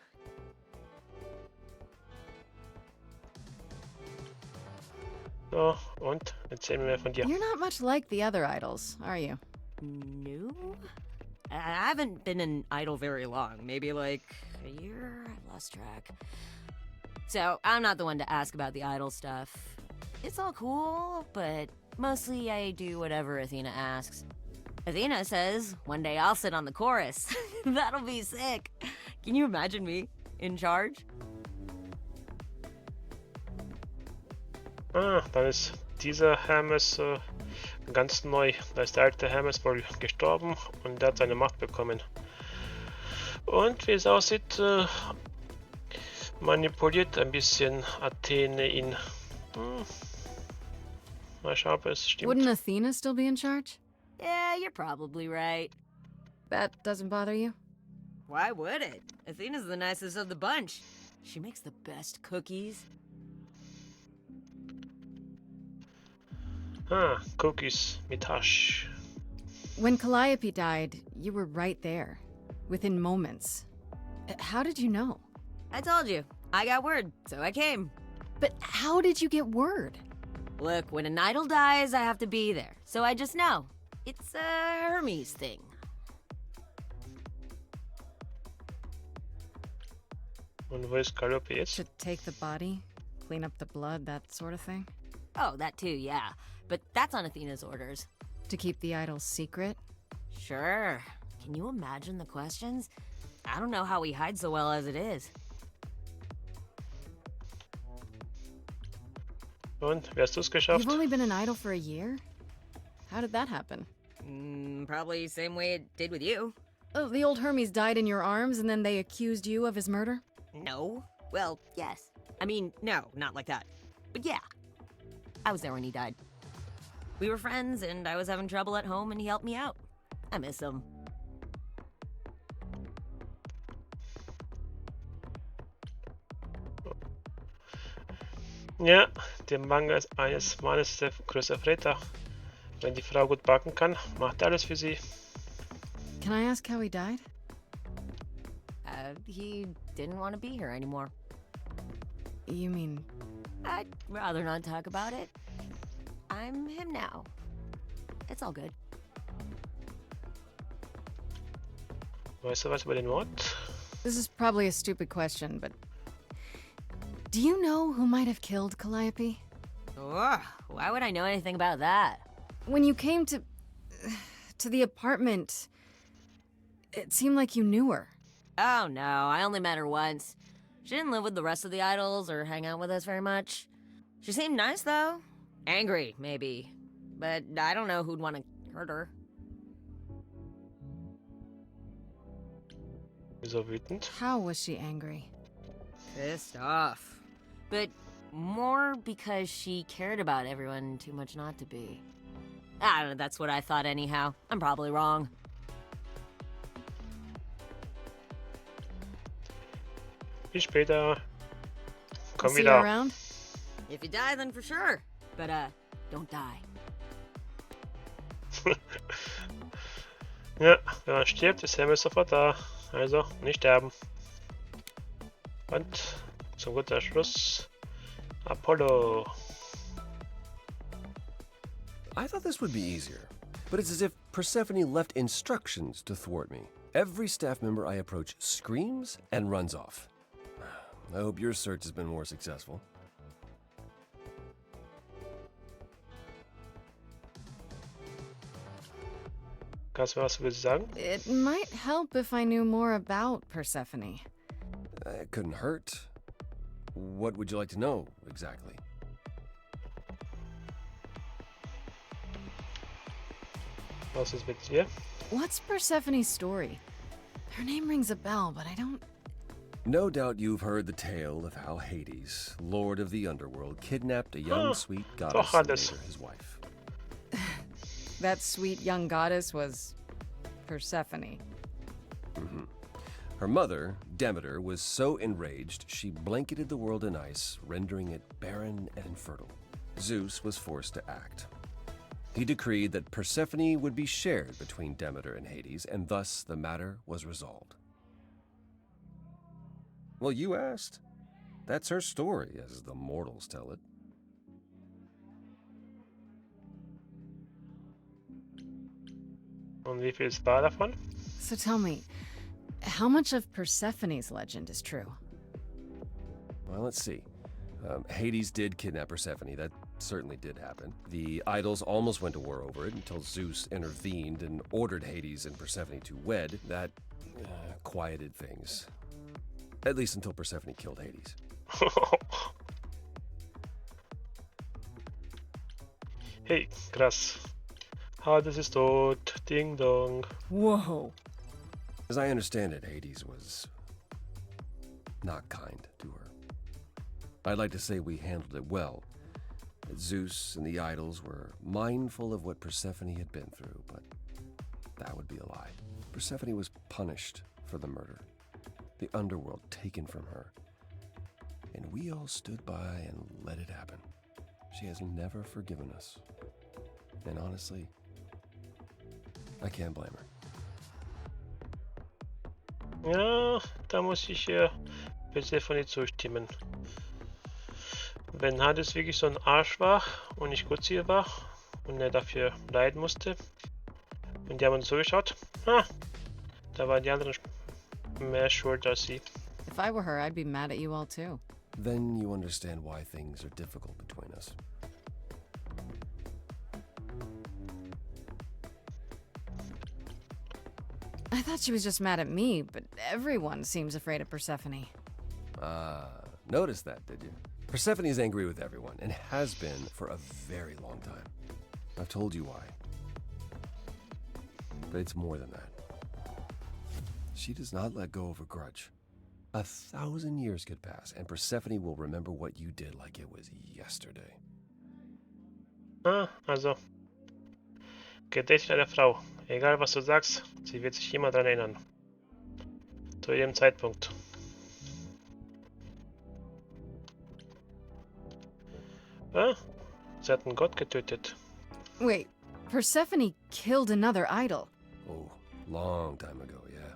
[SPEAKER 1] So, und? Erzähl mir mehr von dir.
[SPEAKER 2] You're not much like the other idols, are you?
[SPEAKER 6] No? I haven't been an idol very long. Maybe like a year? I've lost track. So, I'm not the one to ask about the idol stuff. It's all cool, but mostly I do whatever Athena asks. Athena says one day I'll sit on the chorus. That'll be sick. Can you imagine me in charge?
[SPEAKER 1] Ah, dann ist dieser Hermes ganz neu. Da ist der alte Hermes wohl gestorben und der hat seine Macht bekommen. Und wie es aussieht, manipuliert ein bisschen Athene ihn. Mal schauen, ob es stimmt.
[SPEAKER 2] Wouldn't Athena still be in charge?
[SPEAKER 6] Yeah, you're probably right.
[SPEAKER 2] That doesn't bother you?
[SPEAKER 6] Why would it? Athena's the nicest of the bunch. She makes the best cookies.
[SPEAKER 1] Ah, cookies mit Hasch.
[SPEAKER 2] When Calliope died, you were right there, within moments. How did you know?
[SPEAKER 6] I told you. I got word, so I came.
[SPEAKER 2] But how did you get word?
[SPEAKER 6] Look, when an idol dies, I have to be there. So I just know. It's a Hermes thing.
[SPEAKER 1] Und wo ist Calliope jetzt?
[SPEAKER 2] To take the body, clean up the blood, that sort of thing?
[SPEAKER 6] Oh, that too, yeah. But that's on Athena's orders.
[SPEAKER 2] To keep the idols secret?
[SPEAKER 6] Sure. Can you imagine the questions? I don't know how he hides so well as it is.
[SPEAKER 1] Und, wie hast du es geschafft?
[SPEAKER 2] You've only been an idol for a year? How did that happen?
[SPEAKER 6] Probably same way it did with you.
[SPEAKER 2] Oh, the old Hermes died in your arms and then they accused you of his murder?
[SPEAKER 6] No. Well, yes. I mean, no, not like that. But yeah. I was there when he died. We were friends, and I was having trouble at home, and he helped me out. I miss him.
[SPEAKER 1] Ja, der Manga ist eines Mannes der größte Verräter. Wenn die Frau gut backen kann, macht er alles für sie.
[SPEAKER 2] Can I ask how he died?
[SPEAKER 6] He didn't want to be here anymore.
[SPEAKER 2] You mean...
[SPEAKER 6] I'd rather not talk about it. I'm him now. It's all good.
[SPEAKER 1] Weißt du was über den Mord?
[SPEAKER 2] This is probably a stupid question, but... Do you know who might have killed Calliope?
[SPEAKER 6] Ugh, why would I know anything about that?
[SPEAKER 2] When you came to the apartment, it seemed like you knew her.
[SPEAKER 6] Oh no, I only met her once. She didn't live with the rest of the idols or hang out with us very much. She seemed nice though. Angry, maybe. But I don't know who'd want to hurt her.
[SPEAKER 1] Wieso wütend?
[SPEAKER 2] How was she angry?
[SPEAKER 6] Pissed off. But more because she cared about everyone too much not to be. I don't know, that's what I thought anyhow. I'm probably wrong.
[SPEAKER 1] Bis später. Komm
[SPEAKER 2] See you
[SPEAKER 1] wieder.
[SPEAKER 2] around?
[SPEAKER 6] If you die, then for sure. But, don't die.
[SPEAKER 1] Ja, wenn man stirbt, ist Hermes sofort da. Also, nicht sterben. Und zum guter Schluss, Apollo.
[SPEAKER 13] I thought this would be easier, but it's as if Persephone left instructions to thwart me. Every staff member I approach screams and runs off. I hope your search has been more successful.
[SPEAKER 1] Kannst du mir was über sie sagen?
[SPEAKER 2] It might help if I knew more about Persephone.
[SPEAKER 13] It couldn't hurt. What would you like to know, exactly?
[SPEAKER 1] Was ist mit dir?
[SPEAKER 2] What's Persephone's story? Her name rings a bell, but I don't...
[SPEAKER 13] No doubt you've heard the tale of how Hades, lord of the underworld, kidnapped a young, sweet goddess and made her his wife.
[SPEAKER 2] That sweet young goddess was Persephone.
[SPEAKER 13] Mm-hmm. Her mother, Demeter, was so enraged she blanketed the world in ice, rendering it barren and infertile. Zeus was forced to act. He decreed that Persephone would be shared between Demeter and Hades, and thus the matter was resolved. Well, you asked. That's her story, as the mortals tell it.
[SPEAKER 1] Und wie viel ist wahr davon?
[SPEAKER 2] So tell me, how much of Persephone's legend is true?
[SPEAKER 13] Well, let's see. Hades did kidnap Persephone. That certainly did happen. The idols almost went to war over it until Zeus intervened and ordered Hades and Persephone to wed. That quieted things. At least until Persephone killed Hades.
[SPEAKER 1] Hey, krass. Hades ist tot. Ding dong.
[SPEAKER 2] Whoa.
[SPEAKER 13] As I understand it, Hades was not kind to her. I'd like to say we handled it well. That Zeus and the idols were mindful of what Persephone had been through, but that would be a lie. Persephone was punished for the murder. The underworld taken from her. And we all stood by and let it happen. She has never forgiven us. And honestly, I can't blame her.
[SPEAKER 1] Ja, da muss ich Persephone zustimmen. Wenn Hades wirklich so ein Arsch war und nicht gut zu ihr war und er dafür leiden musste und die haben uns zugeschaut, da waren die anderen mehr schuld als sie.
[SPEAKER 2] If I were her, I'd be mad at you all too.
[SPEAKER 13] Then you understand why things are difficult between us.
[SPEAKER 2] I thought she was just mad at me, but everyone seems afraid of Persephone.
[SPEAKER 13] Noticed that, did you? Persephone is angry with everyone, and has been for a very long time. I've told you why. But it's more than that. She does not let go of a grudge. 1,000 years could pass, and Persephone will remember what you did like it was yesterday.
[SPEAKER 1] Also. Gedächtnis einer Frau. Egal was du sagst, sie wird sich immer daran erinnern. Zu jedem Zeitpunkt. Sie hat einen Gott getötet.
[SPEAKER 2] Wait, Persephone killed another idol.
[SPEAKER 13] Oh, long time ago, yeah.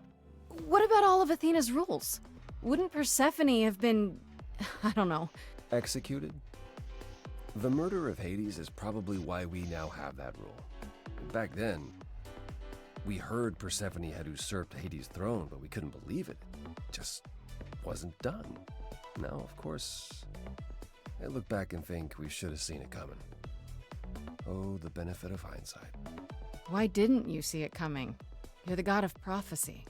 [SPEAKER 2] What about all of Athena's rules? Wouldn't Persephone have been, I don't know,
[SPEAKER 13] executed? The murder of Hades is probably why we now have that rule. Back then, we heard Persephone had usurped Hades' throne, but we couldn't believe it. It just wasn't done. Now, of course, I look back and think we should have seen it coming. Oh, the benefit of hindsight.
[SPEAKER 2] Why didn't you see it coming? You're the god of prophecy.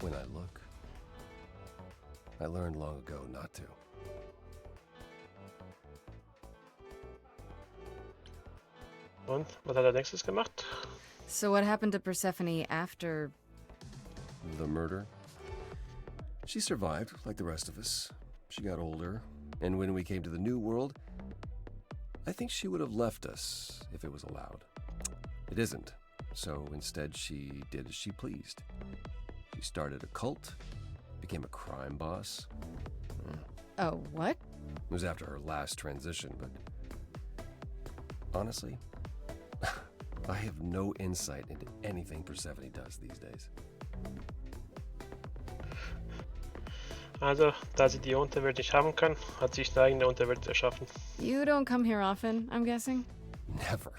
[SPEAKER 13] When I look, I learned long ago not to.
[SPEAKER 1] Und was hat er nächstes gemacht?
[SPEAKER 2] So what happened to Persephone after...
[SPEAKER 13] the murder? She survived, like the rest of us. She got older, and when we came to the New World, I think she would have left us if it was allowed. It isn't, so instead she did as she pleased. She started a cult, became a crime boss.
[SPEAKER 2] Oh, what?
[SPEAKER 13] It was after her last transition, but honestly, I have no insight into anything Persephone does these days.
[SPEAKER 1] Also, da sie die Unterwelt nicht haben kann, hat sie sich eine eigene Unterwelt erschaffen.
[SPEAKER 2] You don't come here often, I'm guessing?
[SPEAKER 13] Never.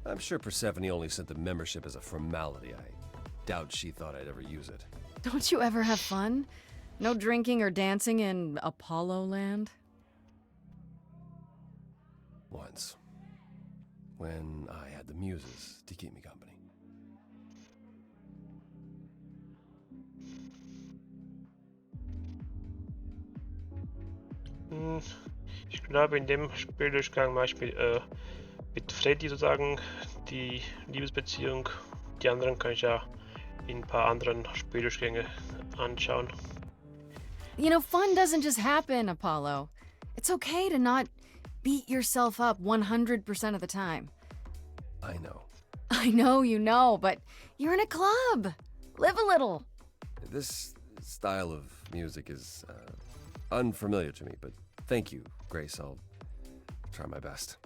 [SPEAKER 13] I'm sure Persephone only sent the membership as a formality. I doubt she thought I'd ever use it.
[SPEAKER 2] Don't you ever have fun? No drinking or dancing in Apollo land?
[SPEAKER 13] Once. When I had the muses to keep me company.
[SPEAKER 1] Ich glaube, in dem Spieldurchgang mache ich mit Freddy sozusagen die Liebesbeziehung. Die anderen kann ich ja in ein paar anderen Spieldurchgänge anschauen.
[SPEAKER 2] You know, fun doesn't just happen, Apollo. It's okay to not beat yourself up 100% of the time.
[SPEAKER 13] I know.
[SPEAKER 2] I I know you know, but you're in a club. Live a little.
[SPEAKER 13] This style of music is unfamiliar to me, but thank you, Grace. I'll try my best.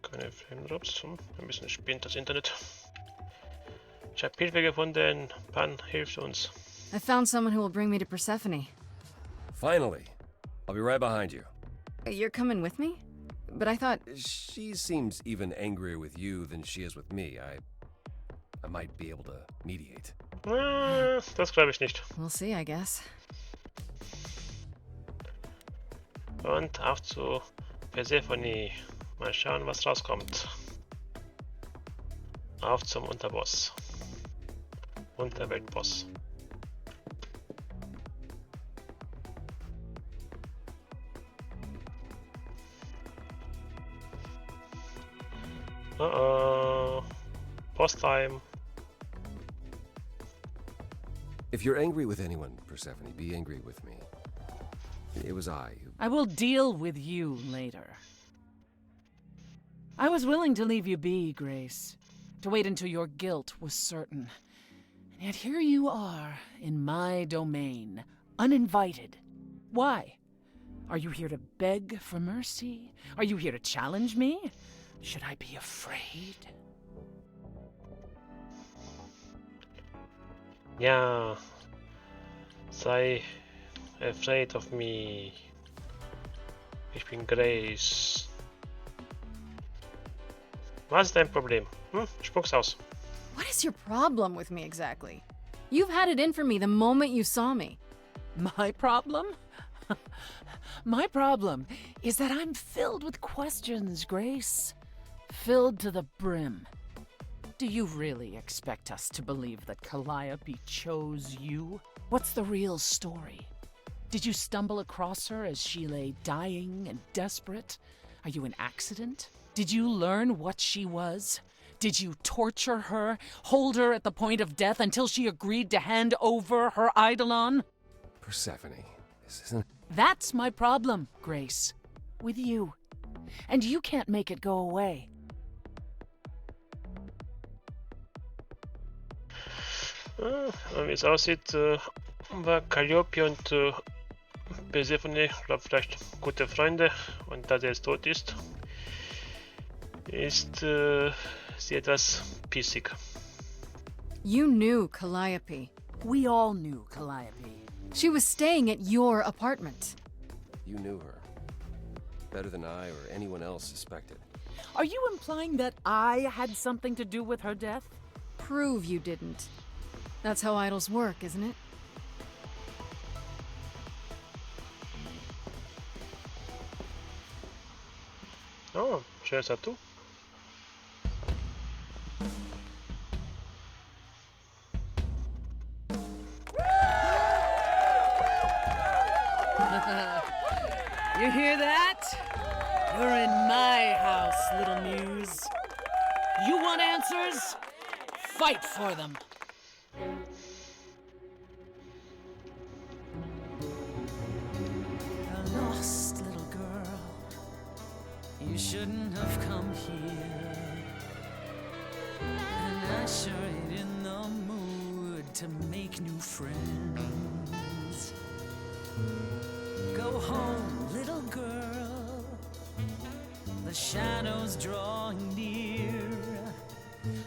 [SPEAKER 1] Keine Flame Drops. Ein bisschen spinnt das Internet. Ich habe Hilfe gefunden. Pan hilft uns.
[SPEAKER 2] I found someone who will bring me to Persephone.
[SPEAKER 13] Finally. I'll be right behind you.
[SPEAKER 2] You're coming with me? But I thought...
[SPEAKER 13] She seems even angrier with you than she is with me. I might be able to mediate.
[SPEAKER 1] Das glaube ich nicht.
[SPEAKER 2] We'll see, I guess.
[SPEAKER 1] Und auf zu Persephone. Mal schauen, was rauskommt. Auf zum Unterboss. Unterweltboss. Boss time.
[SPEAKER 13] If you're angry with anyone, Persephone, be angry with me. It was I who...
[SPEAKER 8] I will deal with you later. I was willing to leave you be, Grace, to wait until your guilt was certain. And yet here you are, in my domain, uninvited. Why? Are you here to beg for mercy? Are you here to challenge me? Should I be afraid?
[SPEAKER 1] Ja. Sei afraid of me. Ich bin Grace. Was ist dein Problem? Spuck's aus.
[SPEAKER 2] What is your problem with me exactly? You've had it in for me the moment you saw me.
[SPEAKER 8] My problem? My problem is that I'm filled with questions, Grace. Filled to the brim. Do you really expect us to believe that Calliope chose you? What's the real story? Did you stumble across her as she lay dying and desperate? Are you an accident? Did you learn what she was? Did you torture her, hold her at the point of death until she agreed to hand over her eidolon?
[SPEAKER 13] Persephone, this isn't...
[SPEAKER 8] That's my problem, Grace. With you. And you can't make it go away.
[SPEAKER 1] Wie es aussieht, war Calliope und Persephone, glaube vielleicht gute Freunde, und da sie jetzt tot ist, ist sie etwas pissig.
[SPEAKER 2] You knew Calliope.
[SPEAKER 8] We all knew Calliope.
[SPEAKER 2] She was staying at your apartment.
[SPEAKER 13] You knew her. Better than I or anyone else suspected.
[SPEAKER 8] Are you implying that I had something to do with her death?
[SPEAKER 2] Prove you didn't. That's how idols work, isn't it?
[SPEAKER 1] Oh, schönes Tattoo.
[SPEAKER 8] You hear that? You're in my house, little muse. You want answers? Fight for them. A lost little girl. You shouldn't have come here. And I sure ain't in the mood to make new friends. Go home, little girl. The shadows drawing near.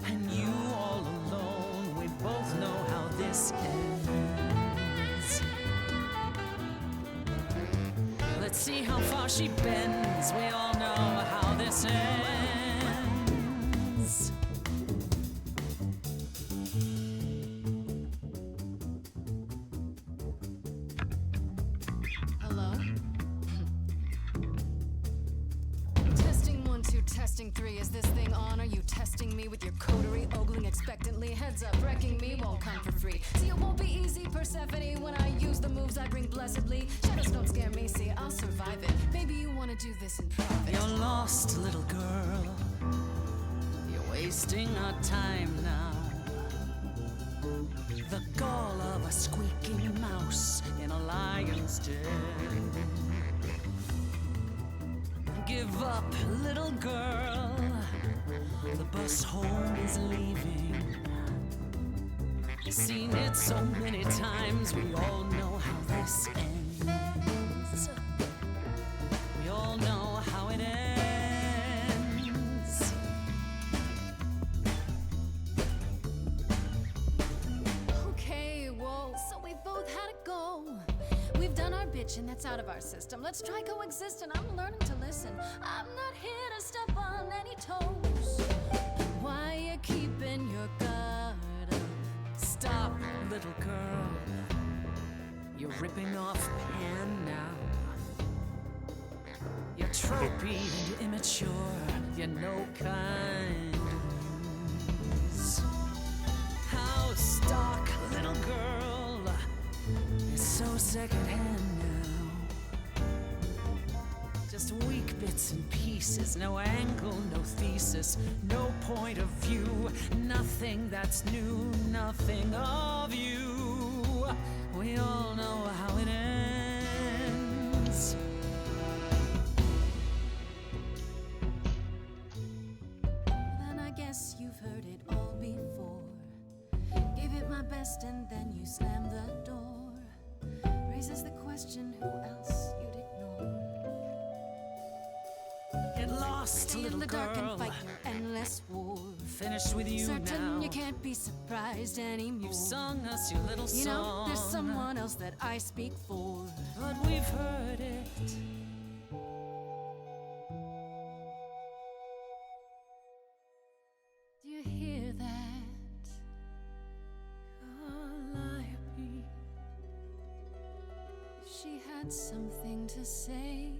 [SPEAKER 8] And you all alone, we both know how this ends. Let's see how far she bends. We all know how this ends.
[SPEAKER 11] Hello? Testing 1, 2, testing 3. Is this thing on? Are you testing me with your coterie, ogling expectantly? Heads up, wrecking me won't come for free. See, it won't be easy, Persephone, when I use the moves I bring blessedly. Shadows don't scare me, see, I'll survive it. Maybe you wanna do this in private.
[SPEAKER 8] You're lost, little girl.
[SPEAKER 11] You're
[SPEAKER 8] wasting our time now. The gall of a squeaking mouse in a lion's den. Give up, little girl. The bus home is leaving. Seen it so many times, we all know how this ends. We all know how it ends.
[SPEAKER 11] Okay, whoa, so we both had to go. We've done our bitch and that's out of our system. Let's try coexisting. I'm learning to listen. I'm not here to step on any toes. Why you keeping your guard up?
[SPEAKER 8] Stop, little girl. You're ripping off Pan now. You're tropey and immature. You're no kind of news. How stock, little girl. It's so secondhand now. Just weak bits and pieces. No angle, no thesis. No point of view. Nothing that's new. Nothing of you. We all know how it ends.
[SPEAKER 11] Then I guess you've heard it all before. Gave it my best and then you slammed the door. Raises the question, who else you'd ignore?
[SPEAKER 8] Get lost,
[SPEAKER 11] Stay
[SPEAKER 8] little
[SPEAKER 11] in the dark
[SPEAKER 8] girl.
[SPEAKER 11] and fight your endless war.
[SPEAKER 8] Finished with you
[SPEAKER 11] Certain
[SPEAKER 8] now.
[SPEAKER 11] you can't be surprised anymore.
[SPEAKER 8] You've sung us your little
[SPEAKER 11] You know,
[SPEAKER 8] song.
[SPEAKER 11] there's someone else that I speak for.
[SPEAKER 8] But we've heard it.
[SPEAKER 11] Do you hear that?
[SPEAKER 8] Calliope.
[SPEAKER 11] If she had something to say,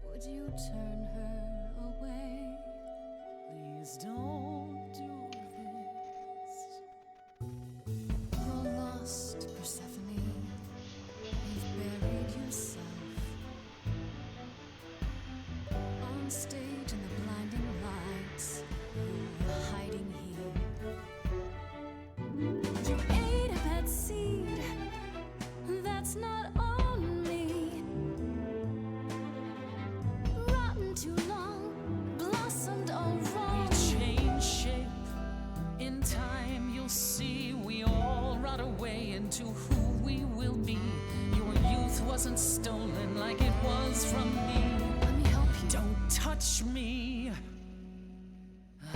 [SPEAKER 11] would you turn her away?
[SPEAKER 8] Please don't do this.
[SPEAKER 11] You're lost, Persephone. You've buried yourself on stage in the blinding lights. You're hiding here. You ate a bad seed. That's not on me. Rotten too long, blossomed all wrong.
[SPEAKER 8] We change shape. In time, you'll see we all rot away into who we will be. Your youth wasn't stolen like it was from me.
[SPEAKER 11] Let me help you.
[SPEAKER 8] Don't touch me.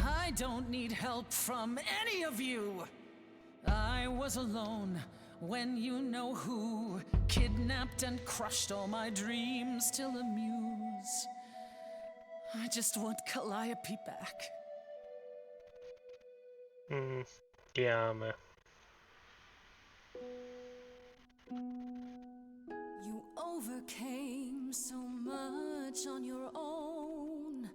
[SPEAKER 8] I don't need help from any of you. I was alone when you know who kidnapped and crushed all my dreams till a muse. I just want Calliope back.
[SPEAKER 1] Die Arme.
[SPEAKER 11] You overcame so much on your own.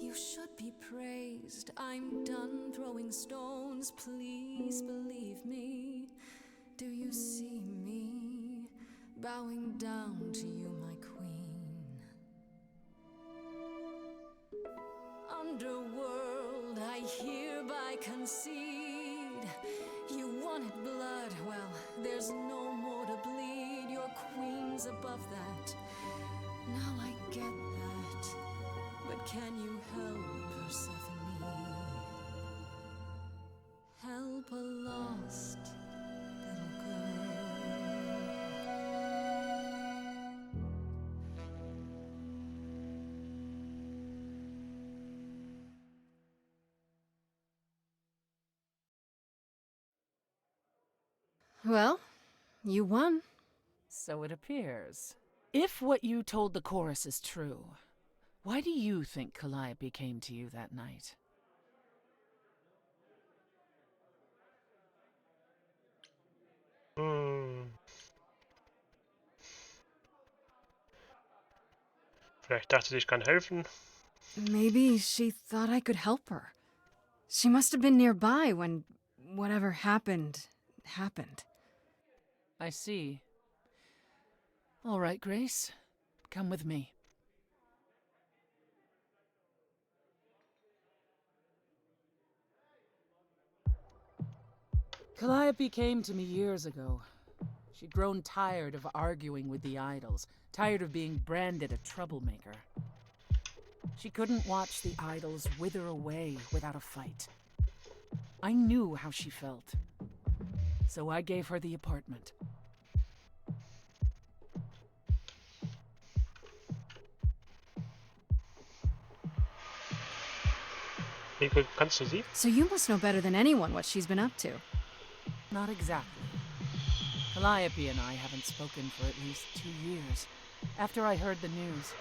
[SPEAKER 11] You should be praised. I'm done throwing stones. Please believe me. Do you see me bowing down to you, my queen? Underworld, I hereby concede. You wanted blood, well, there's no more to bleed. Your queen's above that. Now I get that. But can you help, Persephone? Help a lost little girl.
[SPEAKER 2] Well, you won.
[SPEAKER 8] So it appears. If what you told the chorus is true, why do you think Calliope came to you that night?
[SPEAKER 1] Vielleicht dachte sie, ich kann helfen.
[SPEAKER 2] Maybe she thought I could help her. She must have been nearby when whatever happened.
[SPEAKER 8] I see. All right, Grace. Come with me. Calliope came to me years ago. She'd grown tired of arguing with the idols, tired of being branded a troublemaker. She couldn't watch the idols wither away without a fight. I knew how she felt, so I gave her the apartment.
[SPEAKER 1] Wie gut kannst du sie?
[SPEAKER 2] So you must know better than anyone what she's been up to.
[SPEAKER 8] Not exactly. Calliope and I haven't spoken for at least 2 years. After I heard the news,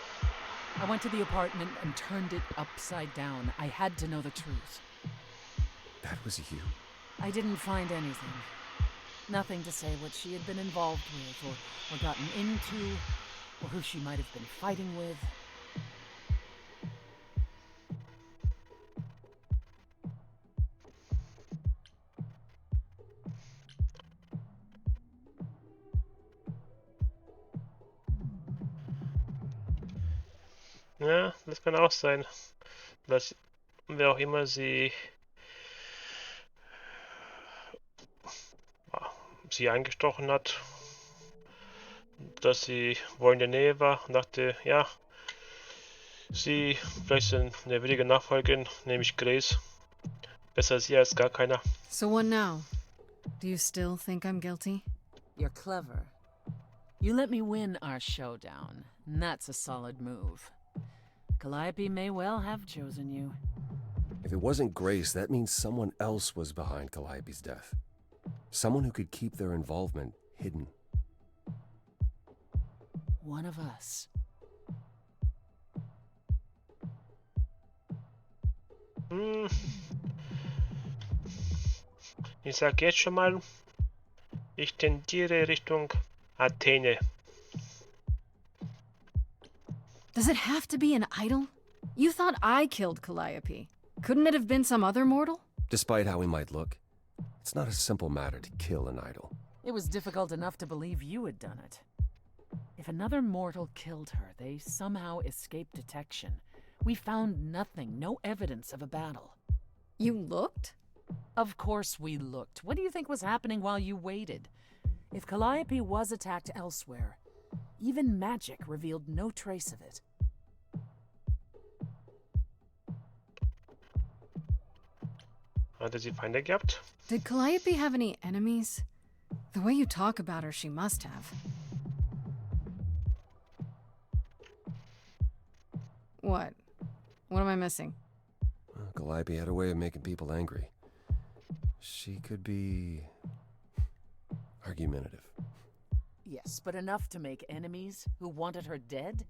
[SPEAKER 8] I went to the apartment and turned it upside down. I had to know the truth.
[SPEAKER 13] That was you.
[SPEAKER 8] I didn't find anything. Nothing to say what she had been involved with, or gotten into, or who she might have been fighting with.
[SPEAKER 1] Ja, das kann auch sein. Dass wer auch immer sie eingestochen hat, dass sie wohl in der Nähe war und dachte, ja, sie vielleicht eine willige Nachfolgerin, nämlich Grace. Besser sie als gar keiner.
[SPEAKER 2] So what now? Do you still think I'm guilty?
[SPEAKER 8] You're clever. You let me win our showdown, and that's a solid move. Calliope may well have chosen you.
[SPEAKER 13] If it wasn't Grace, that means someone else was behind Calliope's death. Someone who could keep their involvement hidden.
[SPEAKER 8] One of us.
[SPEAKER 1] Ich sag jetzt schon mal, ich tendiere Richtung Athene.
[SPEAKER 2] Does it have to be an idol? You thought I killed Calliope. Couldn't it have been some other mortal?
[SPEAKER 13] Despite how he might look, it's not a simple matter to kill an idol.
[SPEAKER 8] It was difficult enough to believe you had done it. If another mortal killed her, they somehow escaped detection. We found nothing, no evidence of a battle.
[SPEAKER 2] You looked?
[SPEAKER 8] Of course we looked. What do you think was happening while you waited? If Calliope was attacked elsewhere, even magic revealed no trace of it.
[SPEAKER 1] Hatte sie Feinde gehabt?
[SPEAKER 2] Did Calliope have any enemies? The way you talk about her, she must have. What? What am I missing?
[SPEAKER 13] Calliope had a way of making people angry. She could be argumentative.
[SPEAKER 8] Yes, but enough to make enemies who wanted her dead?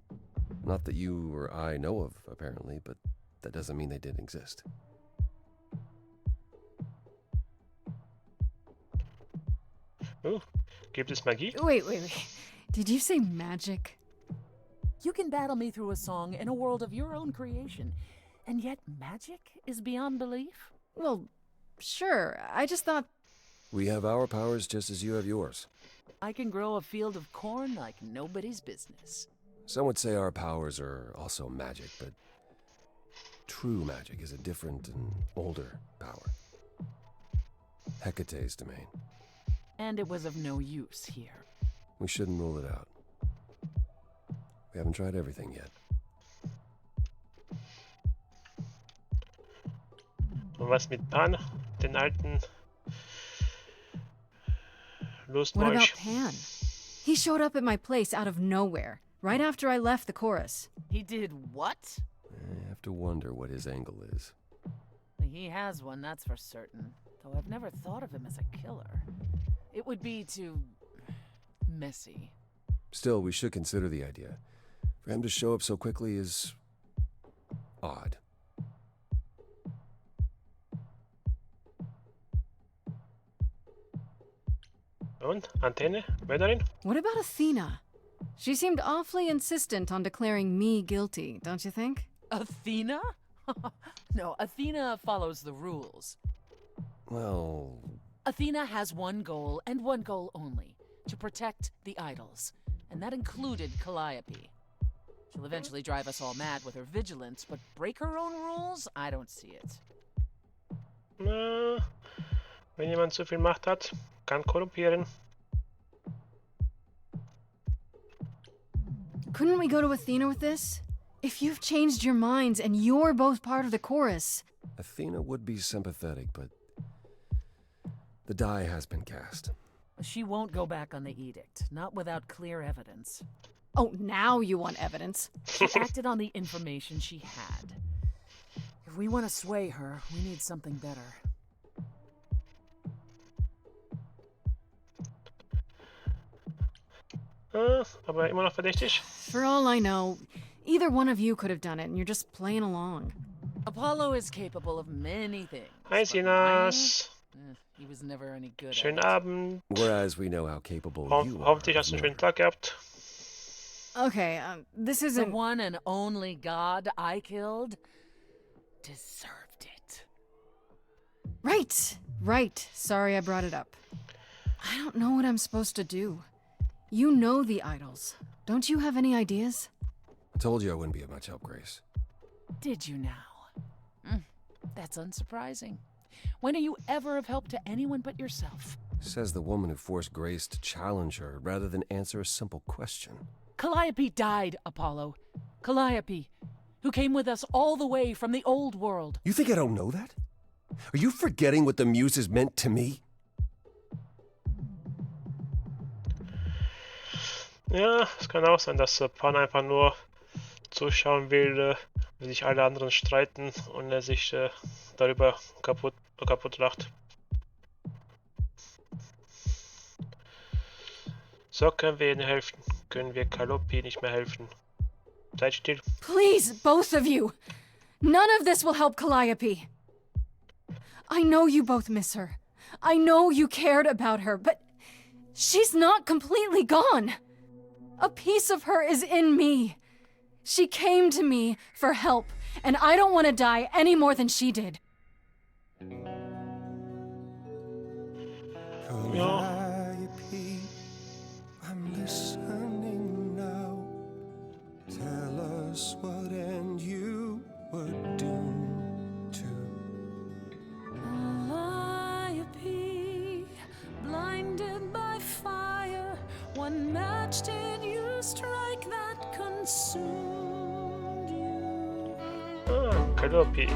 [SPEAKER 13] Not that you or I know of, apparently, but that doesn't mean they didn't exist.
[SPEAKER 1] Gibt es Magie?
[SPEAKER 2] Wait. Did you say magic?
[SPEAKER 8] You can battle me through a song in a world of your own creation, and yet magic is beyond belief?
[SPEAKER 2] Well, sure. I just thought...
[SPEAKER 13] We have our powers just as you have yours.
[SPEAKER 8] I can grow a field of corn like nobody's business.
[SPEAKER 13] Some would say our powers are also magic, but true magic is a different and older power. Hecate's domain.
[SPEAKER 8] And it was of no use here.
[SPEAKER 13] We shouldn't rule it out. We haven't tried everything yet.
[SPEAKER 1] Und was mit Pan, den alten
[SPEAKER 2] What about
[SPEAKER 1] Lustmolch?
[SPEAKER 2] Pan? He showed up at my place out of nowhere, right after I left the chorus.
[SPEAKER 8] He did what?
[SPEAKER 13] I have to wonder what his angle is.
[SPEAKER 8] He has one, that's for certain. Though I've never thought of him as a killer. It would be too... messy.
[SPEAKER 13] Still, we should consider the idea. For him to show up so quickly is... odd.
[SPEAKER 1] Und? Antenne? Mörderin?
[SPEAKER 2] What about Athena? She seemed awfully insistent on declaring me guilty, don't you think?
[SPEAKER 8] Athena? No, Athena follows the rules.
[SPEAKER 13] Well...
[SPEAKER 8] Athena has one goal, and one goal only. To protect the idols. And that included Calliope. She'll eventually drive us all mad with her vigilance, but break her own rules? I don't see it.
[SPEAKER 1] Wenn jemand zu viel Macht hat, kann korrumpieren.
[SPEAKER 2] Couldn't we go to Athena with this? If you've changed your minds and you're both part of the chorus.
[SPEAKER 13] Athena would be sympathetic, but the die has been cast.
[SPEAKER 8] She won't go back on the edict, not without clear evidence.
[SPEAKER 2] Oh, now you want evidence.
[SPEAKER 8] She acted on the information she had. If we want to sway her, we need something better.
[SPEAKER 1] Aber immer noch verdächtig.
[SPEAKER 2] For all I know, either one of you could have done it and you're just playing along.
[SPEAKER 8] Apollo is capable of many things.
[SPEAKER 1] Hi, Sinas.
[SPEAKER 8] He was never any good
[SPEAKER 1] Schönen
[SPEAKER 8] at it.
[SPEAKER 1] Abend.
[SPEAKER 13] Whereas we know how capable you are.
[SPEAKER 1] Hoffentlich hast du einen schönen Tag gehabt.
[SPEAKER 2] Okay, this
[SPEAKER 8] The
[SPEAKER 2] isn't...
[SPEAKER 8] one and only god I killed deserved it.
[SPEAKER 2] Right. Sorry I brought it up. I don't know what I'm supposed to do. You know the idols. Don't you have any ideas?
[SPEAKER 13] I told you I wouldn't be of much help, Grace.
[SPEAKER 8] Did you now? That's unsurprising. When are you ever of help to anyone but yourself?
[SPEAKER 13] Says the woman who forced Grace to challenge her rather than answer a simple question.
[SPEAKER 8] Calliope died, Apollo. Calliope, who came with us all the way from the old world.
[SPEAKER 13] You think I don't know that? Are you forgetting what the Muses meant to me?
[SPEAKER 1] Ja, es kann auch sein, dass Pan einfach nur zuschauen will, wie sich alle anderen streiten und er sich darüber kaputt lacht. So können wir ihnen helfen. Können wir Calliope nicht mehr helfen. Seid still.
[SPEAKER 2] Please, both of you! None of this will help Calliope. I know you both miss her. I know you cared about her, but she's not completely gone. A piece of her is in me. She came to me for help, and I don't want to die any more than she did.
[SPEAKER 14] Calliope, I'm listening now. Tell us what end you were doomed to.
[SPEAKER 11] Calliope, blinded by fire, what match did you strike that consumed you?
[SPEAKER 1] Calliope.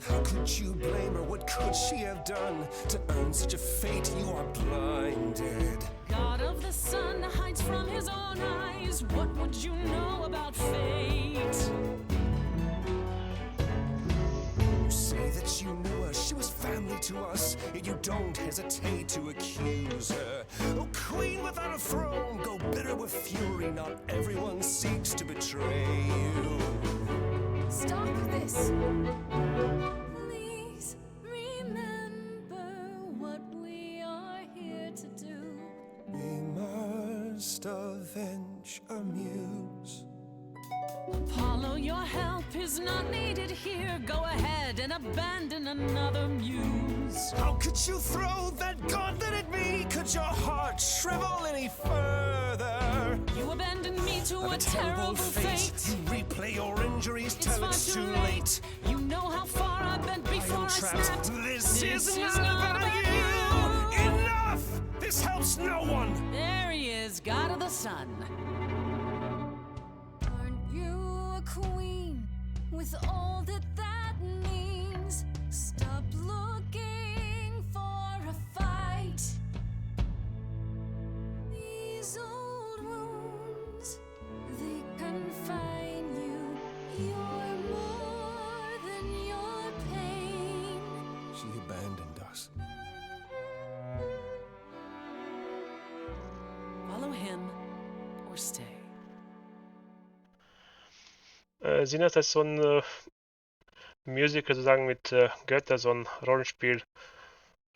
[SPEAKER 14] How could you blame her? What could she have done to earn such a fate? You are blinded.
[SPEAKER 11] God of the sun hides from his own eyes. What would you know about fate?
[SPEAKER 14] You say that you knew her, she was family to us, yet you don't hesitate to accuse her. Oh, queen without a throne, go bitter with fury. Not everyone seeks to betray you.
[SPEAKER 11] Stop this. Please remember what we are here to do.
[SPEAKER 14] We must avenge our muse.
[SPEAKER 11] Apollo, your help is not needed here. Go ahead and abandon another muse.
[SPEAKER 14] How could you throw that gauntlet at me? Could your heart shrivel any further?
[SPEAKER 11] You abandoned me to a terrible fate.
[SPEAKER 14] You replay your injuries
[SPEAKER 11] It's
[SPEAKER 14] till
[SPEAKER 11] far
[SPEAKER 14] it's
[SPEAKER 11] too
[SPEAKER 14] too
[SPEAKER 11] late.
[SPEAKER 14] late.
[SPEAKER 11] You know how far I've been before I
[SPEAKER 14] Trapped.
[SPEAKER 11] snapped.
[SPEAKER 14] This is
[SPEAKER 11] is
[SPEAKER 14] not about you. Enough! This helps no one.
[SPEAKER 8] There he is, god of the sun.
[SPEAKER 11] Aren't you a queen with all that that means? Stop looking for a fight. These old wounds, they confine you. You're more than your pain.
[SPEAKER 14] She abandoned us.
[SPEAKER 8] Follow him or stay.
[SPEAKER 1] Sinas ist so ein Musical sozusagen mit Göttern, so ein Rollenspiel.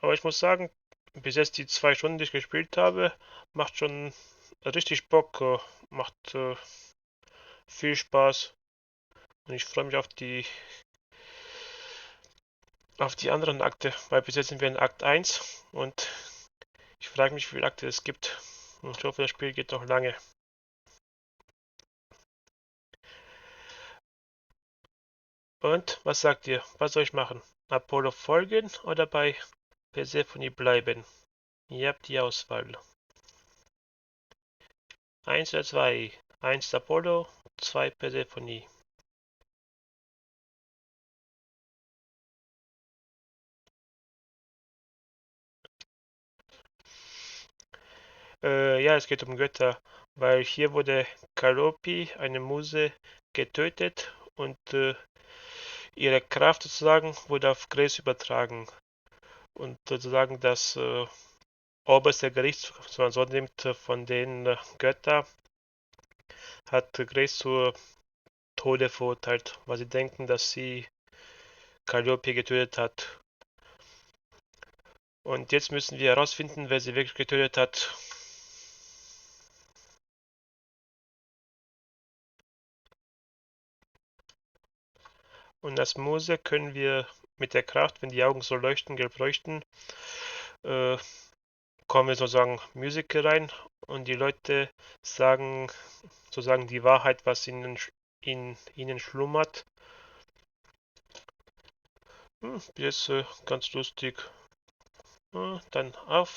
[SPEAKER 1] Aber ich muss sagen, bis jetzt die 2 Stunden, die ich gespielt habe, macht schon richtig Bock, macht viel Spaß. Und ich freue mich auf die anderen Akte, weil bis jetzt sind wir in Akt 1 und ich frage mich, wie viele Akte es gibt. Und ich hoffe, das Spiel geht noch lange. Und, was sagt ihr? Was soll ich machen? Apollo folgen oder bei Persephone bleiben? Ihr habt die Auswahl. 1 oder 2. 1 Apollo, 2 Persephone. Ja, es geht um Götter, weil hier wurde Calliope, eine Muse, getötet und ihre Kraft sozusagen wurde auf Grace übertragen. Und sozusagen das oberste Gericht, so man so nimmt, von den Göttern, hat Grace zu Tode verurteilt, weil sie denken, dass sie Calliope getötet hat. Und jetzt müssen wir herausfinden, wer sie wirklich getötet hat. Und als Muse können wir mit der Kraft, wenn die Augen so leuchten, gelb leuchten, kommen wir sozusagen Musik rein und die Leute sagen sozusagen die Wahrheit, was in ihnen schlummert. Jetzt ganz lustig. Dann auf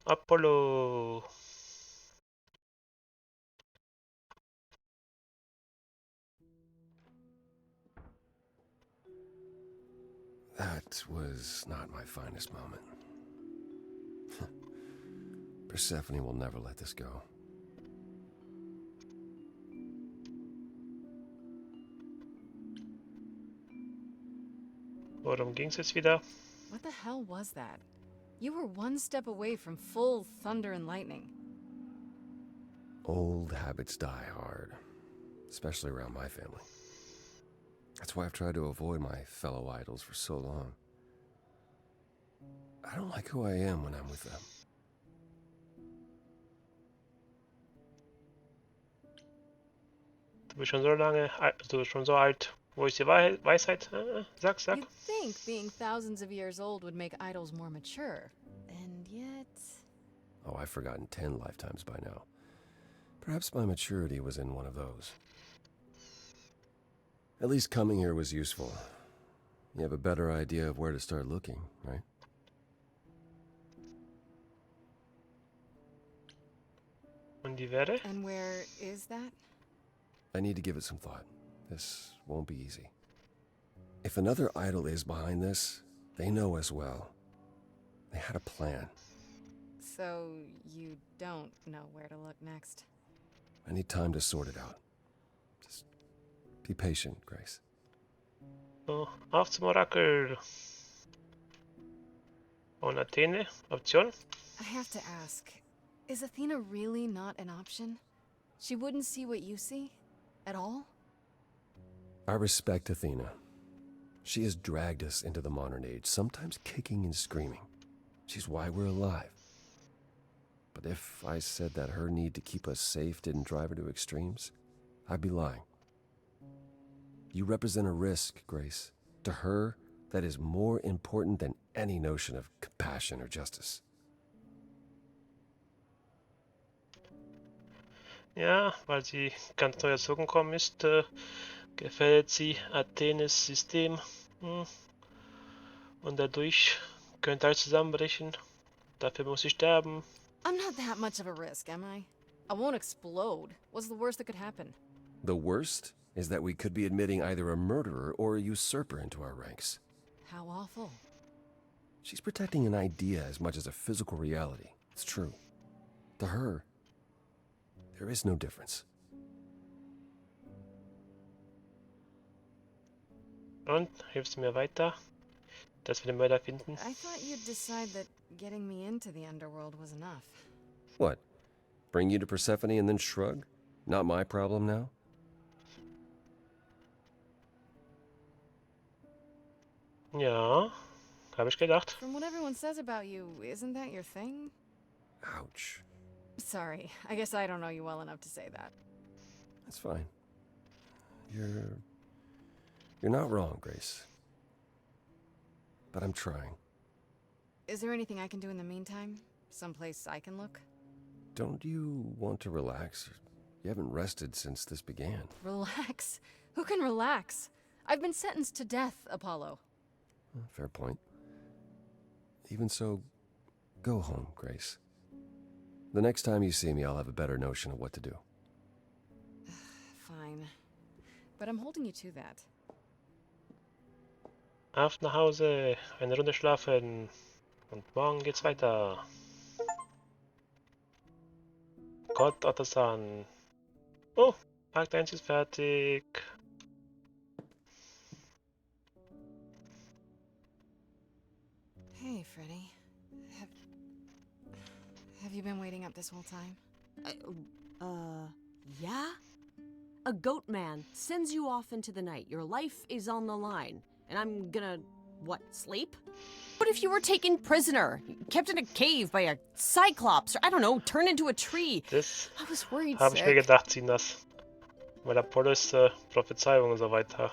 [SPEAKER 1] Apollo.
[SPEAKER 13] That was not my finest moment. Persephone will never let this go.
[SPEAKER 1] Worum ging's jetzt wieder?
[SPEAKER 2] What the hell was that? You were one step away from full thunder and lightning.
[SPEAKER 13] Old habits die hard, especially around my family. That's why I've tried to avoid my fellow idols for so long. I don't like who I am when I'm with them.
[SPEAKER 1] Du bist schon so lange, du bist schon so alt. Wo ist die Weisheit? Sag.
[SPEAKER 2] You'd think being thousands of years old would make idols more mature. And yet...
[SPEAKER 13] Oh, I've forgotten 10 lifetimes by now. Perhaps my maturity was in one of those. At least coming here was useful. You have a better idea of where to start looking, right?
[SPEAKER 1] Und die wäre?
[SPEAKER 2] And where is that?
[SPEAKER 13] I need to give it some thought. This won't be easy. If another idol is behind this, they know as well. They had a plan.
[SPEAKER 2] So you don't know where to look next?
[SPEAKER 13] I need time to sort it out. Just be patient, Grace.
[SPEAKER 1] So, auf zum Orakel. Und Athene, Option?
[SPEAKER 2] I have to ask, is Athena really not an option? She wouldn't see what you see? At all?
[SPEAKER 13] I respect Athena. She has dragged us into the modern age, sometimes kicking and screaming. She's why we're alive. But if I said that her need to keep us safe didn't drive her to extremes, I'd be lying. You represent a risk, Grace. To her, that is more important than any notion of compassion or justice.
[SPEAKER 1] Ja, weil sie ganz neu erzogen gekommen ist, gefällt sie Athenes System. Und dadurch könnte alles zusammenbrechen. Dafür muss sie sterben.
[SPEAKER 2] I'm not that much of a risk, am I? I won't explode. What's the worst that could happen?
[SPEAKER 13] The worst is that we could be admitting either a murderer or a usurper into our ranks.
[SPEAKER 2] How awful.
[SPEAKER 13] She's protecting an idea as much as a physical reality. It's true. To her, there is no difference.
[SPEAKER 1] Und hilfst du mir weiter, dass wir den Mörder finden?
[SPEAKER 2] I thought you'd decide that getting me into the underworld was enough.
[SPEAKER 13] What? Bring you to Persephone and then shrug? Not my problem now?
[SPEAKER 1] Ja, habe ich gedacht.
[SPEAKER 2] From what everyone says about you, isn't that your thing?
[SPEAKER 13] Ouch.
[SPEAKER 2] Sorry, I guess I don't know you well enough to say that.
[SPEAKER 13] That's fine. You're not wrong, Grace. But I'm trying.
[SPEAKER 2] Is there anything I can do in the meantime? Someplace I can look?
[SPEAKER 13] Don't you want to relax? You haven't rested since this began.
[SPEAKER 2] Relax? Who can relax? I've been sentenced to death, Apollo.
[SPEAKER 13] Fair point. Even so, go home, Grace. The next time you see me, I'll have a better notion of what to do.
[SPEAKER 2] Fine. But I'm holding you to that.
[SPEAKER 1] Auf nach Hause, eine Runde schlafen und morgen geht's weiter. Gott, Otter-san. Oh, Akt 1 ist fertig.
[SPEAKER 2] Hey, Freddy. Have you been waiting up this whole time?
[SPEAKER 12] Yeah? A goat man sends you off into the night. Your life is on the line. And I'm gonna, what, sleep? What if you were taken prisoner, kept in a cave by a cyclops, or I don't know, turned into a tree?
[SPEAKER 1] Das
[SPEAKER 12] I was worried
[SPEAKER 1] habe ich mir
[SPEAKER 12] sick.
[SPEAKER 1] gedacht, ziehen das. Weil Apollo ist Prophezeiung und so weiter.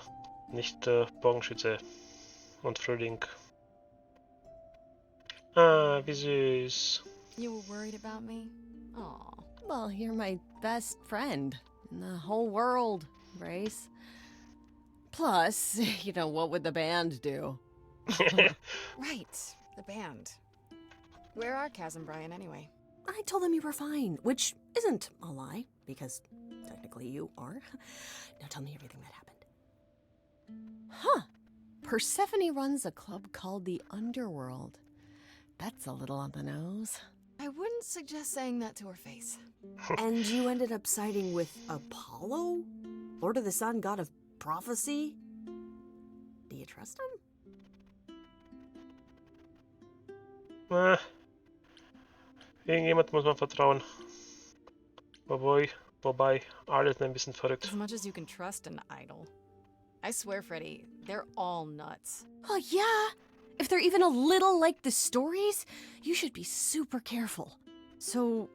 [SPEAKER 1] Nicht Bogenschütze und Frühling. Ah, wie süß.
[SPEAKER 2] You were worried about me? Aw.
[SPEAKER 12] Well, you're my best friend in the whole world, Grace. Plus, you know, what would the band do?
[SPEAKER 2] Right, the band. Where are Kaz and Brian anyway?
[SPEAKER 12] I told them you were fine, which isn't a lie, because technically you are. Now tell me everything that happened. Huh. Persephone runs a club called the Underworld. That's a little on the nose.
[SPEAKER 2] I wouldn't suggest saying that to her face.
[SPEAKER 12] And you ended up siding with Apollo? Lord of the Sun, god of prophecy? Do you trust him?
[SPEAKER 1] Irgendjemand muss man vertrauen. Wobei, alle sind ein bisschen verrückt.
[SPEAKER 2] As much as you can trust an idol. I swear, Freddy, they're all nuts.
[SPEAKER 12] Oh, yeah. If they're even a little like the stories, you should be super careful. So,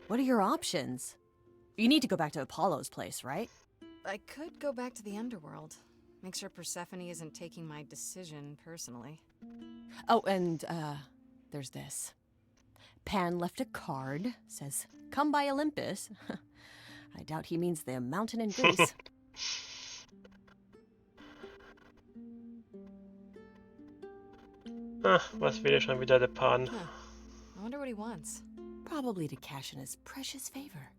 [SPEAKER 12] what are your options? You need to go back to Apollo's place, right?
[SPEAKER 2] I could go back to the underworld. Make sure Persephone isn't taking my decision personally.
[SPEAKER 12] Oh, and, there's this. Pan left a card, says, "Come by Olympus." I doubt he means the mountain in Greece.
[SPEAKER 1] Was will schon wieder der Pan?
[SPEAKER 2] Huh. I wonder what he wants.
[SPEAKER 12] Probably to cash in his precious favor.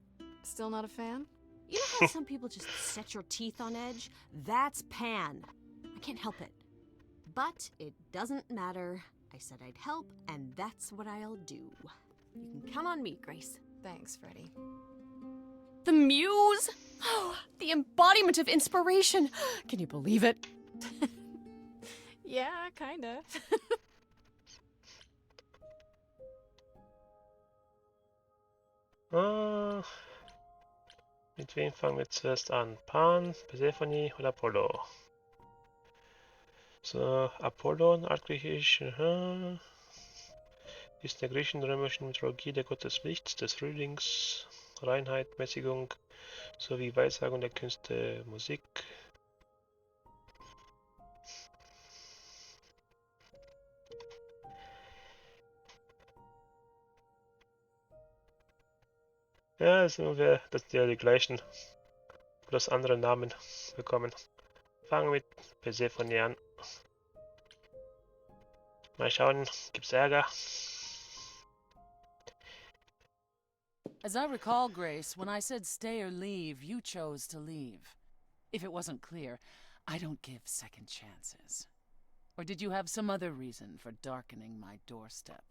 [SPEAKER 2] Still not a fan?
[SPEAKER 12] You know how some people just set your teeth on edge? That's Pan. I can't help it. But it doesn't matter. I said I'd help, and that's what I'll do. You can count on me, Grace.
[SPEAKER 2] Thanks, Freddy.
[SPEAKER 12] The muse? Oh, the embodiment of inspiration. Can you believe it?
[SPEAKER 2] Yeah, kinda.
[SPEAKER 1] Mit wem fangen wir zuerst an? Pan, Persephone oder Apollo? So, Apollon, altgriechisch, ist in der griechisch-römischen Mythologie der Gott des Lichts, des Frühlings, Reinheit, Mäßigung sowie Weissagung der Künste, Musik. Ja, das sind ungefähr die gleichen, bloß andere Namen bekommen. Fangen wir mit Persephone an. Mal schauen, gibt's Ärger?
[SPEAKER 8] As I recall, Grace, when I said stay or leave, you chose to leave. If it wasn't clear, I don't give second chances. Or did you have some other reason for darkening my doorstep?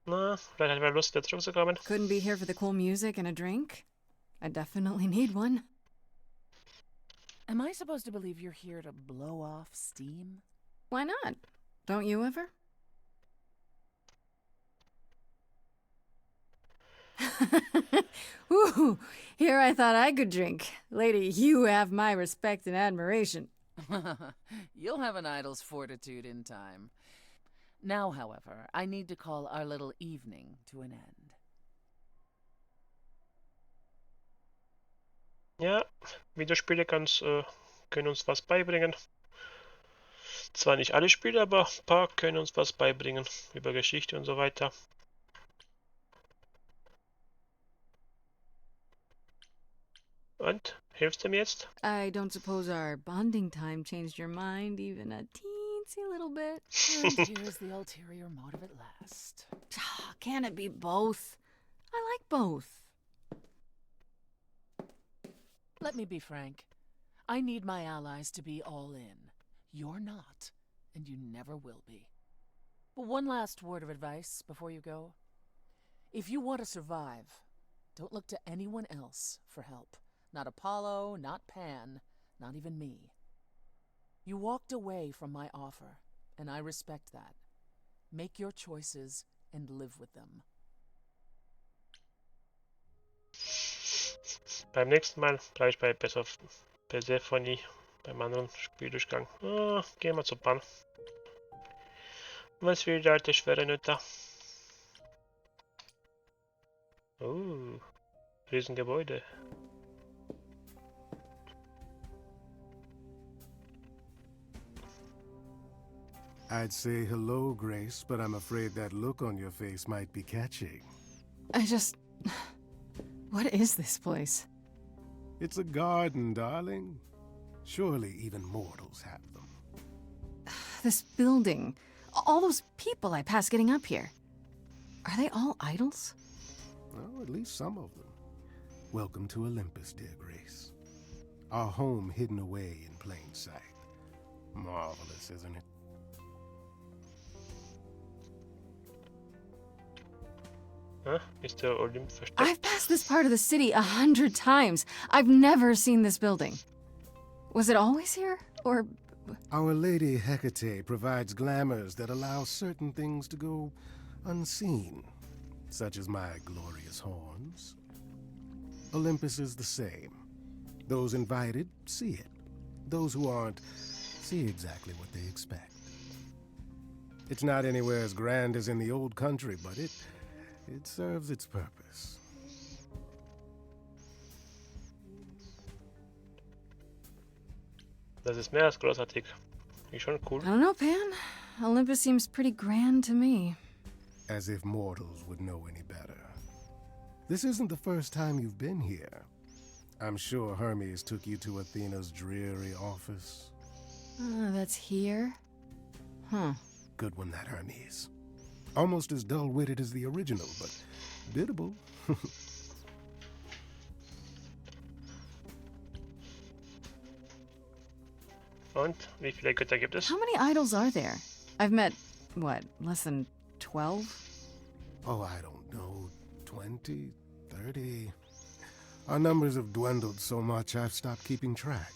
[SPEAKER 1] Na, vielleicht hat er Lust, wieder zurückzukommen.
[SPEAKER 2] Couldn't be here for the cool music and a drink? I definitely need one.
[SPEAKER 8] Am I supposed to believe you're here to blow off steam?
[SPEAKER 2] Why not? Don't you ever? Ooh, here I thought I could drink. Lady, you have my respect and admiration.
[SPEAKER 8] You'll have an idol's fortitude in time. Now, however, I need to call our little evening to an end.
[SPEAKER 1] Ja, Videospiele können uns was beibringen. Zwar nicht alle Spiele, aber ein paar können uns was beibringen über Geschichte und so weiter. Und? Hilfst du mir jetzt?
[SPEAKER 2] I don't suppose our bonding time changed your mind even a teensy little bit?
[SPEAKER 8] And here's the ulterior motive at last.
[SPEAKER 2] Can it be both? I like both.
[SPEAKER 8] Let me be frank. I need my allies to be all in. You're not, and you never will be. But one last word of advice before you go. If you want to survive, don't look to anyone else for help. Not Apollo, not Pan, not even me. You walked away from my offer, and I respect that. Make your choices and live with them.
[SPEAKER 1] Beim nächsten Mal bleibe ich bei Persephone, beim anderen Spieldurchgang. Gehen wir zur Bahn. Was will die alte schwere Nöte? Riesengebäude.
[SPEAKER 9] I'd say hello, Grace, but I'm afraid that look on your face might be catching.
[SPEAKER 2] What is this place?
[SPEAKER 9] It's a garden, darling. Surely even mortals have them.
[SPEAKER 2] This building. All those people I pass getting up here. Are they all idols?
[SPEAKER 9] Well, at least some of them. Welcome to Olympus, dear Grace. Our home hidden away in plain sight. Marvelous, isn't it?
[SPEAKER 1] Ist der Olymp versteckt?
[SPEAKER 2] I've passed this part of the city 100 times. I've never seen this building. Was it always here? Or...
[SPEAKER 9] Our Lady Hecate provides glamours that allow certain things to go unseen, such as my glorious horns. Olympus is the same. Those invited see it. Those who aren't see exactly what they expect. It's not anywhere as grand as in the old country, but it serves its purpose.
[SPEAKER 1] Das ist mehr als großartig. Ist schon cool.
[SPEAKER 2] I don't know, Pan. Olympus seems pretty grand to me.
[SPEAKER 9] As if mortals would know any better. This isn't the first time you've been here. I'm sure Hermes took you to Athena's dreary office.
[SPEAKER 2] That's here? Huh.
[SPEAKER 9] Good one, that Hermes. Almost as dull-witted as the original, but biddable.
[SPEAKER 1] Und wie viele Götter gibt es?
[SPEAKER 2] How many idols are there? I've met, what, less than 12?
[SPEAKER 9] Oh, I don't know. 20, 30. Our numbers have dwindled so much I've stopped keeping track.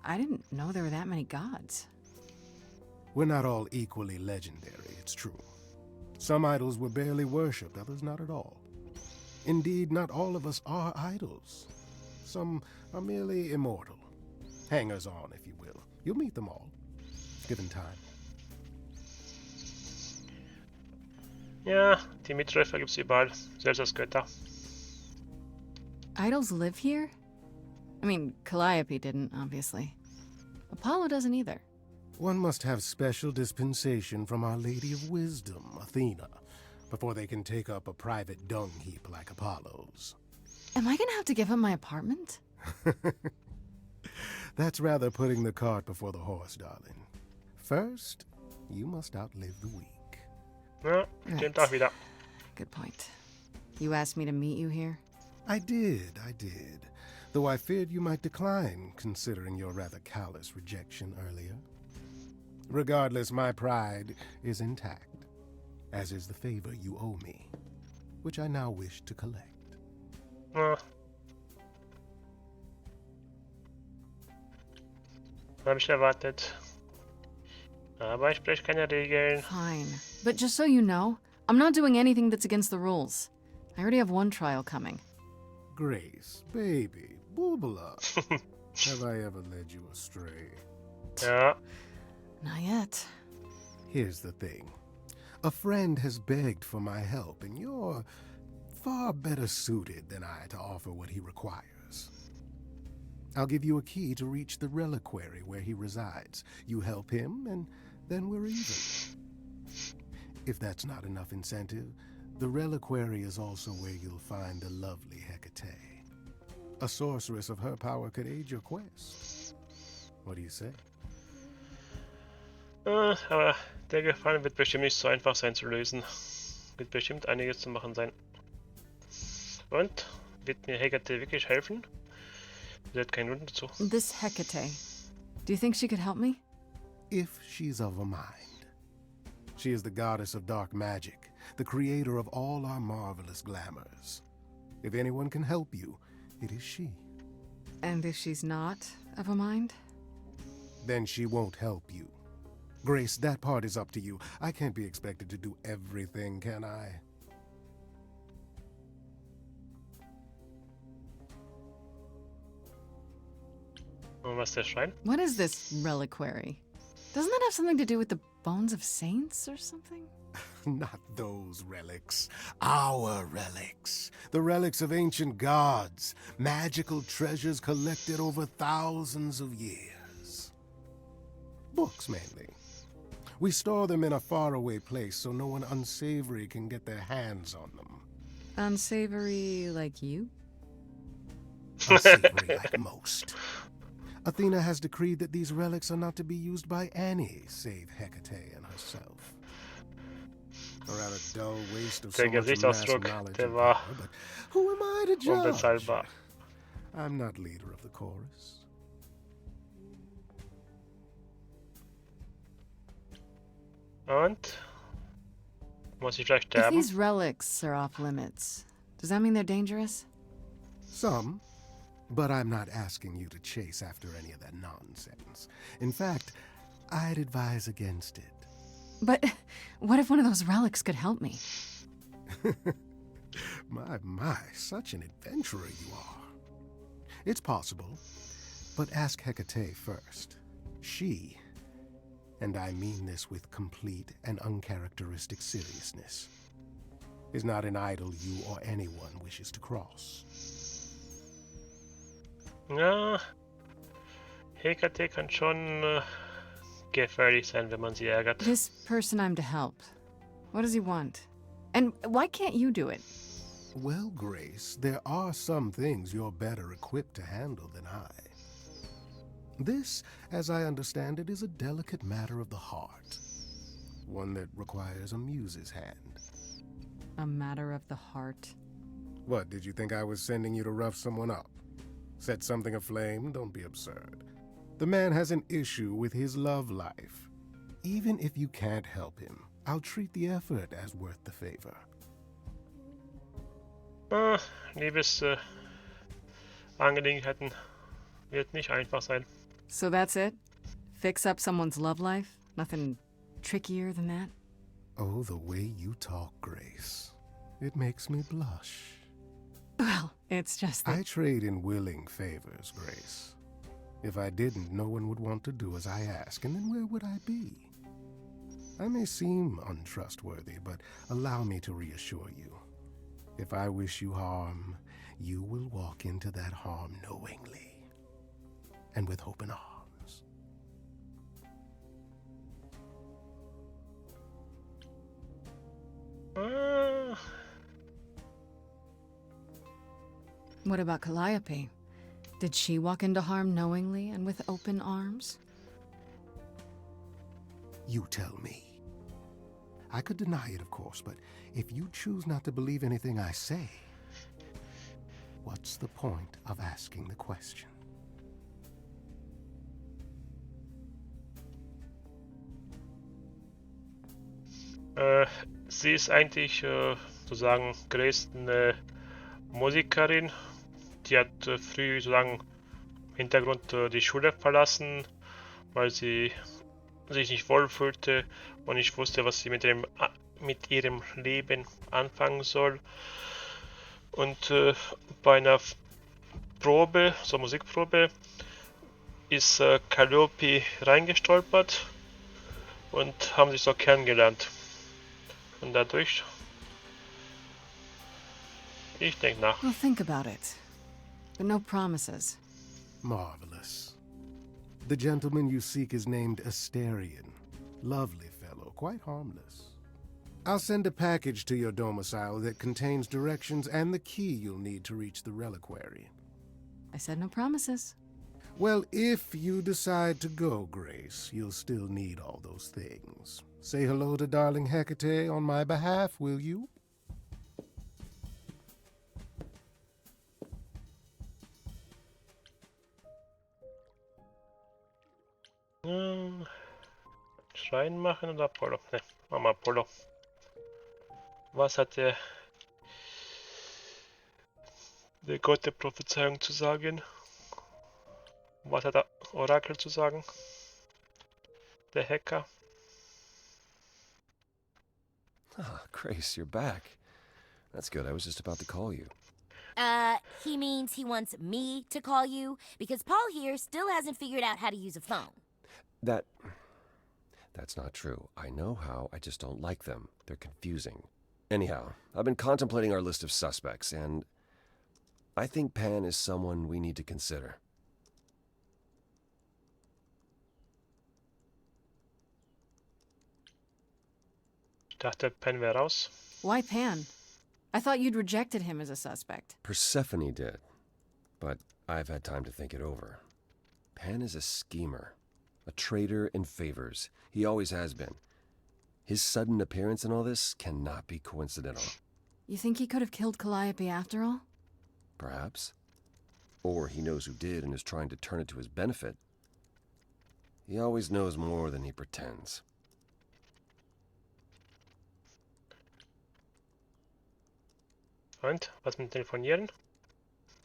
[SPEAKER 2] I didn't know there were that many gods.
[SPEAKER 9] We're not all equally legendary, it's true. Some idols were barely worshipped, others not at all. Indeed, not all of us are idols. Some are merely immortal. Hangers-on, if you will. You'll meet them all, given time.
[SPEAKER 1] Ja, die Mitläufer gibt's überall, selbst als Götter.
[SPEAKER 2] Idols live here? I mean, Calliope didn't, obviously. Apollo doesn't either.
[SPEAKER 9] One must have special dispensation from Our Lady of Wisdom, Athena, before they can take up a private dung heap like Apollo's.
[SPEAKER 2] Am I gonna have to give up my apartment?
[SPEAKER 9] That's rather putting the cart before the horse, darling. First, you must outlive the week.
[SPEAKER 1] Ja, stimmt auch wieder.
[SPEAKER 2] Good point. You asked me to meet you here?
[SPEAKER 9] I did. Though I feared you might decline, considering your rather callous rejection earlier. Regardless, my pride is intact, as is the favor you owe me, which I now wish to collect.
[SPEAKER 1] Hab ich erwartet. Aber ich spreche keine Regeln.
[SPEAKER 2] Fine. But just so you know, I'm not doing anything that's against the rules. I already have one trial coming.
[SPEAKER 9] Grace, baby, Boobala. Have I ever led you astray?
[SPEAKER 1] Ja.
[SPEAKER 2] Not yet.
[SPEAKER 9] Here's the thing. A friend has begged for my help, and you're far better suited than I to offer what he requires. I'll give you a key to reach the reliquary where he resides. You help him, and then we're even. If that's not enough incentive, the reliquary is also where you'll find the lovely Hecate. A sorceress of her power could aid your quest. What do you say?
[SPEAKER 1] Aber der Gefallen wird bestimmt nicht so einfach sein zu lösen. Wird bestimmt einiges zu machen sein. Und? Wird mir Hegate wirklich helfen? Sie hat keinen Grund dazu.
[SPEAKER 2] This Hecate. Do you think she could help me?
[SPEAKER 9] If she's of a mind. She is the goddess of dark magic, the creator of all our marvelous glamours. If anyone can help you, it is she.
[SPEAKER 2] And if she's not of a mind?
[SPEAKER 9] Then she won't help you. Grace, that part is up to you. I can't be expected to do everything, can I?
[SPEAKER 1] Und was ist der Schrein?
[SPEAKER 2] What is this reliquary? Doesn't that have something to do with the bones of saints or something?
[SPEAKER 9] Not those relics. Our relics. The relics of ancient gods. Magical treasures collected over thousands of years. Books, mainly. We store them in a faraway place so no one unsavory can get their hands on them.
[SPEAKER 2] Unsavory like you?
[SPEAKER 9] Unsavory like most. Athena has decreed that these relics are not to be used by any save Hecate and herself. Or at a dull waste of so
[SPEAKER 1] Der
[SPEAKER 9] much mass
[SPEAKER 1] Gesichtsausdruck,
[SPEAKER 9] knowledge
[SPEAKER 1] der
[SPEAKER 9] and
[SPEAKER 1] war
[SPEAKER 9] power, but who am I to judge?
[SPEAKER 1] unbezahlbar.
[SPEAKER 9] I'm not leader of the chorus.
[SPEAKER 1] Und? Muss ich vielleicht
[SPEAKER 2] If
[SPEAKER 1] sterben?
[SPEAKER 2] these relics are off limits, does that mean they're dangerous?
[SPEAKER 9] Some. But I'm not asking you to chase after any of that nonsense. In fact, I'd advise against it.
[SPEAKER 2] But what if one of those relics could help me?
[SPEAKER 9] My, such an adventurer you are. It's possible, but ask Hecate first. She, and I mean this with complete and uncharacteristic seriousness, is not an idol you or anyone wishes to cross.
[SPEAKER 1] Ja, Hekate kann schon gefährlich sein, wenn man sie ärgert.
[SPEAKER 2] This person I'm to help, what does he want? And why can't you do it?
[SPEAKER 9] Well, Grace, there are some things you're better equipped to handle than I. This, as I understand it, is a delicate matter of the heart. One that requires a muse's hand.
[SPEAKER 2] A matter of the heart.
[SPEAKER 9] What, did you think I was sending you to rough someone up? Set something aflame? Don't be absurd. The man has an issue with his love life. Even if you can't help him, I'll treat the effort as worth the favor.
[SPEAKER 1] Liebesangelegenheiten wird nicht einfach sein.
[SPEAKER 2] So that's it? Fix up someone's love life? Nothing trickier than that?
[SPEAKER 9] Oh, the way you talk, Grace. It makes me blush.
[SPEAKER 2] Well, it's just that...
[SPEAKER 9] I trade in willing favors, Grace. If I didn't, no one would want to do as I ask, and then where would I be? I may seem untrustworthy, but allow me to reassure you. If I wish you harm, you will walk into that harm knowingly, and with open arms.
[SPEAKER 2] What about Calliope? Did she walk into harm knowingly and with open arms?
[SPEAKER 9] You tell me. I could deny it, of course, but if you choose not to believe anything I say, what's the point of asking the question?
[SPEAKER 1] Sie ist eigentlich sozusagen Grace eine Musikerin. Die hat früh sozusagen im Hintergrund die Schule verlassen, weil sie sich nicht wohl fühlte und nicht wusste, was sie mit ihrem Leben anfangen soll. Und bei einer Probe, so Musikprobe, ist Calliope reingestolpert und haben sich so kennengelernt. Und dadurch, ich denke nach.
[SPEAKER 2] Well, think about it. But no promises.
[SPEAKER 9] Marvelous. The gentleman you seek is named Asterion. Lovely fellow, quite harmless. I'll send a package to your domicile that contains directions and the key you'll need to reach the reliquary.
[SPEAKER 2] I said no promises.
[SPEAKER 9] Well, if you decide to go, Grace, you'll still need all those things. Say hello to darling Hecate on my behalf, will you?
[SPEAKER 1] Schreien machen oder Apollo? Ne, machen wir Apollo. Was hat der Gott der Prophezeiung zu sagen? Was hat der Orakel zu sagen? Der Hacker?
[SPEAKER 13] Ah, Grace, you're back. That's good. I was just about to call you.
[SPEAKER 6] He means he wants me to call you because Paul here still hasn't figured out how to use a phone.
[SPEAKER 13] That's not true. I know how, I just don't like them. They're confusing. Anyhow, I've been contemplating our list of suspects, and I think Pan is someone we need to consider.
[SPEAKER 1] Ich dachte, Pen wäre raus.
[SPEAKER 2] Why Pan? I thought you'd rejected him as a suspect.
[SPEAKER 13] Persephone did, but I've had time to think it over. Pan is a schemer, a traitor in favors. He always has been. His sudden appearance in all this cannot be coincidental.
[SPEAKER 2] You think he could have killed Calliope after all?
[SPEAKER 13] Perhaps. Or he knows who did and is trying to turn it to his benefit. He always knows more than he pretends.
[SPEAKER 1] Und? Was mit dem Telefonieren?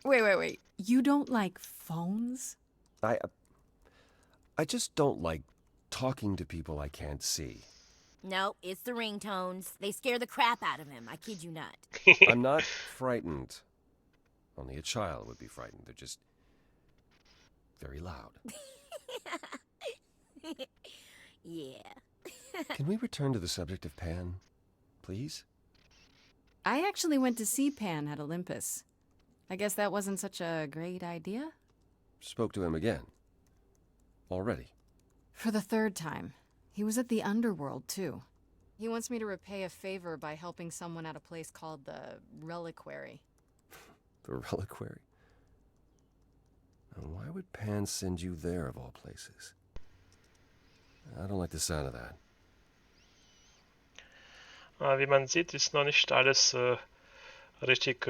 [SPEAKER 2] Wait. You don't like phones?
[SPEAKER 13] I just don't like talking to people I can't see.
[SPEAKER 6] No, it's the ringtones. They scare the crap out of him. I kid you not.
[SPEAKER 13] I'm not frightened. Only a child would be frightened. They're just very loud.
[SPEAKER 6] Yeah.
[SPEAKER 13] Can we return to the subject of Pan, please?
[SPEAKER 2] I actually went to see Pan at Olympus. I guess that wasn't such a great idea?
[SPEAKER 13] Spoke to him again. Already.
[SPEAKER 2] For the third time. He was at the underworld, too. He wants me to repay a favor by helping someone at a place called the Reliquary.
[SPEAKER 13] The Reliquary? Now, why would Pan send you there, of all places? I don't like the sound of that.
[SPEAKER 1] Wie man sieht, ist noch nicht alles richtig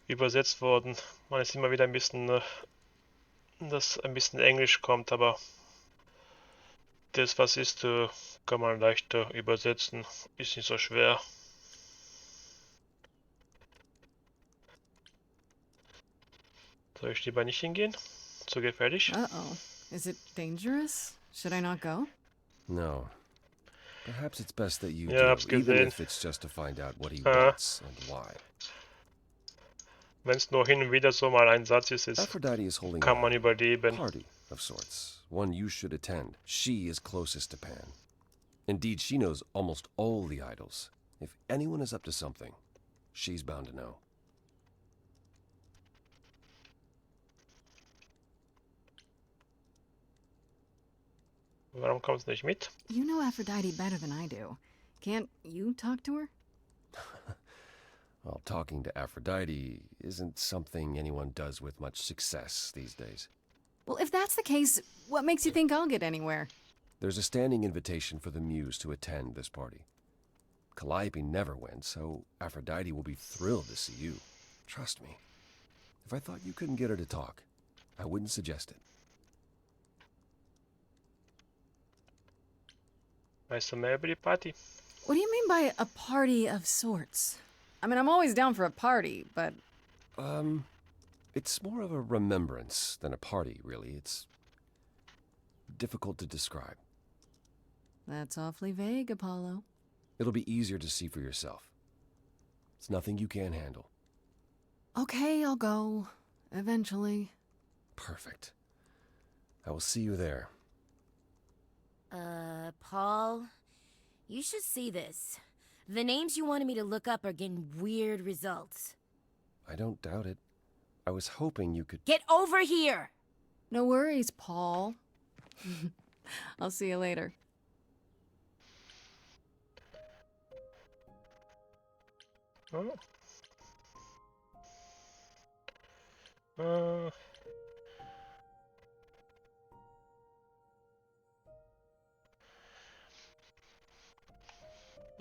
[SPEAKER 1] übersetzt worden. Man ist immer wieder ein bisschen, dass ein bisschen Englisch kommt, aber das, was ist, kann man leichter übersetzen. Ist nicht so schwer. Soll ich lieber nicht hingehen? Zu gefährlich?
[SPEAKER 2] Uh-oh. Is it dangerous? Should I not go?
[SPEAKER 13] No. Perhaps it's best that you
[SPEAKER 1] Ja, hab's
[SPEAKER 13] do, even
[SPEAKER 1] gesehen.
[SPEAKER 13] if it's just to find out what he wants and why.
[SPEAKER 1] Wenn es nur hin und wieder so mal ein Satz ist,
[SPEAKER 13] Aphrodite is holding
[SPEAKER 1] kann man
[SPEAKER 13] a
[SPEAKER 1] überleben.
[SPEAKER 13] party of sorts, one you should attend. She is closest to Pan. Indeed, she knows almost all the idols. If anyone is up to something, she's bound to know.
[SPEAKER 1] Warum kommst du nicht mit?
[SPEAKER 2] You know Aphrodite better than I do. Can't you talk to her?
[SPEAKER 13] Well, talking to Aphrodite isn't something anyone does with much success these days.
[SPEAKER 2] Well, if that's the case, what makes you think I'll get anywhere?
[SPEAKER 13] There's a standing invitation for the Muse to attend this party. Calliope never went, so Aphrodite will be thrilled to see you. Trust me. If I thought you couldn't get her to talk, I wouldn't suggest it.
[SPEAKER 1] Weißt du mehr über die Party?
[SPEAKER 2] What do you mean by a party of sorts? I mean, I'm always down for a party, but...
[SPEAKER 13] It's more of a remembrance than a party, really. It's difficult to describe.
[SPEAKER 2] That's awfully vague, Apollo.
[SPEAKER 13] It'll be easier to see for yourself. It's nothing you can't handle.
[SPEAKER 2] Okay, I'll go. Eventually.
[SPEAKER 13] Perfect. I will see you there.
[SPEAKER 6] Paul, you should see this. The names you wanted me to look up are getting weird results.
[SPEAKER 13] I don't doubt it. I was hoping you could...
[SPEAKER 6] Get over here!
[SPEAKER 2] No worries, Paul. I'll see you later.
[SPEAKER 1] Oh. Äh,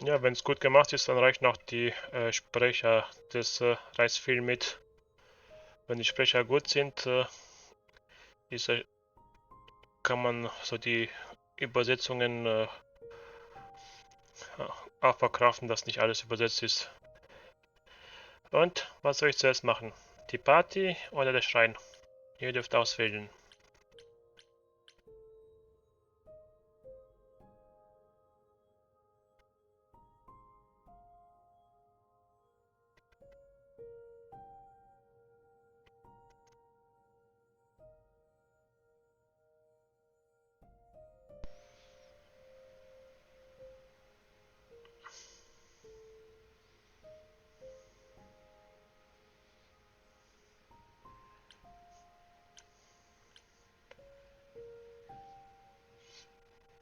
[SPEAKER 1] ja, wenn es gut gemacht ist, dann reichen auch die Sprecher. Das reißt viel mit. Wenn die Sprecher gut sind, ist, kann man so die Übersetzungen auch verkraften, dass nicht alles übersetzt ist. Und was soll ich zuerst machen? Die Party oder der Schrein? Ihr dürft auswählen.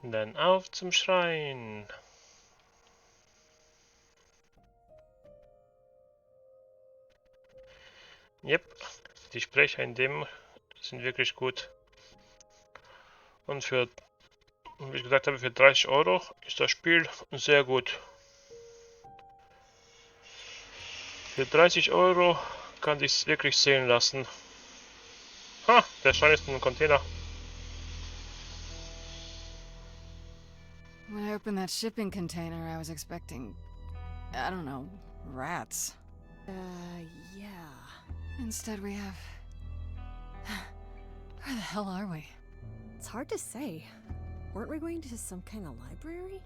[SPEAKER 1] Dann auf zum Schrein. Yep, die Sprecher in dem sind wirklich gut. Und für, wie ich gesagt habe, für 30 Euro ist das Spiel sehr gut. Für 30 Euro kann sich's wirklich sehen lassen. Ha, der Schrein ist in einem Container.
[SPEAKER 2] When I opened that shipping container, I was expecting, I don't know, rats.
[SPEAKER 12] Yeah.
[SPEAKER 2] Instead we have... Where the hell are we?
[SPEAKER 12] It's hard to say. Weren't we going to some kind of library?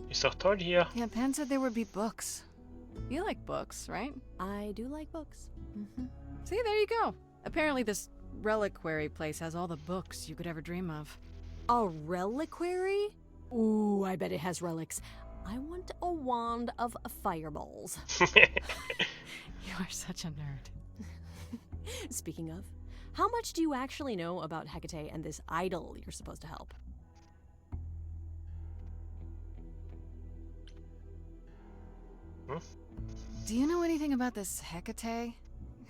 [SPEAKER 1] Ist doch toll hier.
[SPEAKER 2] Yeah, Pan said there would be books. You like books, right?
[SPEAKER 12] I do like books.
[SPEAKER 2] See, there you go. Apparently this reliquary place has all the books you could ever dream of.
[SPEAKER 12] A reliquary? Ooh, I bet it has relics. I want a wand of fireballs.
[SPEAKER 2] You are such a nerd.
[SPEAKER 12] Speaking of, how much do you actually know about Hecate and this idol you're supposed to help?
[SPEAKER 2] Do you know anything about this Hecate?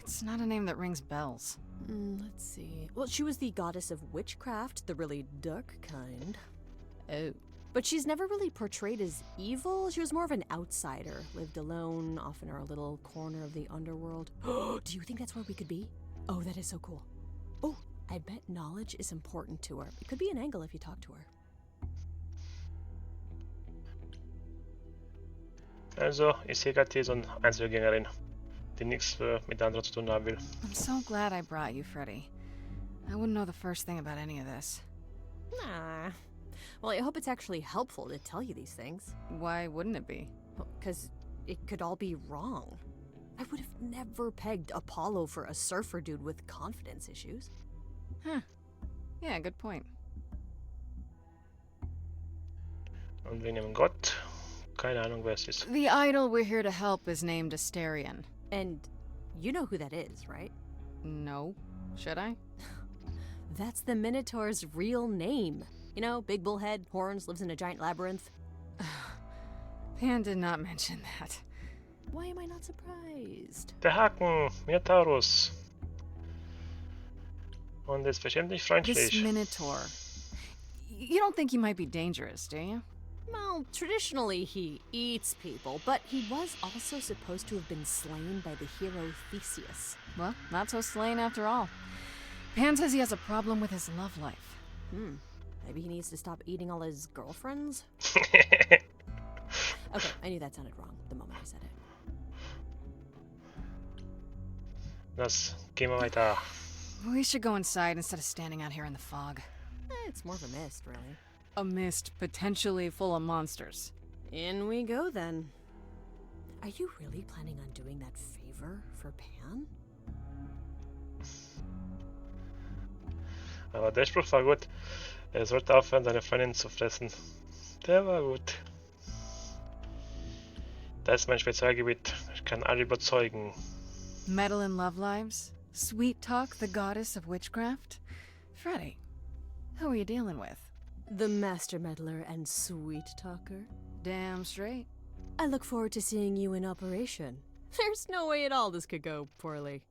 [SPEAKER 2] It's not a name that rings bells.
[SPEAKER 12] Let's see. Well, she was the goddess of witchcraft, the really dark kind.
[SPEAKER 2] Oh.
[SPEAKER 12] But she's never really portrayed as evil. She was more of an outsider, lived alone, off in her little corner of the underworld. Do you think that's where we could be? Oh, that is so cool. Oh, I bet knowledge is important to her. It could be an angle if you talk to her.
[SPEAKER 1] Also, ist Hecate so eine Einzelgängerin, die nichts mit anderen zu tun haben will.
[SPEAKER 2] I'm so glad I brought you, Freddy. I wouldn't know the first thing about any of this.
[SPEAKER 12] Nah. Well, I hope it's actually helpful to tell you these things.
[SPEAKER 2] Why wouldn't it be?
[SPEAKER 12] Because it could all be wrong. I would have never pegged Apollo for a surfer dude with confidence issues.
[SPEAKER 2] Huh. Yeah, good point.
[SPEAKER 1] Und wir nehmen Gott. Keine Ahnung, wer es ist.
[SPEAKER 2] The idol we're here to help is named Asterion.
[SPEAKER 12] And you know who that is, right?
[SPEAKER 2] No. Should I?
[SPEAKER 12] That's the Minotaur's real name. You know, big bullhead, horns, lives in a giant labyrinth.
[SPEAKER 2] Pan did not mention that.
[SPEAKER 12] Why am I not surprised?
[SPEAKER 1] Der Haken, Minotaurus. Und ist bestimmt nicht freundlich.
[SPEAKER 2] This Minotaur. You don't think he might be dangerous, do you?
[SPEAKER 12] Well, traditionally he eats people, but he was also supposed to have been slain by the hero Theseus.
[SPEAKER 2] Well, not so slain after all. Pan says he has a problem with his love life.
[SPEAKER 12] Maybe he needs to stop eating all his girlfriends? Okay, I knew that sounded wrong the moment I said it.
[SPEAKER 1] Das gehen wir weiter.
[SPEAKER 2] We should go inside instead of standing out here in the fog.
[SPEAKER 12] It's more of a mist, really.
[SPEAKER 2] A mist potentially full of monsters.
[SPEAKER 12] In we go, then. Are you really planning on doing that favor for Pan?
[SPEAKER 1] Aber der Spruch war gut. Er sollte aufhören, seine Freundin zu fressen. Der war gut. Das ist mein Spezialgebiet. Ich kann alle überzeugen.
[SPEAKER 2] Meddle in love lives? Sweet Talk, the goddess of witchcraft? Freddy, who are you dealing with?
[SPEAKER 12] The master meddler and sweet talker.
[SPEAKER 2] Damn straight.
[SPEAKER 12] I look forward to seeing you in operation. There's no way at all this could go poorly.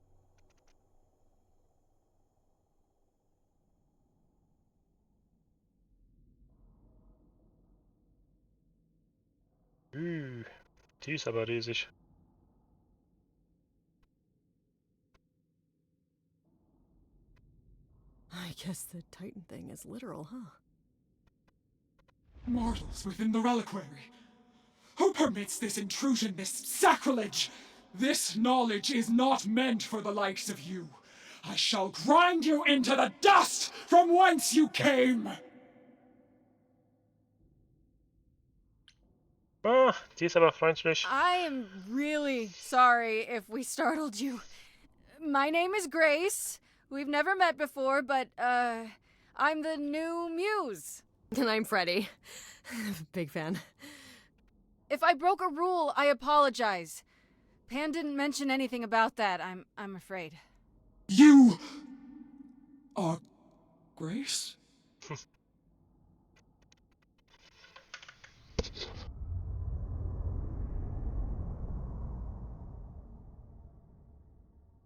[SPEAKER 1] Die ist aber riesig.
[SPEAKER 12] I guess the Titan thing is literal, huh?
[SPEAKER 16] Mortals within the reliquary. Who permits this intrusion, this sacrilege? This knowledge is not meant for the likes of you. I shall grind you into the dust from whence you came!
[SPEAKER 1] Ah, die ist aber freundlich.
[SPEAKER 2] I am really sorry if we startled you. My name is Grace. We've never met before, but, I'm the new muse.
[SPEAKER 12] And I'm Freddie. Big fan.
[SPEAKER 2] If I broke a rule, I apologize. Pan didn't mention anything about that, I'm afraid.
[SPEAKER 16] You are Grace?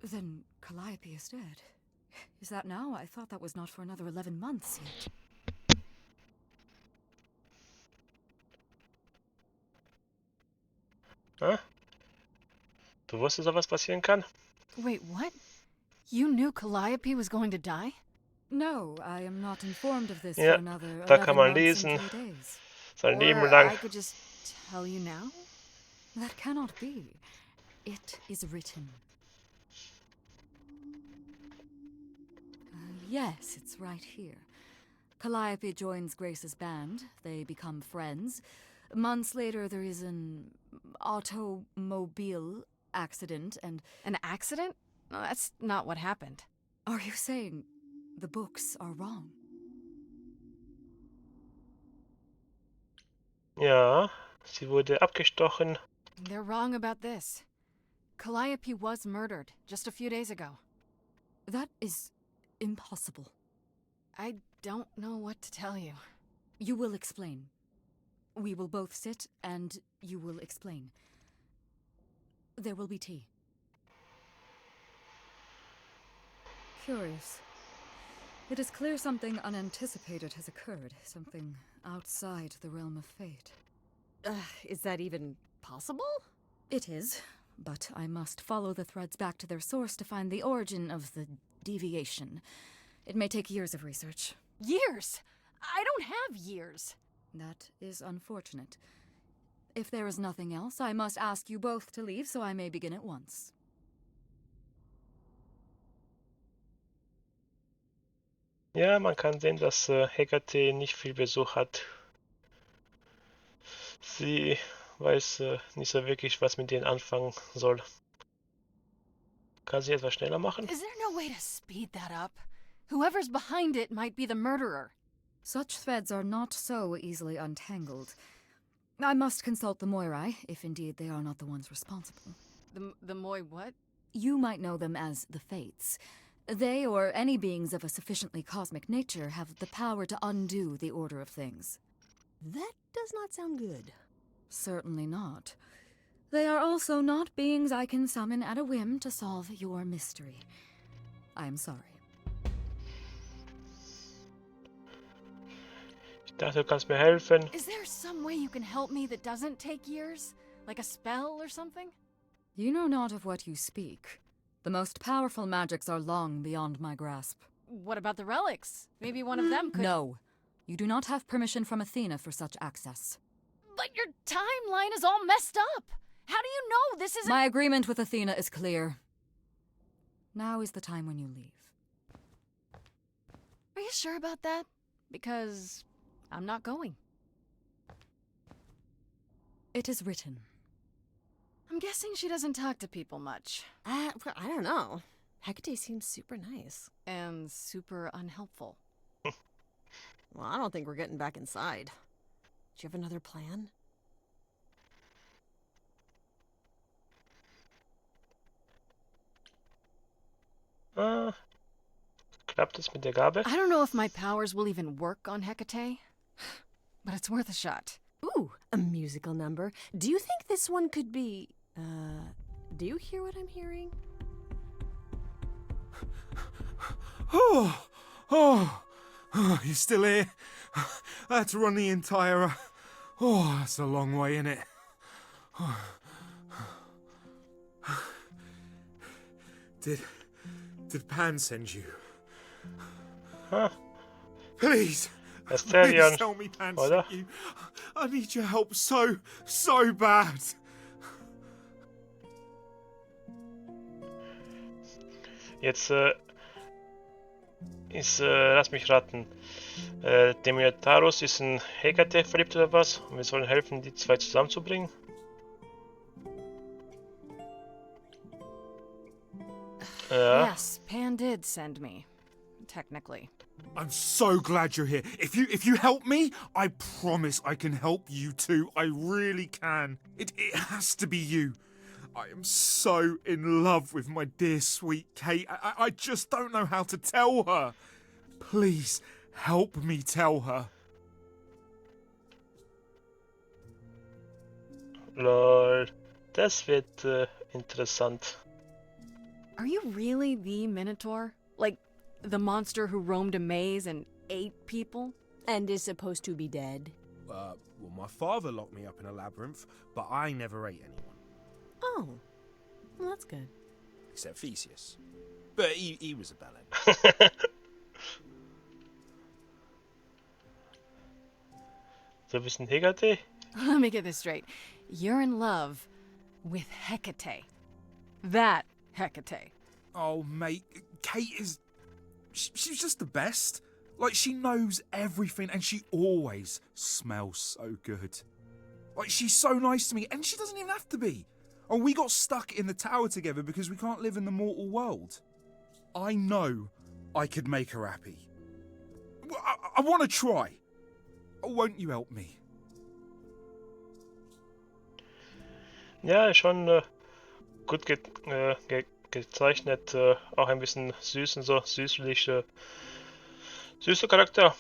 [SPEAKER 7] Then Calliope is dead. Is that now? I thought that was not for another 11 months yet.
[SPEAKER 1] Ah? Du wusstest, dass was passieren kann?
[SPEAKER 2] Wait, what? You knew Calliope was going to die?
[SPEAKER 7] No, I am not informed of this
[SPEAKER 1] Ja,
[SPEAKER 7] for another
[SPEAKER 1] da
[SPEAKER 7] 11
[SPEAKER 1] kann man
[SPEAKER 7] months
[SPEAKER 1] lesen.
[SPEAKER 7] and 3 days.
[SPEAKER 1] Sein Leben
[SPEAKER 2] Or
[SPEAKER 1] lang.
[SPEAKER 2] I could just tell you now?
[SPEAKER 7] That cannot be. It is written. Yes, it's right here. Calliope joins Grace's band. They become friends. Months later, there is an automobile accident and...
[SPEAKER 2] An accident? No, that's not what happened.
[SPEAKER 7] Are you saying the books are wrong?
[SPEAKER 1] Ja, sie wurde abgestochen.
[SPEAKER 2] They're wrong about this. Calliope was murdered just a few days ago.
[SPEAKER 7] That is impossible.
[SPEAKER 2] I don't know what to tell you.
[SPEAKER 7] You will explain. We will both sit and you will explain. There will be tea. Curious. It is clear something unanticipated has occurred, something outside the realm of fate.
[SPEAKER 12] Is that even possible?
[SPEAKER 7] It is, but I must follow the threads back to their source to find the origin of the deviation. It may take years of research.
[SPEAKER 2] Years? I don't have years.
[SPEAKER 7] That is unfortunate. If there is nothing else, I must ask you both to leave so I may begin at once.
[SPEAKER 1] Ja, man kann sehen, dass Hecate nicht viel Besuch hat. Sie weiß nicht so wirklich, was mit denen anfangen soll. Kann sie etwas schneller machen?
[SPEAKER 2] Is there no way to speed that up? Whoever's behind it might be the murderer.
[SPEAKER 7] Such threads are not so easily untangled. I must consult the Moirai, if indeed they are not the ones responsible.
[SPEAKER 2] The Moi what?
[SPEAKER 7] You might know them as the Fates. They, or any beings of a sufficiently cosmic nature, have the power to undo the order of things.
[SPEAKER 12] That does not sound good.
[SPEAKER 7] Certainly not. They are also not beings I can summon at a whim to solve your mystery. I am sorry.
[SPEAKER 1] Ich dachte, du kannst mir helfen.
[SPEAKER 2] Is there some way you can help me that doesn't take years? Like a spell or something?
[SPEAKER 7] You know not of what you speak. The most powerful magics are long beyond my grasp.
[SPEAKER 2] What about the relics? Maybe one of them could...
[SPEAKER 7] No. You do not have permission from Athena for such access.
[SPEAKER 2] But your timeline is all messed up! How do you know this isn't...
[SPEAKER 7] My agreement with Athena is clear. Now is the time when you leave.
[SPEAKER 2] Are you sure about that? Because I'm not going.
[SPEAKER 7] It is written.
[SPEAKER 2] I'm guessing she doesn't talk to people much.
[SPEAKER 12] I don't know. Hecate seems super nice.
[SPEAKER 2] And super unhelpful.
[SPEAKER 12] Well, I don't think we're getting back inside. Do you have another plan?
[SPEAKER 1] Klappt es mit der Gabe?
[SPEAKER 2] I don't know if my powers will even work on Hecate, but it's worth a shot.
[SPEAKER 12] Ooh, a musical number. Do you think think this one could be... do you hear what I'm hearing?
[SPEAKER 15] Oh, you're still here? I had to run the entire... Oh, that's a long way, innit? Did Pan send you?
[SPEAKER 1] Huh?
[SPEAKER 15] Please!
[SPEAKER 1] Asterion,
[SPEAKER 15] Please tell me Pan
[SPEAKER 1] oder?
[SPEAKER 15] sent you. I need your help so bad.
[SPEAKER 1] Jetzt lass mich raten. Der Minotaurus ist in Hekate verliebt oder was? Und wir sollen helfen, die zwei zusammenzubringen? Ja.
[SPEAKER 2] Yes, Pan did send me. Technically.
[SPEAKER 15] I'm so glad you're here. If you help me, I promise I can help you too. I really can. It has to be you. I am so in love with my dear sweet Kate. I just don't know how to tell her. Please help me tell her.
[SPEAKER 1] Lol, das wird interessant.
[SPEAKER 2] Are you really the Minotaur? Like, the monster who roamed a maze and ate people?
[SPEAKER 12] And is supposed to be dead?
[SPEAKER 17] Well, my father locked me up in a labyrinth, but I never ate anyone.
[SPEAKER 12] Oh, well, that's good.
[SPEAKER 17] Except Theseus. But he was a bellend.
[SPEAKER 1] So ein bisschen Hekate?
[SPEAKER 2] Let me get this straight. You're in love with Hecate. That Hecate.
[SPEAKER 15] Oh, mate, Kate is... She's just the best. Like, she knows everything and she always smells so good. Like, she's so nice to me and she doesn't even have to be. Oh, we got stuck in the tower together because we can't live in the mortal world. I know I could make her happy. I want to try. Won't you help me?
[SPEAKER 1] Ja, schon gut gezeichnet, auch ein bisschen süß und so, süßlicher Charakter.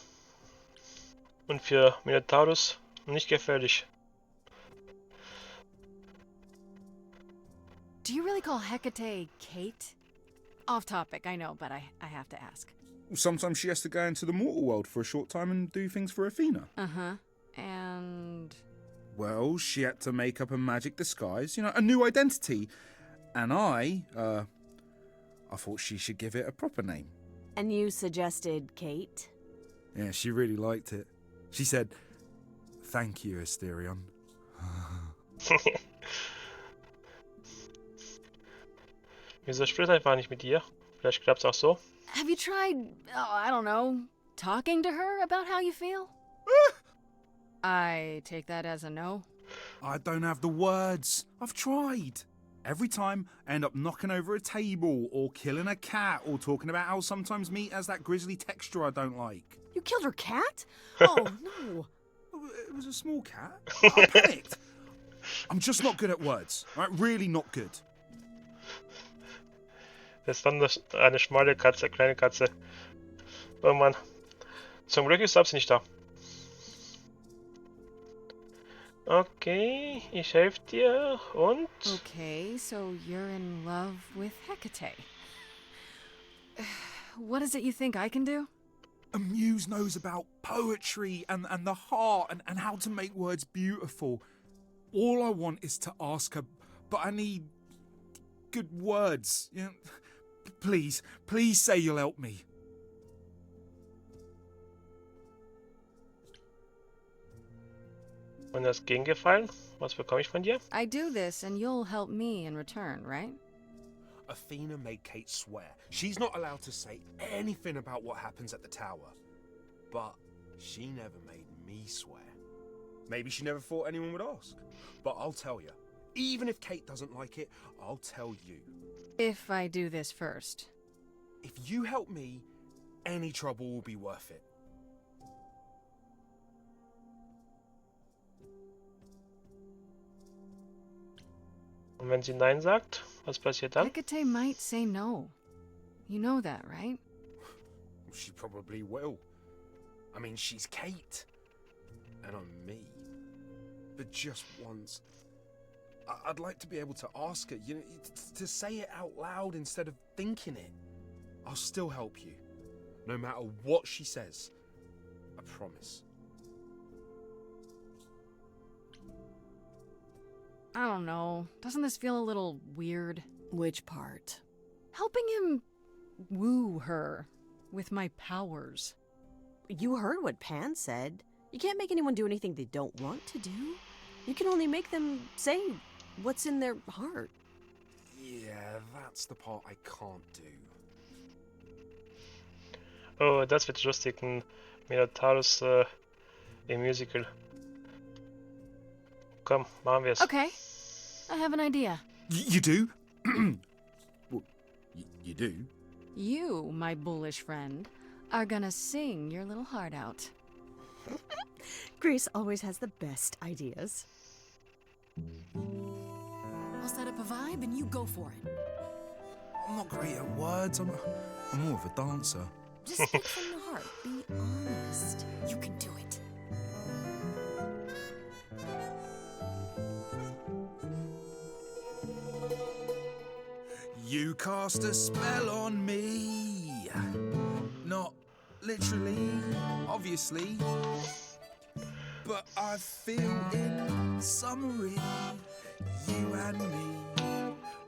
[SPEAKER 1] Und für Minotaurus nicht gefährlich.
[SPEAKER 2] Do you really call Hecate Kate? Off topic, I know, but I have to ask.
[SPEAKER 15] Sometimes she has to go into the mortal world for a short time and do things for Athena.
[SPEAKER 2] Uh-huh. And...
[SPEAKER 15] Well, she had to make up a magic disguise, a new identity. And I thought she should give it a proper name.
[SPEAKER 12] And you suggested Kate?
[SPEAKER 15] Yeah, she really liked it. She said, "Thank you, Asterion."
[SPEAKER 1] Wieso spricht er einfach nicht mit ihr? Vielleicht klappt's auch so.
[SPEAKER 2] Have you tried, I don't know, talking to her about how you feel? I take that as a no.
[SPEAKER 15] I don't have the words. I've tried. Every time, I end up knocking over a table, or killing a cat, or talking about how sometimes meat has that grisly texture I don't like.
[SPEAKER 12] You killed her cat? Oh, no.
[SPEAKER 15] It was a small cat. I panicked. I'm just not good at words. Right? Really not good.
[SPEAKER 1] Das war nur eine schmale Katze, kleine Katze. Oh Mann. Zum Glück ist Absi nicht da. Okay, ich helfe dir und...
[SPEAKER 2] Okay, so you're in love with Hecate. What is it you think I can do?
[SPEAKER 15] A muse knows about poetry and the heart and how to make words beautiful. All I want is to ask her, but I need good words. Please say you'll help me.
[SPEAKER 1] Und das Gegengefallen? Was bekomme ich von dir?
[SPEAKER 2] I do this and you'll help me in return, right?
[SPEAKER 17] Athena made Kate swear she's not allowed to say anything about what happens at the tower. But she never made me swear. Maybe she never thought anyone would ask. But I'll tell you, even if Kate doesn't like it, I'll tell you.
[SPEAKER 2] If I do this first.
[SPEAKER 17] If you help me, any trouble will be worth it.
[SPEAKER 1] Und wenn sie Nein sagt, was passiert dann?
[SPEAKER 2] Hecate might say no. You know that, right?
[SPEAKER 17] She probably will. I mean, she's Kate. And I'm me. But just once, I'd like to be able to ask her, you know, to say it out loud instead of thinking it. I'll still help you, no matter what she says. I promise.
[SPEAKER 2] I don't know. Doesn't this feel a little weird?
[SPEAKER 12] Which part?
[SPEAKER 2] Helping him woo her with my powers.
[SPEAKER 12] You heard what Pan said. You can't make anyone do anything they don't want to do. You can only make them say what's in their heart.
[SPEAKER 17] Yeah, that's the part I can't do.
[SPEAKER 1] Oh, das wird lustig, ein Minotaurus im Musical. Komm, machen wir's.
[SPEAKER 2] Okay, I have an idea.
[SPEAKER 17] You do? Well, you do?
[SPEAKER 2] You, my bullish friend, are gonna sing your little heart out.
[SPEAKER 12] Grace always has the best ideas.
[SPEAKER 2] I'll set up a vibe and you go for it.
[SPEAKER 18] I'm not great at words. I'm more of a dancer.
[SPEAKER 12] Just speak from the heart. Be honest.
[SPEAKER 2] You can do it.
[SPEAKER 18] You cast a spell on me. Not literally, obviously. But I feel in summary, you and me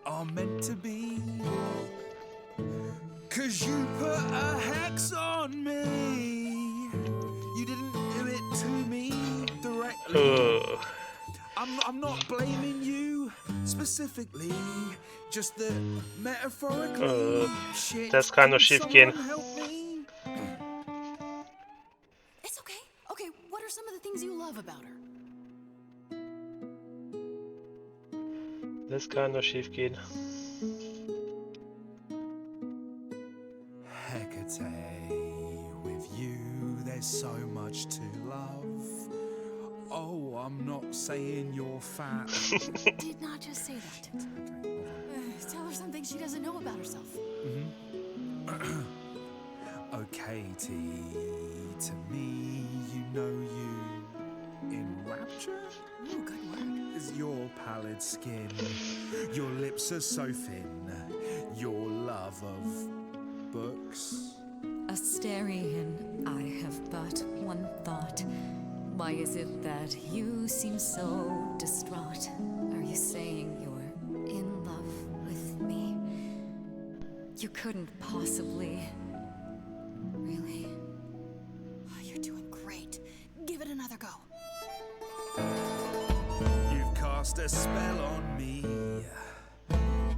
[SPEAKER 18] are meant to be. 'Cause you put a hex on me. You didn't do it to me directly. I'm not blaming you specifically, just that metaphorically. Shit,
[SPEAKER 1] Das kann nur schief gehen.
[SPEAKER 2] It's okay. Okay, what are some of the things you love about her?
[SPEAKER 1] Das kann nur schief gehen.
[SPEAKER 18] Hecate, with you there's so much to love. Oh, I'm not saying you're fat.
[SPEAKER 2] Did not just say that. Tell her something she doesn't know about herself.
[SPEAKER 18] Oh, Katie, to me, you know you enrapture?
[SPEAKER 2] Ooh, good word.
[SPEAKER 18] Is your pallid skin, your lips are so thin, your love of books.
[SPEAKER 11] Asterian, I have but one thought. Why is it that you seem so distraught? Are you saying you're in love with me? You couldn't possibly. Really?
[SPEAKER 2] Oh, you're doing great. Give it another go.
[SPEAKER 18] You've cast a spell on me.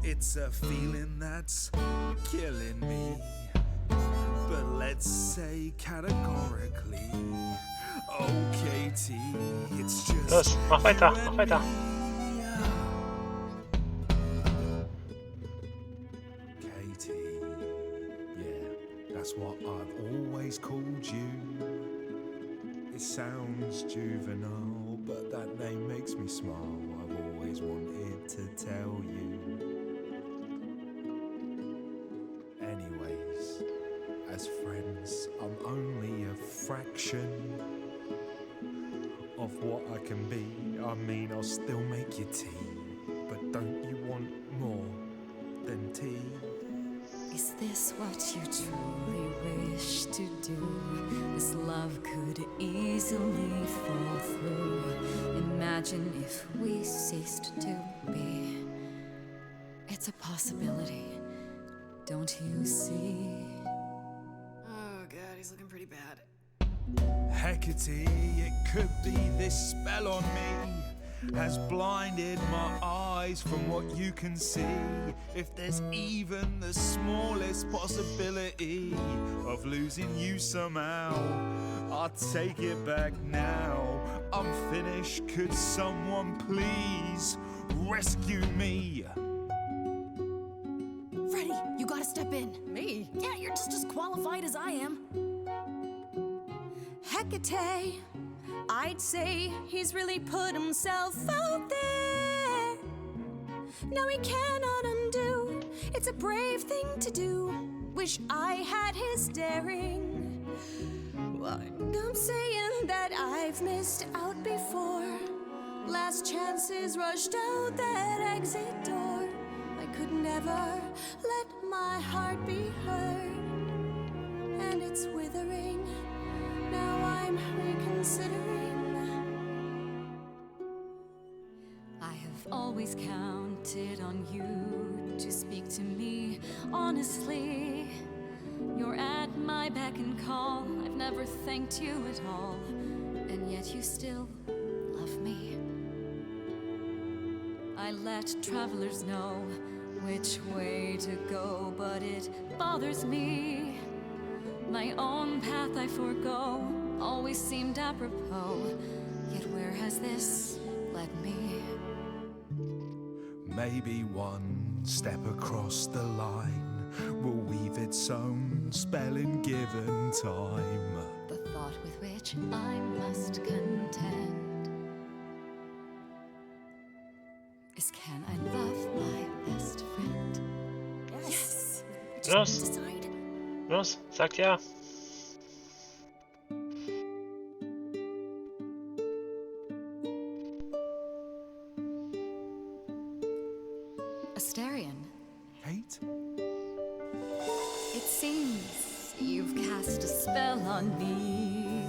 [SPEAKER 18] It's a feeling that's killing me. But let's say categorically, oh Katie, it's just
[SPEAKER 1] Los, mach weiter, mach weiter.
[SPEAKER 18] Katie, yeah, that's what I've always called you. It sounds juvenile, but that name makes me smile. I've always wanted to tell you. Anyways, as friends, I'm only a fraction of what I can be. I mean, I'll still make you tea, but don't you want more than tea?
[SPEAKER 11] Is this what you truly wish to do? This love could easily fall through. Imagine if we ceased to be. It's a possibility, don't you see?
[SPEAKER 2] Oh god, he's looking pretty bad.
[SPEAKER 18] Hecate, it could be this spell on me has blinded my eyes from what you can see. If there's even the smallest possibility of losing you somehow, I'll take it back now. I'm finished, could someone please rescue me?
[SPEAKER 2] Freddy, you gotta step in.
[SPEAKER 12] Me?
[SPEAKER 2] Yeah, you're just as qualified as I am.
[SPEAKER 11] Hecate, I'd say he's really put himself out there. Now he cannot undo. It's a brave thing to do. Wish I had his daring. Well, I'm saying that I've missed out before. Last chances rushed out that exit door. I could never let my heart be heard. And it's withering. Now I'm reconsidering. I have always counted on you to speak to me honestly. You're at my beck and call. I've never thanked you at all. And yet you still love me. I let travelers know which way to go, but it bothers me. My own path I forego always seemed apropos. Yet where has this led me?
[SPEAKER 18] Maybe one step across the line will weave its own spell in given time.
[SPEAKER 11] The thought with which I must contend is, can I love my best friend? Yes!
[SPEAKER 1] Los! Los, sagt ja!
[SPEAKER 11] Asterion.
[SPEAKER 18] Kate?
[SPEAKER 11] It seems you've cast a spell on me.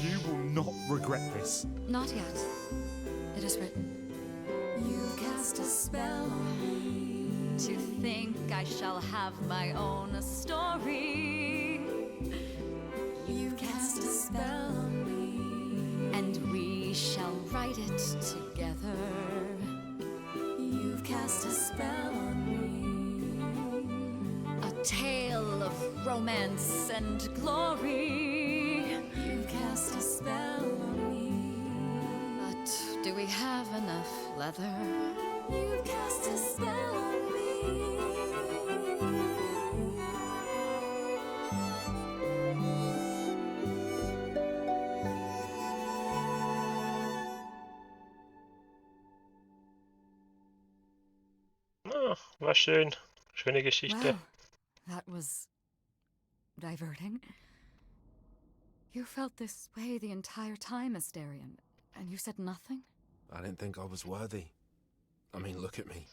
[SPEAKER 18] You will not regret this.
[SPEAKER 11] Not yet. It is written. You've cast a spell on me. To think I shall have my own story. You've cast a spell on me. And we shall write it together. You've cast a spell on me. A tale of romance and glory. You've cast a spell on me. But do we have enough leather? You've cast a spell on me.
[SPEAKER 1] Ah, war schön. Schöne Geschichte.
[SPEAKER 2] Wow, that was diverting. You felt this way the entire time, Asterion, and you said nothing?
[SPEAKER 13] I didn't think I was worthy. I mean, look at me.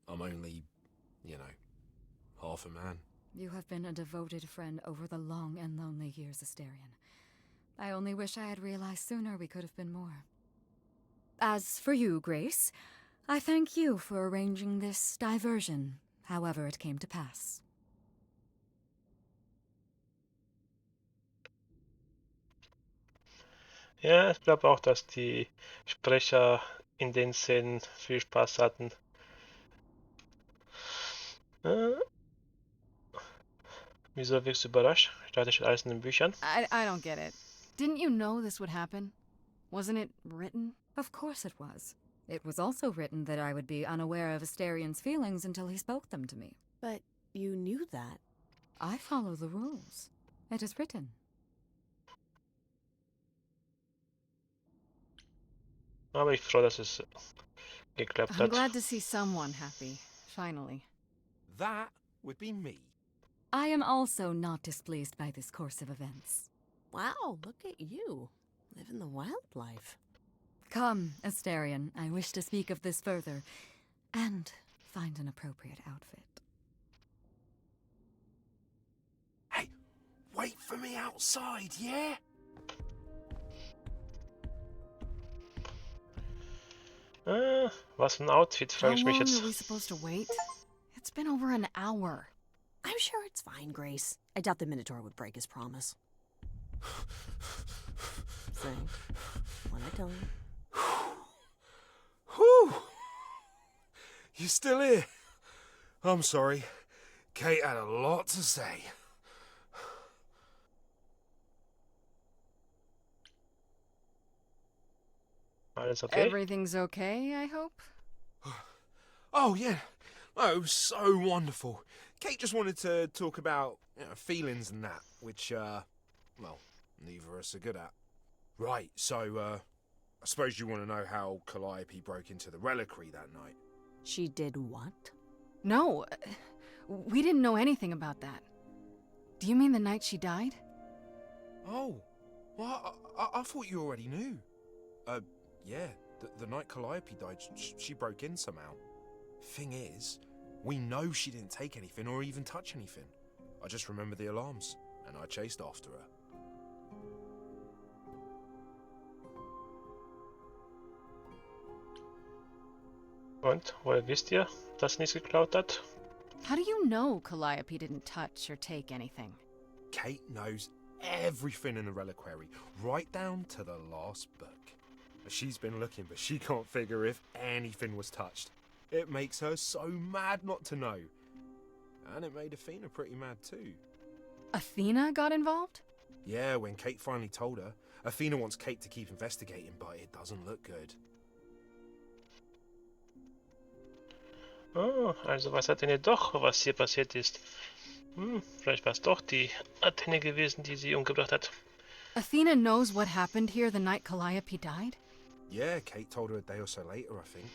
[SPEAKER 13] I'm only, half a man.
[SPEAKER 2] You have been a devoted friend over the long and lonely years, Asterion. I only wish I had realized sooner we could have been more. As for you, Grace, I thank you for arranging this diversion, however it came to pass.
[SPEAKER 1] Ja, ich glaube auch, dass die Sprecher in den Szenen viel Spaß hatten. Wieso wirkst du überrascht? Ich dachte schon alles in den Büchern.
[SPEAKER 2] I don't get it. Didn't you know this would happen? Wasn't it written? Of course it was. It was also written that I would be unaware of Asterion's feelings until he spoke them to me.
[SPEAKER 12] But you knew that.
[SPEAKER 2] I follow the rules. It is written.
[SPEAKER 1] Aber ich bin froh, dass es geklappt
[SPEAKER 2] I'm
[SPEAKER 1] hat.
[SPEAKER 2] glad to see someone happy, finally.
[SPEAKER 17] That would be me.
[SPEAKER 2] I am also not displeased by this course of events.
[SPEAKER 12] Wow, look at you. Living the wildlife.
[SPEAKER 2] Come, Asterion, I wish to speak of this further, and find an appropriate outfit.
[SPEAKER 17] Hey, wait for me outside, yeah?
[SPEAKER 1] Was für ein Outfit, frage ich mich
[SPEAKER 2] How long
[SPEAKER 1] jetzt.
[SPEAKER 2] are we supposed to wait? It's been over an hour.
[SPEAKER 12] I'm sure it's fine, Grace. I doubt the Minotaur would break his promise. So, when I tell you.
[SPEAKER 17] Whew! You still here? I'm sorry. Kate had a lot to say.
[SPEAKER 1] Alles okay?
[SPEAKER 2] Everything's okay, I hope?
[SPEAKER 17] Oh, yeah. Oh, it was so wonderful. Kate just wanted to talk about feelings and that, which, well, neither of us are good at. Right, so, I suppose you want to know how Calliope broke into the reliquary that night.
[SPEAKER 12] She did what?
[SPEAKER 2] No, we didn't know anything about that. Do you mean the night she died?
[SPEAKER 17] Oh, well, I thought you already knew. Yeah, the night Calliope died, she broke in somehow. Thing is, we know she didn't take anything or even touch anything. I just remember the alarms, and I chased after her.
[SPEAKER 1] Und, woher wisst ihr, dass nichts geklaut hat?
[SPEAKER 2] How do you know Calliope didn't touch or take anything?
[SPEAKER 17] Kate knows everything in the reliquary, right down to the last book. She's been looking, but she can't figure if anything was touched. It makes her so mad not to know. And it made Athena pretty mad too.
[SPEAKER 2] Athena got involved?
[SPEAKER 17] Yeah, when Kate finally told her, Athena wants Kate to keep investigating, but it doesn't look good.
[SPEAKER 1] Oh, also weiß Athene doch, was hier passiert ist. Vielleicht war es doch die Athene gewesen, die sie umgebracht hat.
[SPEAKER 2] Athena knows what happened here the night Calliope died?
[SPEAKER 17] Yeah, Kate told her a day or so later, I think.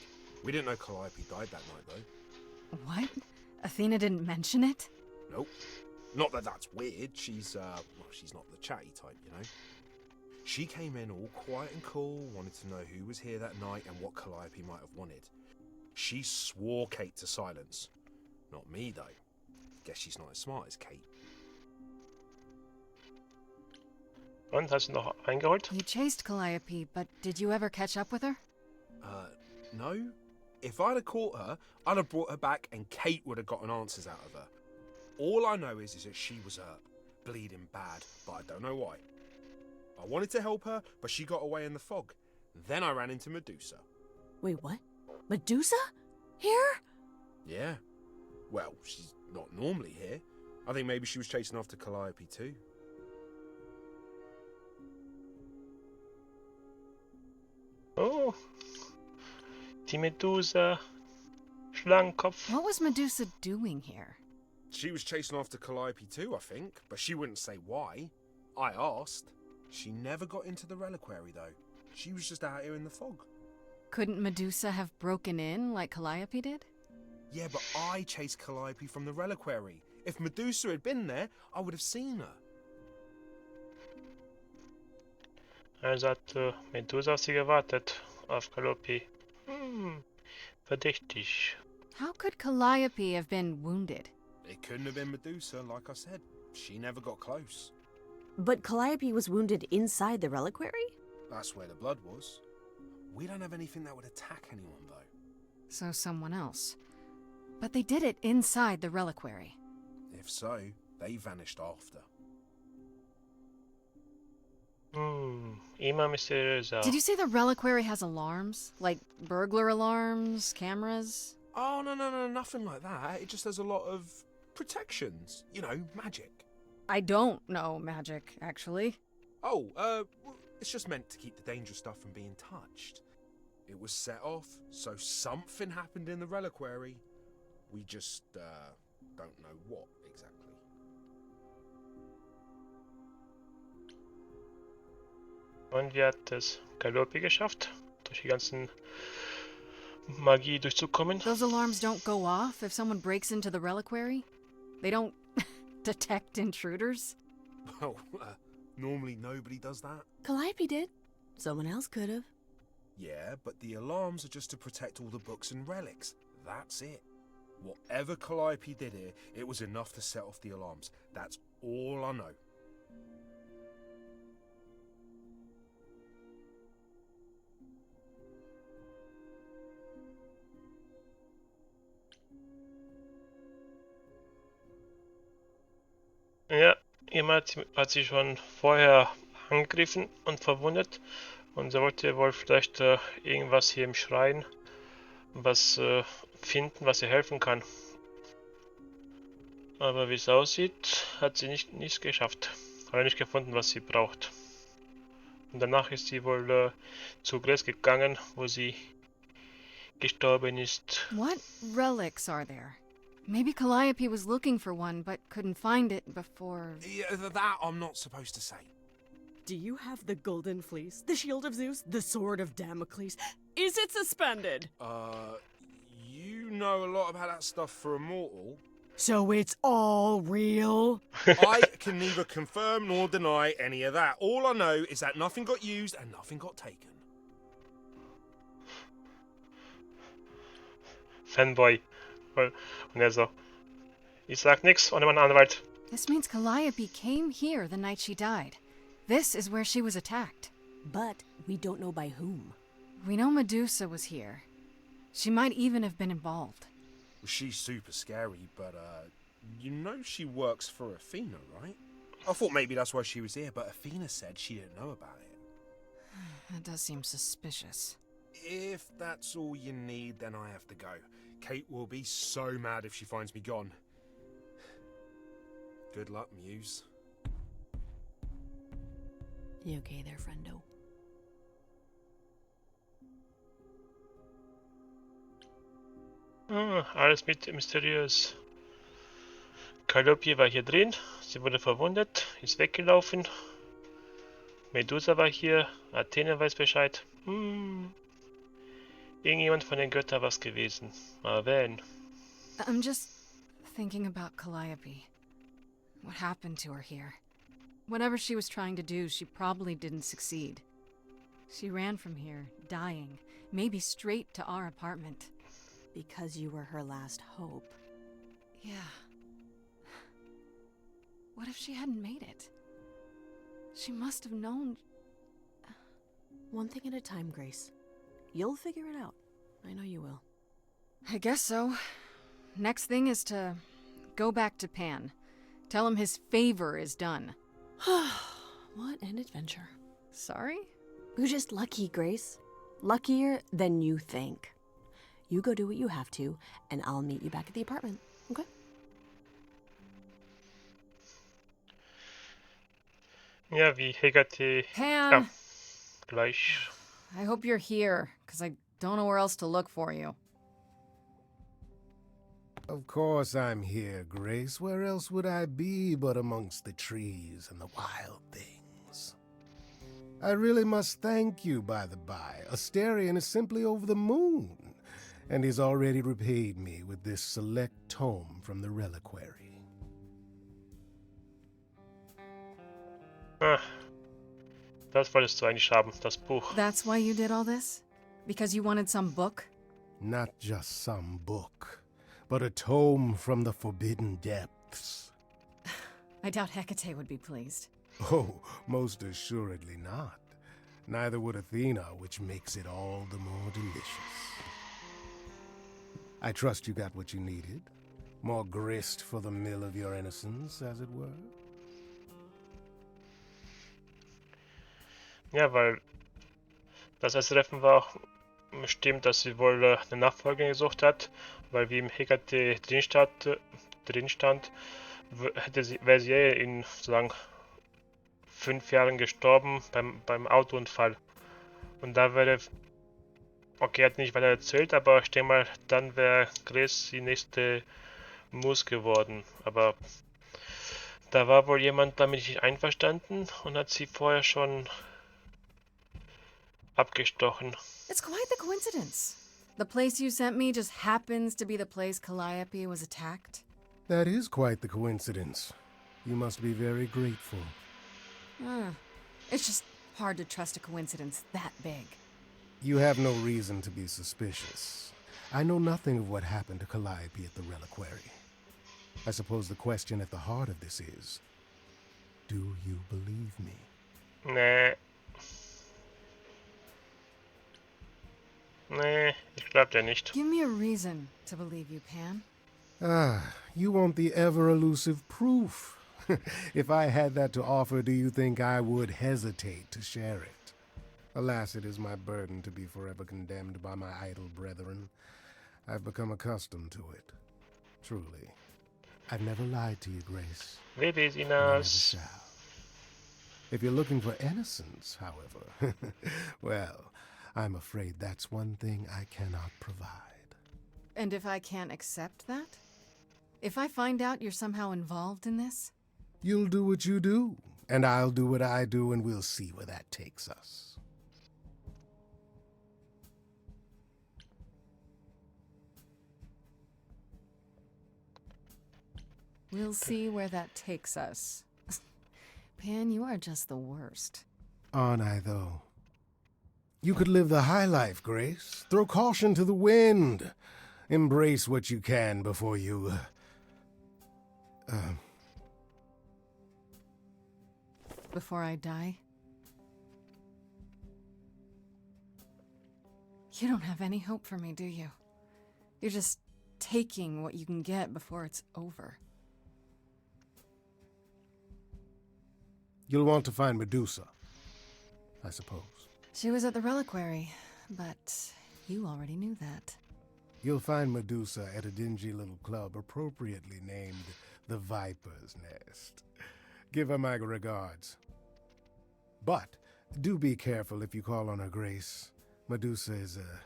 [SPEAKER 17] We didn't know Calliope died that night, though.
[SPEAKER 2] What? Athena didn't mention it?
[SPEAKER 17] Nope. Not that that's weird. She's not the chatty type, you know. She came in all quiet and cool, wanted to know who was here that night and what Calliope might have wanted. She swore Kate to silence. Not me, though. Guess she's not as smart as Kate.
[SPEAKER 1] Und, hast du noch eingeholt?
[SPEAKER 2] You chased Calliope, but did you ever catch up with her?
[SPEAKER 17] No. If I'd have caught her, I'd have brought her back and Kate would have gotten answers out of her. All I know is that she was hurt, bleeding bad, but I don't know why. I wanted to help her, but she got away in the fog. Then I ran into Medusa.
[SPEAKER 12] Wait, what? Medusa? Here?
[SPEAKER 17] Yeah. Well, she's not normally here. I think maybe she was chasing after Calliope too.
[SPEAKER 1] Oh, die Medusa, Schlangenkopf.
[SPEAKER 2] What was Medusa doing here?
[SPEAKER 17] She was chasing after Calliope too, I think, but she wouldn't say why. I asked. She never got into the reliquary though. She was just out here in the fog.
[SPEAKER 2] Couldn't Medusa have broken in like Calliope did?
[SPEAKER 17] Yeah, but I chased Calliope from the reliquary. If Medusa had been there, I would have seen her.
[SPEAKER 1] Also hat Medusa auf sie gewartet, auf Calliope. Verdächtig.
[SPEAKER 2] How could Calliope have been wounded?
[SPEAKER 17] It couldn't have been Medusa, like I said. She never got close.
[SPEAKER 12] But Calliope was wounded inside the reliquary?
[SPEAKER 17] That's where the blood was. We don't have anything that would attack anyone, though.
[SPEAKER 2] So someone else. But they did it inside the reliquary.
[SPEAKER 17] If so, they vanished after.
[SPEAKER 1] Immer mysteriöser.
[SPEAKER 2] Did you say the reliquary has alarms? Like burglar alarms, cameras?
[SPEAKER 17] Oh, no, nothing like that. It just has a lot of protections. You know, magic.
[SPEAKER 2] I don't know magic, actually.
[SPEAKER 17] Oh, it's just meant to keep the dangerous stuff from being touched. It was set off, so something happened in the reliquary. We just, don't know what exactly.
[SPEAKER 1] Und wie hat es Calliope geschafft, durch die ganzen Magie durchzukommen?
[SPEAKER 2] Those alarms don't go off if someone breaks into the reliquary? They don't detect intruders?
[SPEAKER 17] Well, normally nobody does that.
[SPEAKER 12] Calliope did. Someone else could have.
[SPEAKER 17] Yeah, but the alarms are just to protect all the books and relics. That's it. Whatever Calliope did here, it was enough to set off the alarms. That's all I know.
[SPEAKER 1] Ja, jemand hat sie schon vorher angegriffen und verwundet und sie wollte wohl vielleicht irgendwas hier im Schrein was finden, was ihr helfen kann. Aber wie es aussieht, hat sie nichts geschafft. Hat nicht gefunden, was sie braucht. Und danach ist sie wohl zu Grace gegangen, wo sie gestorben ist.
[SPEAKER 2] What relics are there? Maybe Calliope was looking for one, but couldn't find it before...
[SPEAKER 17] Yeah, that I'm not supposed to say.
[SPEAKER 12] Do you have the golden fleece, the shield of Zeus, the sword of Damocles? Is it suspended?
[SPEAKER 17] You know a lot about that stuff for a mortal.
[SPEAKER 12] So it's all real?
[SPEAKER 17] I can neither confirm nor deny any of that. All I know is that nothing got used and nothing got taken.
[SPEAKER 1] Fanboy. Und er so, ich sag nix ohne meinen Anwalt.
[SPEAKER 2] This means Calliope came here the night she died. This is where she was attacked.
[SPEAKER 12] But we don't know by whom.
[SPEAKER 2] We know Medusa was here. She might even have been involved.
[SPEAKER 17] Well, she's super scary, but, you know she works for Athena, right? I thought maybe that's why she was here, but Athena said she didn't know about it.
[SPEAKER 2] That does seem suspicious.
[SPEAKER 17] If that's all you need, then I have to go. Kate will be so mad if she finds me gone. Good luck, Muse.
[SPEAKER 12] You okay there, friendo?
[SPEAKER 1] Alles mysteriös. Calliope war hier drin, sie wurde verwundet, ist weggelaufen. Medusa war hier, Athene weiß Bescheid. Irgendjemand von den Göttern was gewesen. Mal wen?
[SPEAKER 2] I'm just thinking about Calliope. What happened to her here? Whatever she was trying to do, she probably didn't succeed. She ran from here, dying, maybe straight to our apartment.
[SPEAKER 12] Because you were her last hope.
[SPEAKER 2] Yeah. What if she hadn't made it? She must have known.
[SPEAKER 12] One thing at a time, Grace. You'll figure it out. I know you will.
[SPEAKER 2] I guess so. Next thing is to go back to Pan. Tell him his favor is done.
[SPEAKER 12] What an adventure.
[SPEAKER 2] Sorry?
[SPEAKER 12] You're just lucky, Grace. Luckier than you think. You go do what you have to, and I'll meet you back at the apartment, okay?
[SPEAKER 1] Ja, wie Hegate.
[SPEAKER 2] Pan!
[SPEAKER 1] Ja, gleich.
[SPEAKER 2] I hope you're here, because I don't know where else to look for you.
[SPEAKER 9] Of course I'm here, Grace. Where else would I be but amongst the trees and the wild things? I really must thank you, by the by. Asterion is simply over the moon, and he's already repaid me with this select tome from the reliquary.
[SPEAKER 1] Das wolltest du eigentlich haben, das Buch.
[SPEAKER 2] That's why you did all this? Because you wanted some book?
[SPEAKER 9] Not just some book, but a tome from the forbidden depths.
[SPEAKER 2] I doubt Hecate would be pleased.
[SPEAKER 9] Oh, most assuredly not. Neither would Athena, which makes it all the more delicious. I trust you got what you needed. More grist for the mill of your innocence, as it were.
[SPEAKER 1] Ja, weil das erste Treffen war bestimmt, dass sie wohl eine Nachfolgerin gesucht hat, weil wie im Hekate drin stand, wäre sie in sozusagen 5 Jahren gestorben beim Autounfall. Und da wäre, okay, hat nicht weiter erzählt, aber ich denke mal, dann wäre Grace die nächste Muse geworden. Aber da war wohl jemand damit nicht einverstanden und hat sie vorher schon abgestochen.
[SPEAKER 2] It's quite the coincidence. The place you sent me just happens to be the place Calliope was attacked.
[SPEAKER 9] That is quite the coincidence. You must be very grateful.
[SPEAKER 2] It's just hard to trust a coincidence that big.
[SPEAKER 9] You have no reason to be suspicious. I know nothing of what happened to Calliope at the reliquary. I suppose the question at the heart of this is, do you believe me?
[SPEAKER 1] Nee. Nee, ich glaub dir nicht.
[SPEAKER 2] Give me a reason to believe you, Pan.
[SPEAKER 9] You want the ever-elusive proof. If I had that to offer, do you think I would hesitate to share it? Alas, it is my burden to be forever condemned by my idle brethren. I've become accustomed to it. Truly. I've never lied to you, Grace.
[SPEAKER 1] Maybe
[SPEAKER 9] And I never shall. If you're looking for innocence, however, well, I'm afraid that's one thing I cannot provide.
[SPEAKER 2] And if I can't accept that? If I find out you're somehow involved in this?
[SPEAKER 9] You'll do what you do, and I'll do what I do, and we'll see where that takes us.
[SPEAKER 2] We'll see where that takes us. Pan, you are just the worst.
[SPEAKER 9] Aren't I, though? You could live the high life, Grace. Throw caution to the wind. Embrace what you can before you...
[SPEAKER 2] Before I die? You don't have any hope for me, do you? You're just taking what you can get before it's over.
[SPEAKER 9] You'll want to find Medusa, I suppose.
[SPEAKER 2] She was at the reliquary, but you already knew that.
[SPEAKER 9] You'll find Medusa at a dingy little club appropriately named the Viper's Nest. Give her my regards. But do be careful if you call on her Grace. Medusa is a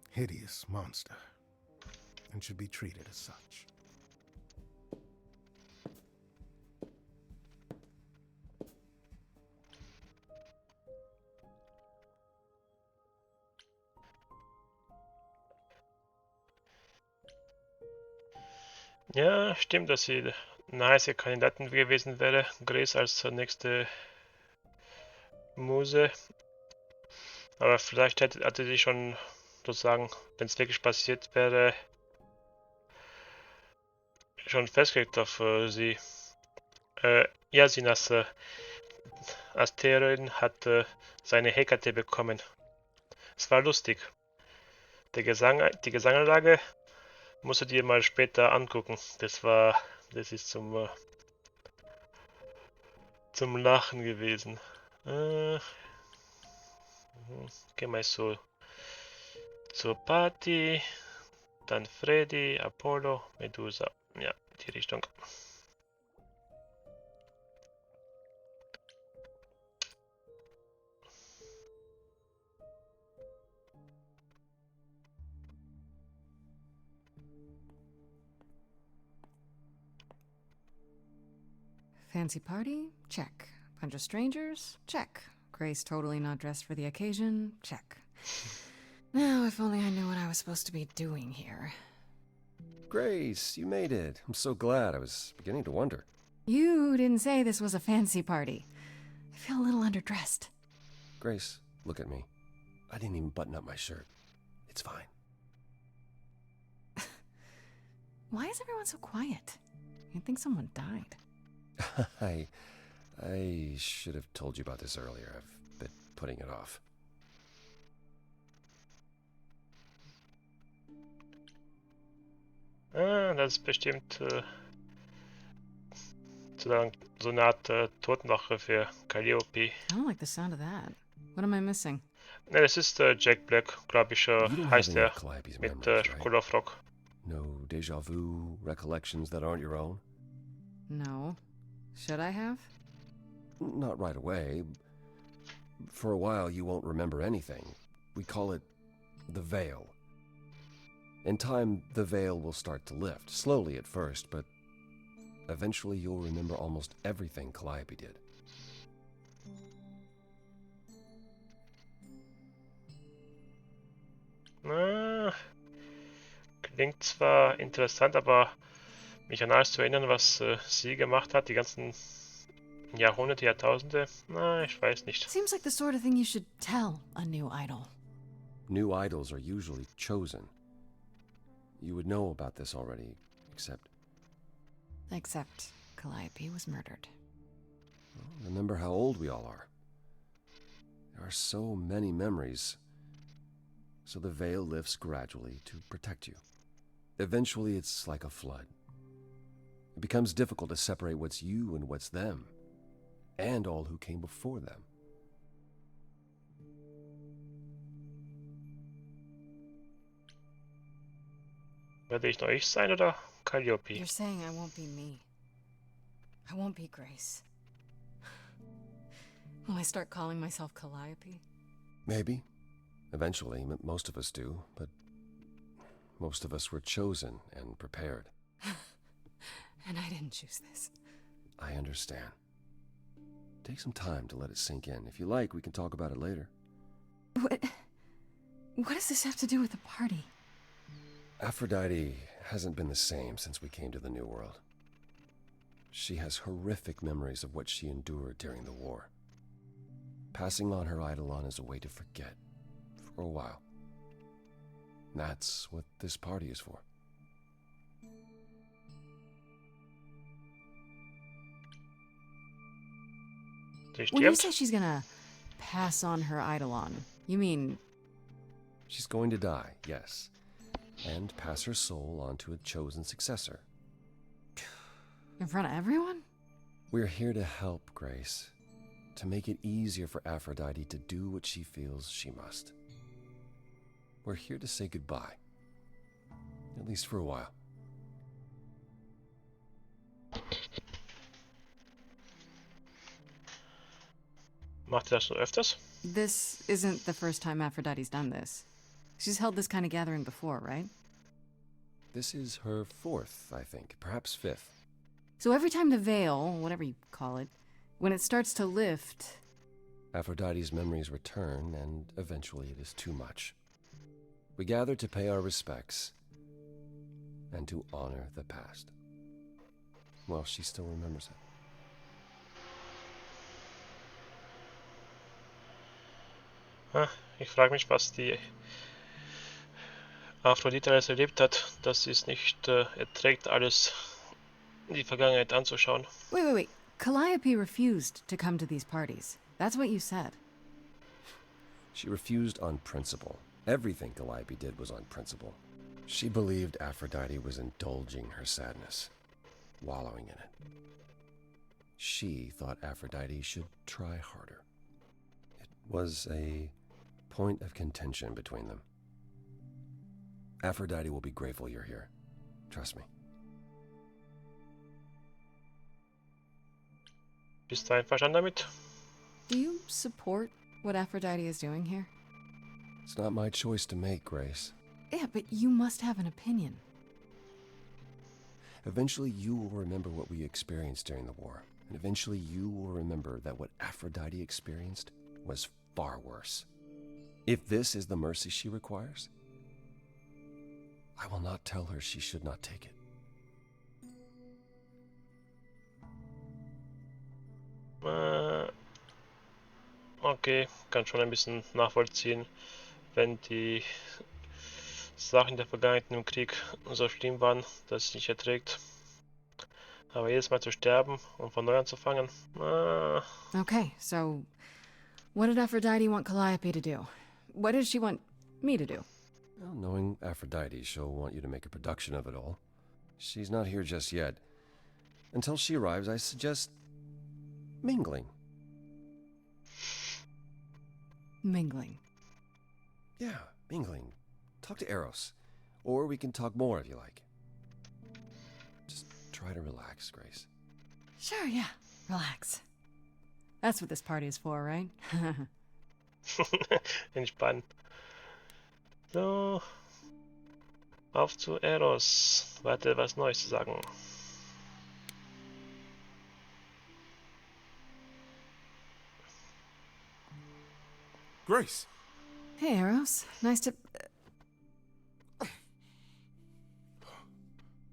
[SPEAKER 9] hideous monster and should be treated as such.
[SPEAKER 1] Ja, stimmt, dass sie eine heiße Kandidatin gewesen wäre. Grace als nächste Muse. Aber vielleicht hatte sie schon sozusagen, wenn es wirklich passiert wäre, schon festgelegt auf sie. Yasin als Asteroiden hat seine Hekate bekommen. Es war lustig. Die Gesanganlage musst du dir mal später angucken. Das ist zum Lachen gewesen. Geh mal so zur Party, dann Freddy, Apollo, Medusa. Ja, die Richtung.
[SPEAKER 2] Fancy party? Check. Bunch of strangers? Check. Grace totally not dressed for the occasion? Check. Now, if only I knew what I was supposed to be doing here.
[SPEAKER 13] Grace, you made it. I'm so glad. I was beginning to wonder.
[SPEAKER 2] You didn't say this was a fancy party. I feel a little underdressed.
[SPEAKER 13] Grace, look at me. I didn't even button up my shirt. It's fine.
[SPEAKER 2] Why is everyone so quiet? You'd think someone died.
[SPEAKER 13] I should have told you about this earlier. I've been putting it off.
[SPEAKER 1] Das ist bestimmt so eine Art Totenwache für Calliope.
[SPEAKER 2] I don't like the sound of that. What am I missing?
[SPEAKER 1] Ne, das ist Jack Black, glaube ich, heißt er, mit Schokolafrock.
[SPEAKER 13] No déjà vu recollections that aren't your own?
[SPEAKER 2] No. Should I have?
[SPEAKER 13] Not right away. For a while, you won't remember anything. We call it the veil. In time, the veil will start to lift, slowly at first, but eventually you'll remember almost everything Calliope did.
[SPEAKER 1] Klingt zwar interessant, aber mich an alles zu erinnern, was sie gemacht hat, die ganzen Jahrhunderte, Jahrtausende, ich weiß nicht.
[SPEAKER 2] Seems like the sort of thing you should tell a new idol.
[SPEAKER 13] New idols are usually chosen. You would know about this already, except...
[SPEAKER 2] Except Calliope was murdered.
[SPEAKER 13] Well, remember how old we all are. There are so many memories. So the veil lifts gradually to protect you. Eventually, it's like a flood. It becomes difficult to separate what's you and what's them, and all who came before them.
[SPEAKER 1] Werde ich noch ich sein oder Calliope?
[SPEAKER 2] You're saying I won't be me. I won't be Grace. Will I start calling myself Calliope?
[SPEAKER 13] Maybe. Eventually, most of us do, but most of us were chosen and prepared.
[SPEAKER 2] And I didn't choose this.
[SPEAKER 13] I understand. Take some time to let it sink in. If you like, we can talk about it later.
[SPEAKER 2] What does this have to do with the party?
[SPEAKER 13] Aphrodite hasn't been the same since we came to the New World. She has horrific memories of what she endured during the war. Passing on her eidolon is a way to forget, for a while. That's what this party is for.
[SPEAKER 2] When you say she's gonna pass on her Eidolon, you mean...
[SPEAKER 13] She's going to die, yes, and pass her soul on to a chosen successor.
[SPEAKER 2] In front of everyone?
[SPEAKER 13] We're here to help, Grace, to make it easier for Aphrodite to do what she feels she must. We're here to say goodbye, at least for a while.
[SPEAKER 1] Macht ihr das so öfters?
[SPEAKER 2] This isn't the first time Aphrodite's done this. She's held this kind of gathering before, right?
[SPEAKER 13] This is her fourth, I think, perhaps fifth.
[SPEAKER 2] So every time the veil, whatever you call it, when it starts to lift...
[SPEAKER 13] Aphrodite's memories return, and eventually it is too much. We gather to pay our respects and to honor the past. Well, she still remembers it.
[SPEAKER 1] Ich frage mich, was die Aphrodite alles erlebt hat, dass sie es nicht erträgt, alles die Vergangenheit anzuschauen.
[SPEAKER 2] Wait. Calliope refused to come to these parties. That's what you said.
[SPEAKER 13] She refused on principle. Everything Calliope did was on principle. She believed Aphrodite was indulging her sadness, wallowing in it. She thought Aphrodite should try harder. It was a point of contention between them. Aphrodite will be grateful you're here. Trust me.
[SPEAKER 1] Bist du einverstanden damit?
[SPEAKER 2] Do you support what Aphrodite is doing here?
[SPEAKER 13] It's not my choice to make, Grace.
[SPEAKER 2] Yeah, but you must have an opinion.
[SPEAKER 13] Eventually you will remember what we experienced during the war. And eventually you will remember that what Aphrodite experienced was far worse. If this is the mercy she requires, I will not tell her she should not take it.
[SPEAKER 1] Okay, kann schon ein bisschen nachvollziehen, wenn die Sachen der Vergangenheit im Krieg so schlimm waren, dass es nicht erträgt. Aber jedes Mal zu sterben und von neu anzufangen.
[SPEAKER 2] Okay, so what did Aphrodite want Calliope to do? What did she want me to do?
[SPEAKER 13] Well, knowing Aphrodite, she'll want you to make a production of it all. She's not here just yet. Until she arrives, I suggest mingling.
[SPEAKER 2] Mingling?
[SPEAKER 13] Yeah, mingling. Talk to Eros. Or we can talk more if you like. Just try to relax, Grace.
[SPEAKER 2] Sure, yeah. Relax. That's what this party is for, right?
[SPEAKER 1] Entspannen. So. Auf zu Eros. Warte, was Neues zu sagen.
[SPEAKER 15] Grace!
[SPEAKER 2] Hey, Eros. Nice to...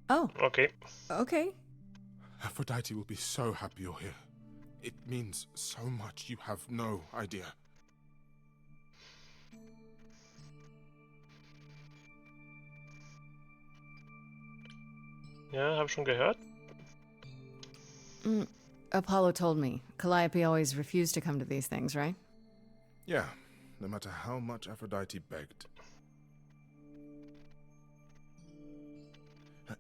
[SPEAKER 2] Oh.
[SPEAKER 1] Okay.
[SPEAKER 2] Okay.
[SPEAKER 15] Aphrodite will be so happy you're here. It means so much, you have no idea.
[SPEAKER 1] Ja, habe schon gehört.
[SPEAKER 2] Apollo told me. Calliope always refused to come to these things, right?
[SPEAKER 15] Yeah, no matter how much Aphrodite begged.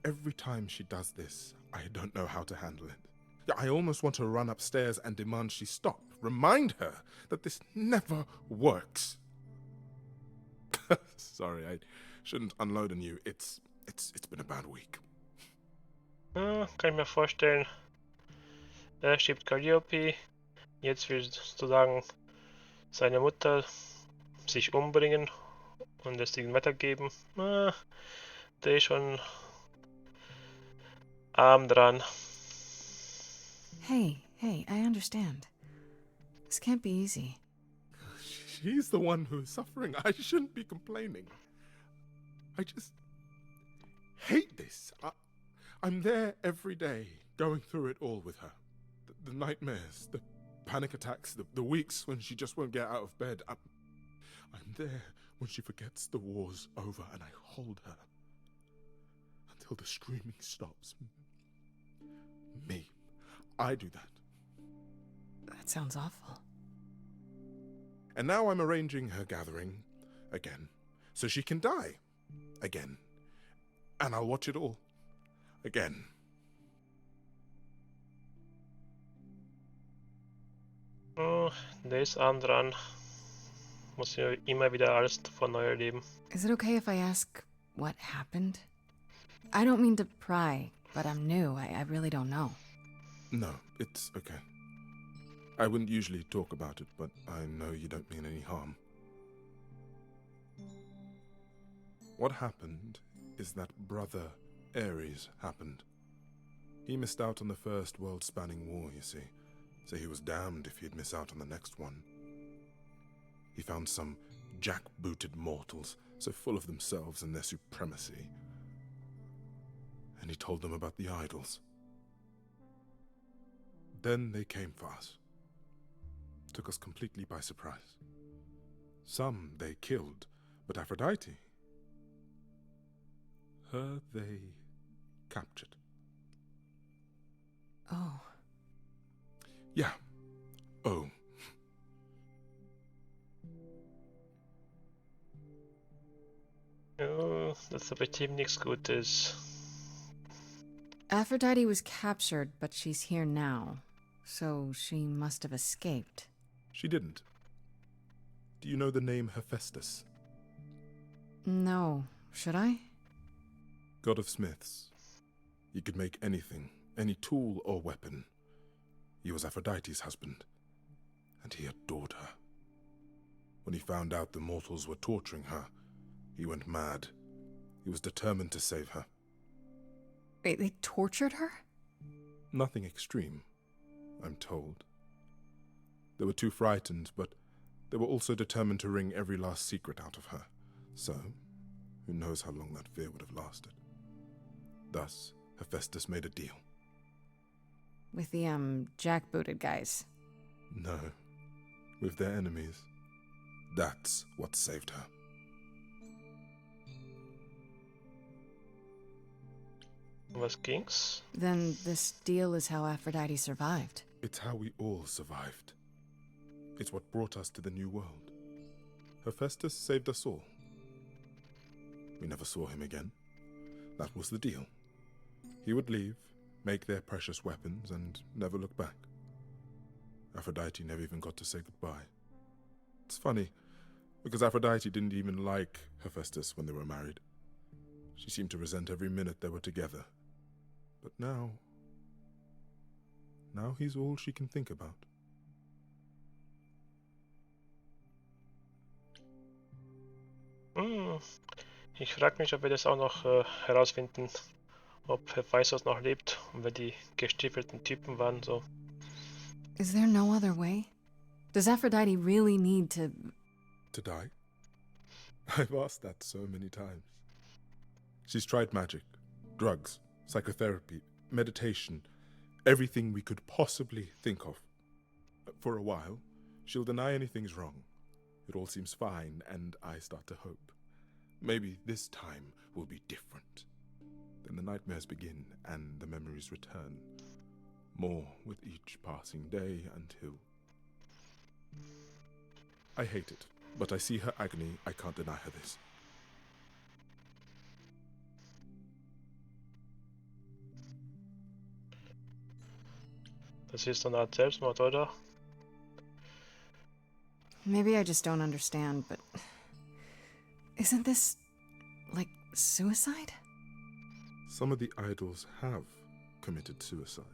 [SPEAKER 15] Every time she does this, I don't know how to handle it. I almost want to run upstairs and demand she stop. Remind her that this never works. Sorry, I shouldn't unload on you. It's been a bad week.
[SPEAKER 1] Ja, kann ich mir vorstellen. Er schiebt Calliope. Jetzt willst du sagen, seine Mutter sich umbringen und das Ding weitergeben. Der ist schon arm dran.
[SPEAKER 2] Hey, I understand. This can't be easy.
[SPEAKER 15] She's the one who is suffering. I shouldn't be complaining. I just hate this. I'm there every day, going through it all with her. The nightmares, the panic attacks, the weeks when she just won't get out of bed. I'm there when she forgets the war's over and I hold her until the screaming stops. Me. I do that.
[SPEAKER 2] That sounds awful.
[SPEAKER 15] And now I'm arranging her gathering again so she can die again. And I'll watch it all again.
[SPEAKER 1] Der ist arm dran. Muss ja immer wieder alles von neu erleben.
[SPEAKER 2] Is it okay if I ask what happened? I don't mean to pry, but I'm new. I really don't know.
[SPEAKER 15] No, it's okay. I wouldn't usually talk about it, but I know you don't mean any harm. What happened is that Brother Ares happened. He missed out on the first world-spanning war, you see, so he was damned if he'd miss out on the next one. He found some jackbooted mortals, so full of themselves and their supremacy. And he told them about the idols. Then they came for us. Took us completely by surprise. Some they killed, but Aphrodite, her they captured.
[SPEAKER 2] Oh.
[SPEAKER 15] Yeah. Oh.
[SPEAKER 1] Oh, das ist aber Team nichts Gutes.
[SPEAKER 2] Aphrodite was captured, but she's here now. So she must have escaped.
[SPEAKER 15] She didn't. Do you know the name Hephaestus?
[SPEAKER 2] No. Should I?
[SPEAKER 15] God of smiths. He could make anything, any tool or weapon. He was Aphrodite's husband, and he adored her. When he found out the mortals were torturing her, he went mad. He was determined to save her.
[SPEAKER 2] Wait, they tortured her?
[SPEAKER 15] Nothing extreme, I'm told. They were too frightened, but they were also determined to wring every last secret out of her. So, who knows how long that fear would have lasted. Thus, Hephaestus made a deal.
[SPEAKER 2] With the, jackbooted guys.
[SPEAKER 15] No, with their enemies. That's what saved her.
[SPEAKER 1] Was ging's?
[SPEAKER 2] Then this deal is how Aphrodite survived.
[SPEAKER 15] It's how we all survived. It's what brought us to the new world. Hephaestus saved us all. We never saw him again. That was the deal. He would leave, make their precious weapons, and never look back. Aphrodite never even got to say goodbye. It's funny, because Aphrodite didn't even like Hephaestus when they were married. She seemed to resent every minute they were together. But now he's all she can think about.
[SPEAKER 1] Ich frage mich, ob wir das auch noch herausfinden, ob Hephaestus noch lebt und wer die gestiefelten Typen waren, so.
[SPEAKER 2] Is there no other way? Does Aphrodite really need to...
[SPEAKER 15] To die? I've asked that so many times. She's tried magic, drugs, psychotherapy, meditation, everything we could possibly think of. For a while, she'll deny anything's wrong. It all seems fine, and I start to hope. Maybe this time will be different. Then the nightmares begin, and the memories return. More with each passing day until... I hate it, but I see her agony. I can't deny her this.
[SPEAKER 1] Das ist so eine Art Selbstmord, oder?
[SPEAKER 2] Maybe I just don't understand, but... Isn't this... like, suicide?
[SPEAKER 15] Some of the idols have committed suicide.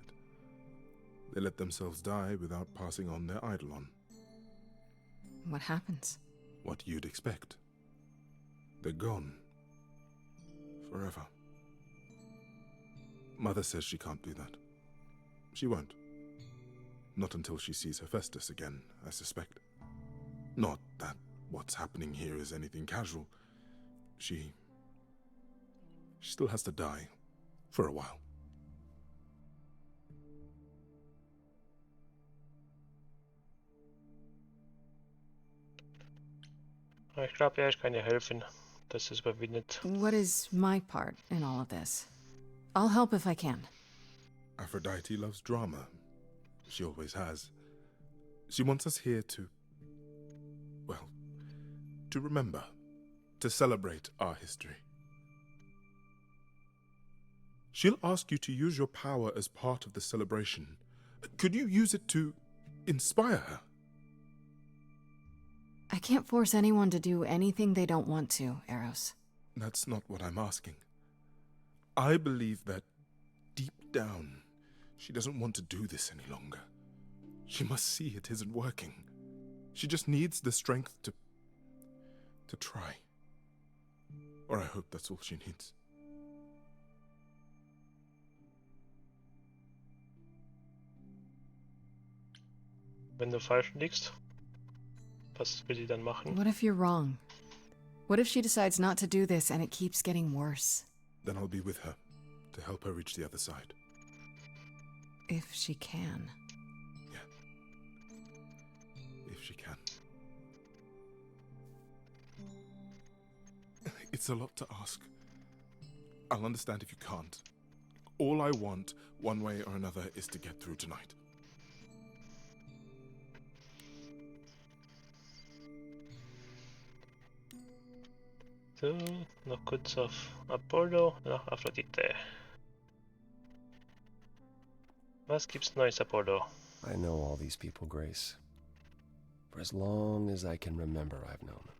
[SPEAKER 15] They let themselves die without passing on their eidolon.
[SPEAKER 2] What happens?
[SPEAKER 15] What you'd expect. They're gone. Forever. Mother says she can't do that. She won't. Not until she sees Hephaestus again, I suspect. Not that what's happening here is anything casual. She still has to die. For a while.
[SPEAKER 1] Aber ich glaube, ich kann ihr helfen, dass es überwindet.
[SPEAKER 2] What is my part in all of this? I'll help if I can.
[SPEAKER 15] Aphrodite loves drama. She always has. She wants us here to, well, to remember, to celebrate our history. She'll ask you to use your power as part of the celebration. Could you use it to inspire her?
[SPEAKER 2] I can't force anyone to do anything they don't want to, Eros.
[SPEAKER 15] That's not what I'm asking. I believe that deep down, she doesn't want to do this any longer. She must see it isn't working. She just needs the strength to try. Or I hope that's all she needs.
[SPEAKER 1] Wenn du falsch liegst, was will sie dann machen?
[SPEAKER 2] What if you're wrong? What if she decides not to do this and it keeps getting worse?
[SPEAKER 15] Then I'll be with her to help her reach the other side.
[SPEAKER 2] If she can.
[SPEAKER 15] If she can. It's a lot to ask. I'll understand if you can't. All I want, one way or another, is to get through tonight.
[SPEAKER 1] So, noch kurz auf Apollo, nach Aphrodite. Was gibt's Neues, Apollo?
[SPEAKER 13] I know all these people, Grace. For as long as I can remember, I've known them.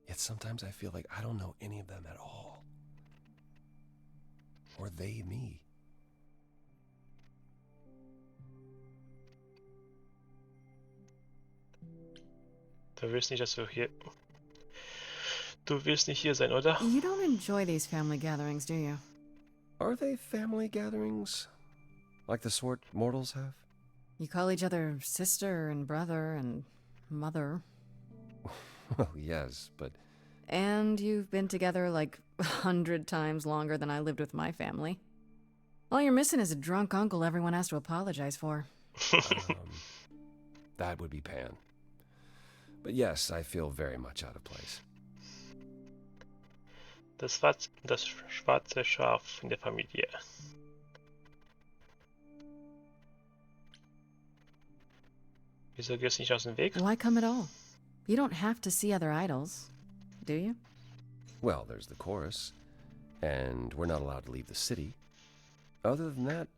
[SPEAKER 13] Yet sometimes I feel like I don't know any of them at all. Or they me.
[SPEAKER 1] Du willst nicht, dass du hier... Du willst nicht hier sein, oder?
[SPEAKER 2] You don't enjoy these family gatherings, do you?
[SPEAKER 13] Are they family gatherings? Like the sort mortals have?
[SPEAKER 2] You call each other sister and brother and mother.
[SPEAKER 13] Well, yes, but...
[SPEAKER 2] And you've been together like 100 times longer than I lived with my family. All you're missing is a drunk uncle everyone has to apologize for.
[SPEAKER 13] That would be Pan. But yes, I feel very much out of place.
[SPEAKER 1] Das schwarze Schaf in der Familie. Wieso gehst du nicht aus dem Weg?
[SPEAKER 2] Why come at all? You don't have to see other idols, do you?
[SPEAKER 13] Well, there's the chorus, and we're not allowed to leave the city. Other than that,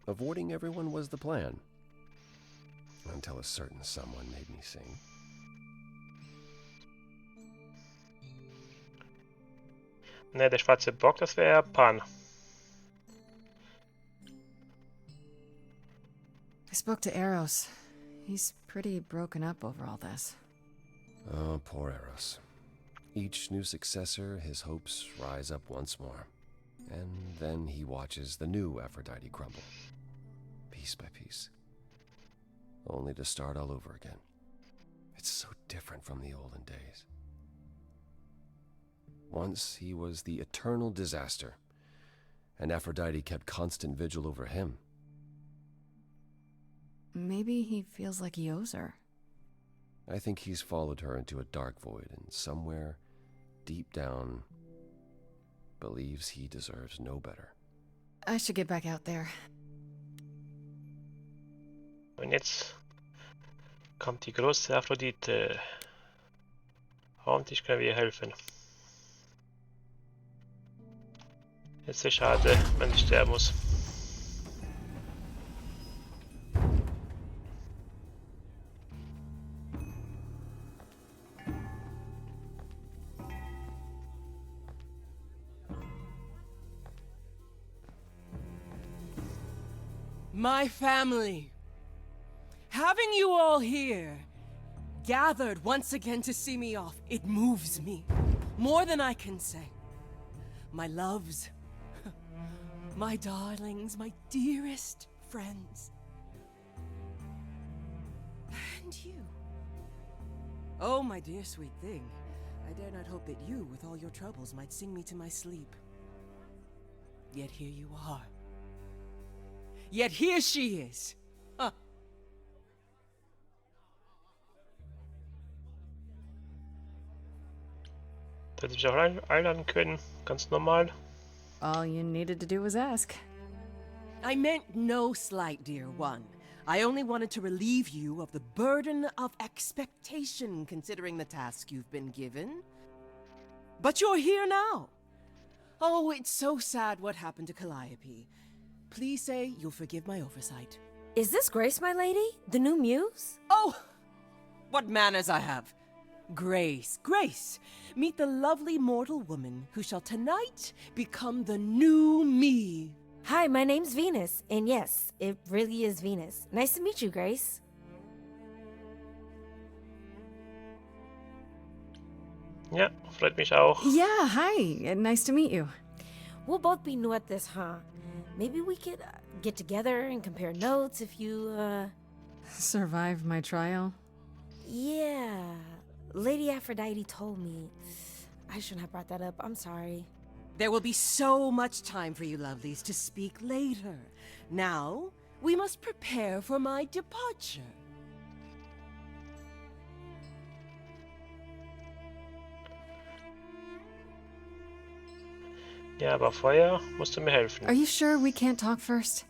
[SPEAKER 13] avoiding everyone was the plan. Until a certain someone made me sing.
[SPEAKER 1] Ne, der schwarze Bock, das wäre Pan.
[SPEAKER 2] I spoke to Eros. He's pretty broken up over all this.
[SPEAKER 13] Oh, poor Eros. Each new successor, his hopes rise up once more. And then he watches the new Aphrodite crumble. Piece by piece. Only to start all over again. It's so different from the olden days. Once he was the eternal disaster, and Aphrodite kept constant vigil over him.
[SPEAKER 2] Maybe he feels like he owes her.
[SPEAKER 13] I think he's followed her into a dark void, and somewhere, deep down, believes he deserves no better.
[SPEAKER 2] I should get back out there.
[SPEAKER 1] Und jetzt kommt die große Aphrodite. Hoffentlich können wir ihr helfen. Es wäre schade, wenn sie sterben muss.
[SPEAKER 10] My family. Having you all here, gathered once again to see me off, it moves me. More than I can say. My loves, my darlings, my dearest friends. And you. Oh, my dear sweet thing. I dare not hope that you, with all your troubles, might sing me to my sleep. Yet here you are. Yet here she is. Huh.
[SPEAKER 1] Hätte mich auch einladen können, ganz normal.
[SPEAKER 2] All you needed to do was ask.
[SPEAKER 10] I meant no slight, dear one. I only wanted to relieve you of the burden of expectation considering the task you've been given. But you're here now. Oh, it's so sad what happened to Calliope. Please say you'll forgive my oversight.
[SPEAKER 6] Is this Grace, my lady? The new muse?
[SPEAKER 10] Oh, what manners I have. Grace, Grace, meet the lovely mortal woman who shall tonight become the new me.
[SPEAKER 6] Hi, my name's Venus, and yes, it really is Venus. Nice to meet you, Grace.
[SPEAKER 1] Ja, freut mich auch.
[SPEAKER 2] Yeah, hi. Nice to meet you.
[SPEAKER 6] We'll both be new at this, huh? Maybe we could get together and compare notes if you,
[SPEAKER 2] Survive my trial?
[SPEAKER 6] Yeah. Lady Aphrodite told me. I shouldn't have brought that up. I'm sorry.
[SPEAKER 10] There will be so much time for you lovelies to speak later. Now, we must prepare for my departure.
[SPEAKER 1] Ja, aber vorher musst du mir helfen.
[SPEAKER 2] Are you sure we can't talk first?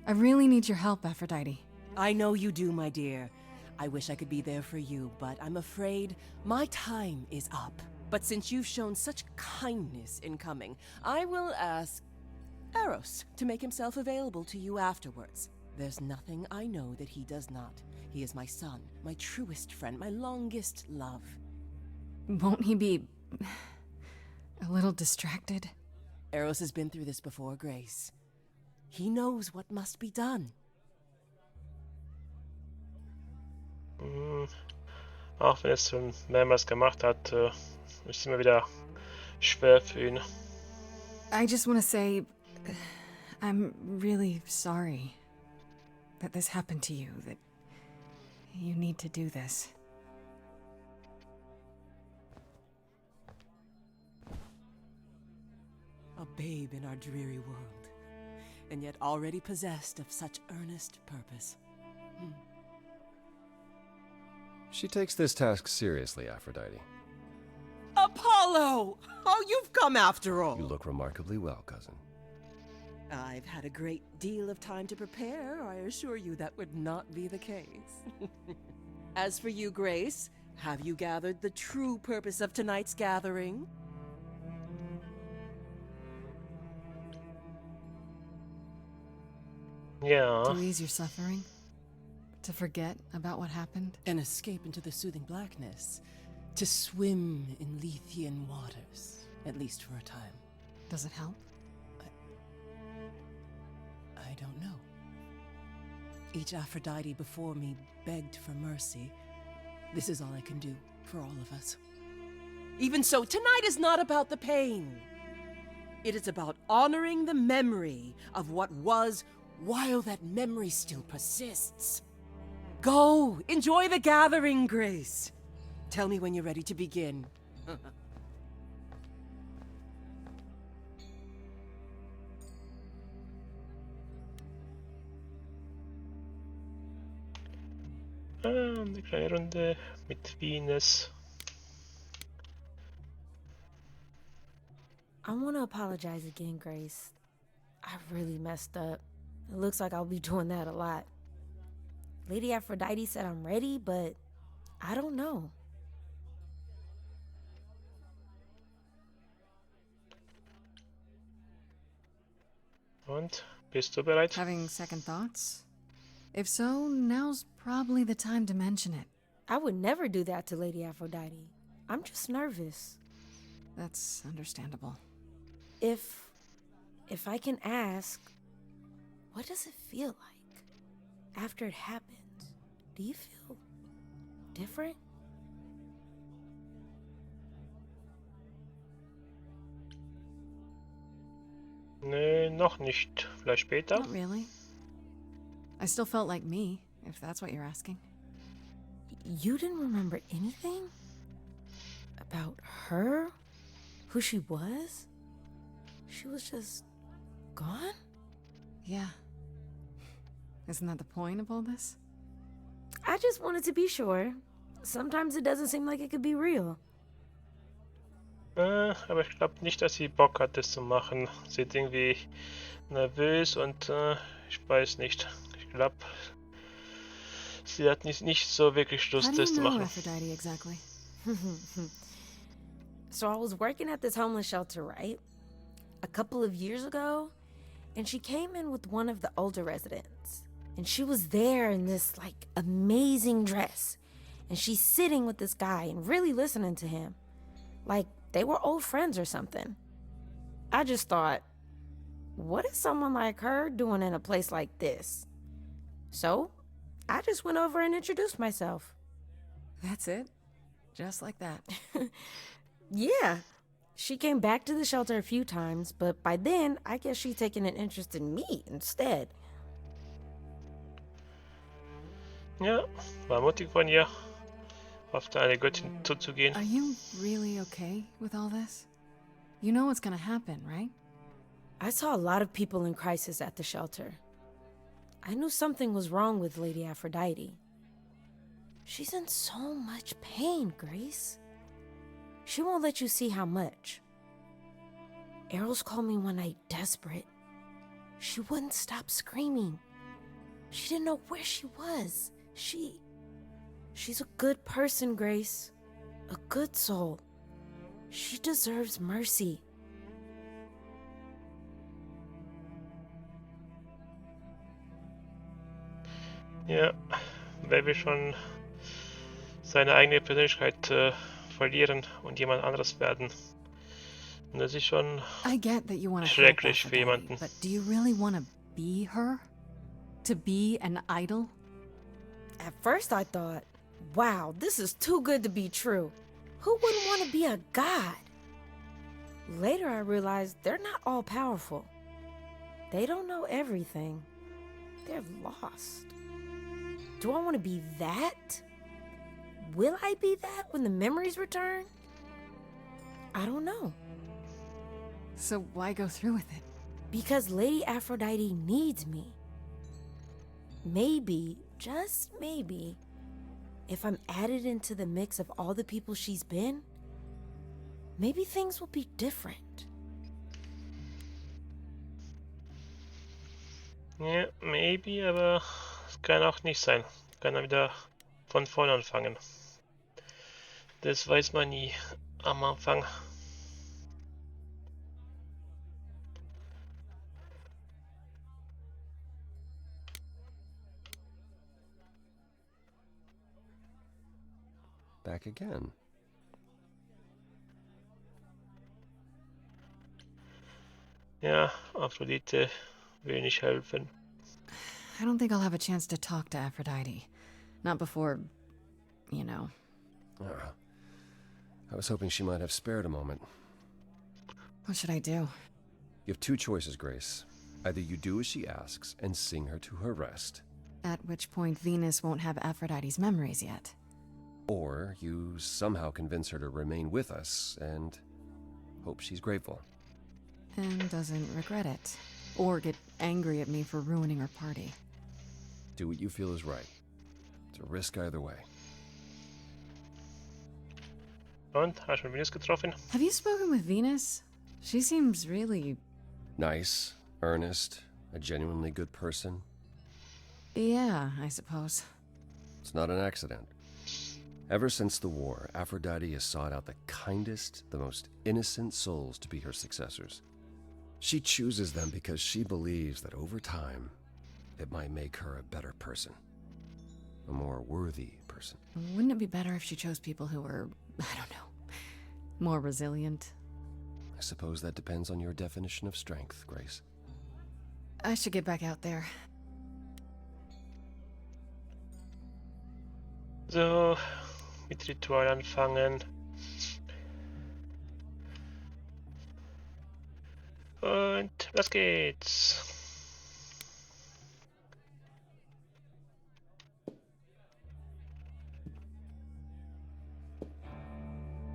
[SPEAKER 2] I really need your help, Aphrodite.
[SPEAKER 10] I know you do, my dear. I wish I could be there for you, but I'm afraid my time is up. But since you've shown such kindness in coming, I will ask Eros to make himself available to you afterwards. There's nothing I know that he does not. He is my son, my truest friend, my longest love.
[SPEAKER 2] Won't he be a little distracted?
[SPEAKER 10] Eros has been through this before, Grace. He knows what must be done.
[SPEAKER 1] Auch wenn er es schon mehrmals gemacht hat, ist es immer wieder schwer für ihn.
[SPEAKER 2] I just want to say, I'm really sorry that this happened to you, that you need to do this.
[SPEAKER 10] A babe in our dreary world, and yet already possessed of such earnest purpose.
[SPEAKER 13] She takes this task seriously, Aphrodite.
[SPEAKER 10] Apollo! Oh, you've come after all.
[SPEAKER 13] You look remarkably well, cousin.
[SPEAKER 10] I've had a great deal of time to prepare. I assure you that would not be the case. As for you, Grace, have you gathered the true purpose of tonight's gathering?
[SPEAKER 1] Ja.
[SPEAKER 2] To ease your suffering? To forget about what happened?
[SPEAKER 10] And escape into the soothing blackness. To swim in Lethean waters, at least for a time.
[SPEAKER 2] Does it help?
[SPEAKER 10] I don't know. Each Aphrodite before me begged for mercy. This is all I can do for all of us. Even so, tonight is not about the pain. It is about honoring the memory of what was while that memory still persists. Go, enjoy the gathering, Grace. Tell me when you're ready to begin.
[SPEAKER 1] Eine kleine Runde mit Venus.
[SPEAKER 6] I want to apologize again, Grace. I really messed up. It looks like I'll be doing that a lot. Lady Aphrodite said I'm ready, but I don't know.
[SPEAKER 1] Und, bist du bereit?
[SPEAKER 2] Having second thoughts? If so, now's probably the time to mention it.
[SPEAKER 6] I would never do that to Lady Aphrodite. I'm just nervous.
[SPEAKER 2] That's understandable.
[SPEAKER 6] If I can ask, what does it feel like after it happens? Do you feel different?
[SPEAKER 1] Nee, noch nicht. Vielleicht später.
[SPEAKER 2] Not really. I still felt like me, if that's what you're asking.
[SPEAKER 6] You didn't remember anything? About her? Who she was? She was just gone?
[SPEAKER 2] Yeah. Isn't that the point of all this?
[SPEAKER 6] I just wanted to be sure. Sometimes it doesn't seem like it could be real.
[SPEAKER 1] Aber ich glaube nicht, dass sie Bock hat, das zu machen. Sie ist irgendwie nervös und ich weiß nicht. Ich glaube, sie hat nicht so wirklich
[SPEAKER 2] How
[SPEAKER 1] Lust,
[SPEAKER 2] do
[SPEAKER 1] das
[SPEAKER 2] you
[SPEAKER 1] zu
[SPEAKER 2] know
[SPEAKER 1] machen.
[SPEAKER 2] Aphrodite exactly?
[SPEAKER 6] So I was working at this homeless shelter, right? A couple of years ago, and she came in with one of the older residents. And she was there in this, like, amazing dress. And she's sitting with this guy and really listening to him. Like, they were old friends or something. I just thought, what is someone like her doing in a place like this? So, I just went over and introduced myself.
[SPEAKER 2] That's it? Just like that.
[SPEAKER 6] Yeah. She came back to the shelter a few times, but by then, I guess she's taken an interest in me instead.
[SPEAKER 1] Ja, war mutig von ihr, auf eine Göttin zuzugehen.
[SPEAKER 2] Are you really okay with all this? You know what's gonna happen, right?
[SPEAKER 6] I saw a lot of people in crisis at the shelter. I knew something was wrong with Lady Aphrodite. She's in so much pain, Grace. She won't let you see how much. Eros called me one night desperate. She wouldn't stop screaming. She didn't know where she was. She's a good person, Grace. A good soul. She deserves mercy.
[SPEAKER 1] Ja, wer will schon seine eigene Persönlichkeit verlieren und jemand anderes werden? Und das ist schon
[SPEAKER 2] I get that you want to help
[SPEAKER 1] schrecklich für
[SPEAKER 2] Aphrodite,
[SPEAKER 1] jemanden.
[SPEAKER 2] but do you really want to be her? To be an idol?
[SPEAKER 6] At first I thought, wow, this is too good to be true. Who wouldn't want to be a god? Later I realized they're not all powerful. They don't know everything. They're lost. Do I want to be that? Will I be that when the memories return? I don't know.
[SPEAKER 2] So why go through with it?
[SPEAKER 6] Because Lady Aphrodite needs me. Maybe, just maybe, if I'm added into the mix of all the people she's been, maybe things will be different.
[SPEAKER 1] Ja, maybe, aber es kann auch nicht sein. Kann er wieder von vorne anfangen. Das weiß man nie am Anfang.
[SPEAKER 13] Back again.
[SPEAKER 1] Ja, Aphrodite will nicht helfen.
[SPEAKER 2] I don't think I'll have a chance to talk to Aphrodite. Not before, you know.
[SPEAKER 13] I was hoping she might have spared a moment.
[SPEAKER 2] What should I do?
[SPEAKER 13] You have two choices, Grace. Either you do as she asks and sing her to her rest,
[SPEAKER 2] At which point Venus won't have Aphrodite's memories yet.
[SPEAKER 13] or you somehow convince her to remain with us and hope she's grateful.
[SPEAKER 2] And doesn't regret it. Or get angry at me for ruining her party.
[SPEAKER 13] Do what you feel is right. It's a risk either way.
[SPEAKER 1] Und, hast du mit Venus getroffen?
[SPEAKER 2] Have you spoken with Venus? She seems really...
[SPEAKER 13] Nice, earnest, a genuinely good person.
[SPEAKER 2] Yeah, I suppose.
[SPEAKER 13] It's not an accident. Ever since the war, Aphrodite has sought out the kindest, the most innocent souls to be her successors. She chooses them because she believes that over time, it might make her a better person. A more worthy person.
[SPEAKER 2] Wouldn't it be better if she chose people who were, I don't know, more resilient?
[SPEAKER 13] I suppose that depends on your definition of strength, Grace.
[SPEAKER 2] I should get back out there.
[SPEAKER 1] So, mit Ritual anfangen. Und los geht's.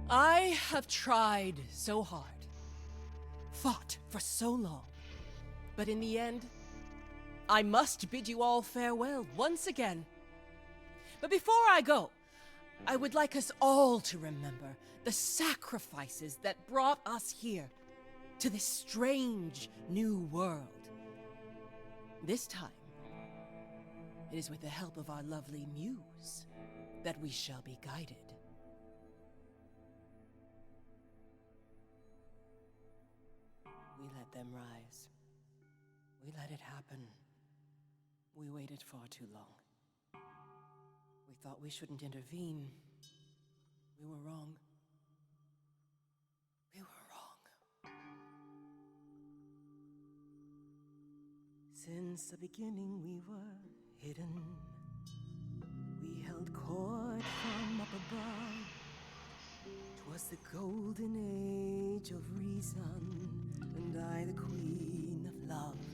[SPEAKER 10] I have tried so hard, fought for so long, but in the end, I must bid you all farewell once again. But before I go, I would like us all to remember the sacrifices that brought us here, to this strange new world. This time, it is with the help of our lovely muse that we shall be guided. We let them rise. We let it happen. We waited far too long. We thought we shouldn't intervene. We were wrong. We were wrong. Since the beginning we were hidden. We held court from up above. 'Twas the golden age of reason, and I the queen of love.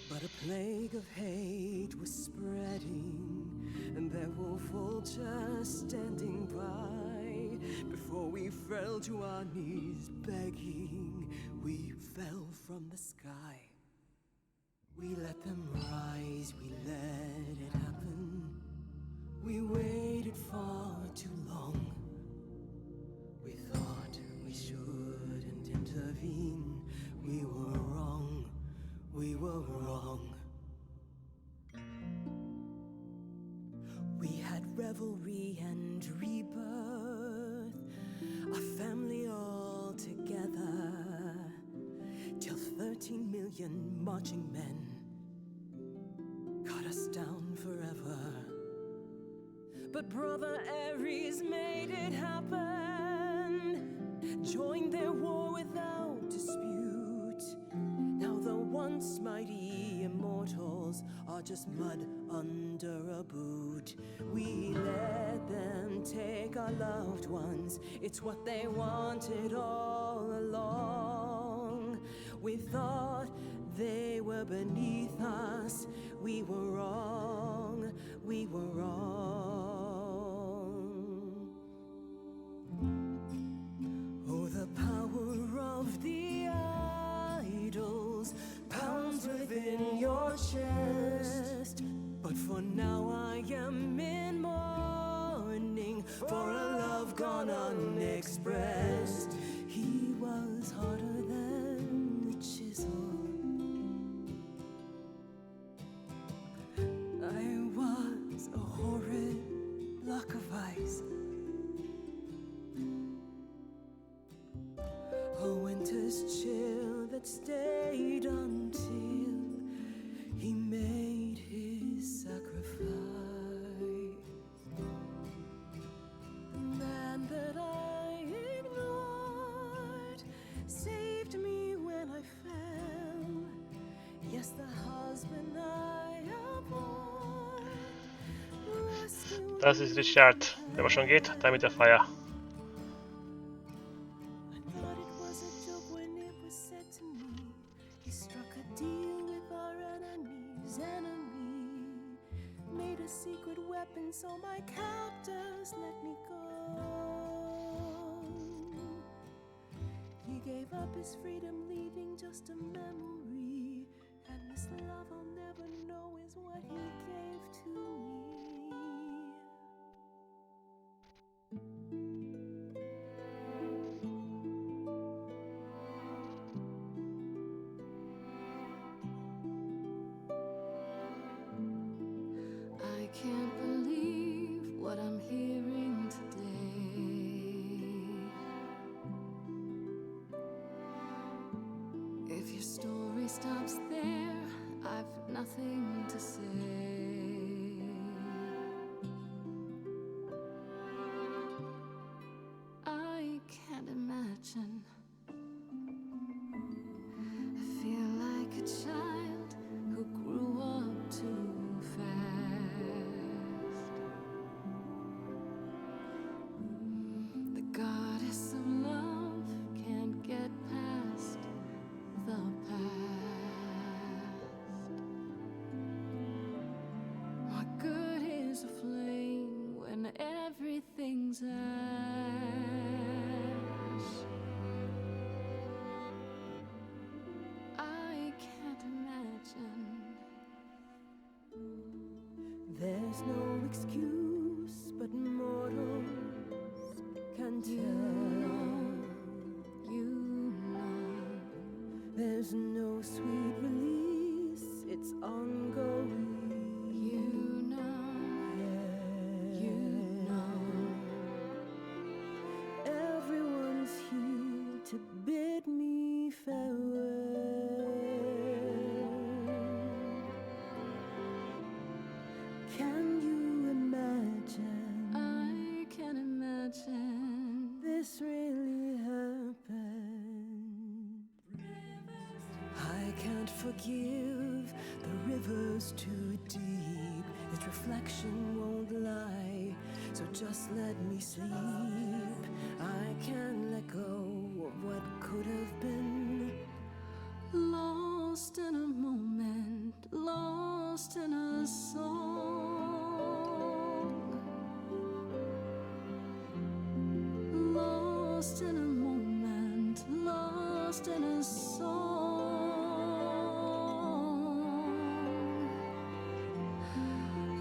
[SPEAKER 10] But a plague of hate was spreading, and there were vultures standing by. Before we fell to our knees begging, we fell from the sky. We let them rise, we let it happen. We waited far too long. We thought we shouldn't intervene. We were wrong. We were wrong. We had revelry and rebirth, a family all together, till 13 million marching men cut us down forever. But Brother Ares made it happen, joined their war without dispute. Now the once mighty immortals are just mud under a boot. We let them take our loved ones, it's what they wanted all along. We thought they were beneath us, we were wrong, we were wrong. Oh, the power of the idols pounds within your chest. But for now I am in mourning for a love gone unexpressed. He was harder than the chisel. I was a horrid block of ice. A winter's chill that stayed until he made his sacrifice. The man that I ignored saved me when I fell. Yes, the husband I abhorred rescued.
[SPEAKER 1] Das ist Richard. Wenn man schon geht, dann mit der Feier.
[SPEAKER 10] He struck a deal with our enemy's enemy, made a secret weapon so my captors let me go. He gave up his freedom, leaving just a memory, and this love I'll never know is what he gave to me.
[SPEAKER 11] I can't believe what I'm hearing today. If your story stops there, I've nothing to say. I can't imagine. I feel like a child who grew up too fast. The goddess of love can't get past the past. What good is a flame when everything's ash? I can't imagine.
[SPEAKER 10] There's no excuse There's no sweet release, it's ongoing.
[SPEAKER 11] You know.
[SPEAKER 10] Everyone's here to bid me farewell. Can you imagine?
[SPEAKER 11] I can imagine
[SPEAKER 10] This really happened. I can't forgive, the river's too deep. Its reflection won't lie, so just let me sleep. I can't let go of what could have been.
[SPEAKER 11] lost in a moment, lost in a song. Lost in a moment, lost in a song.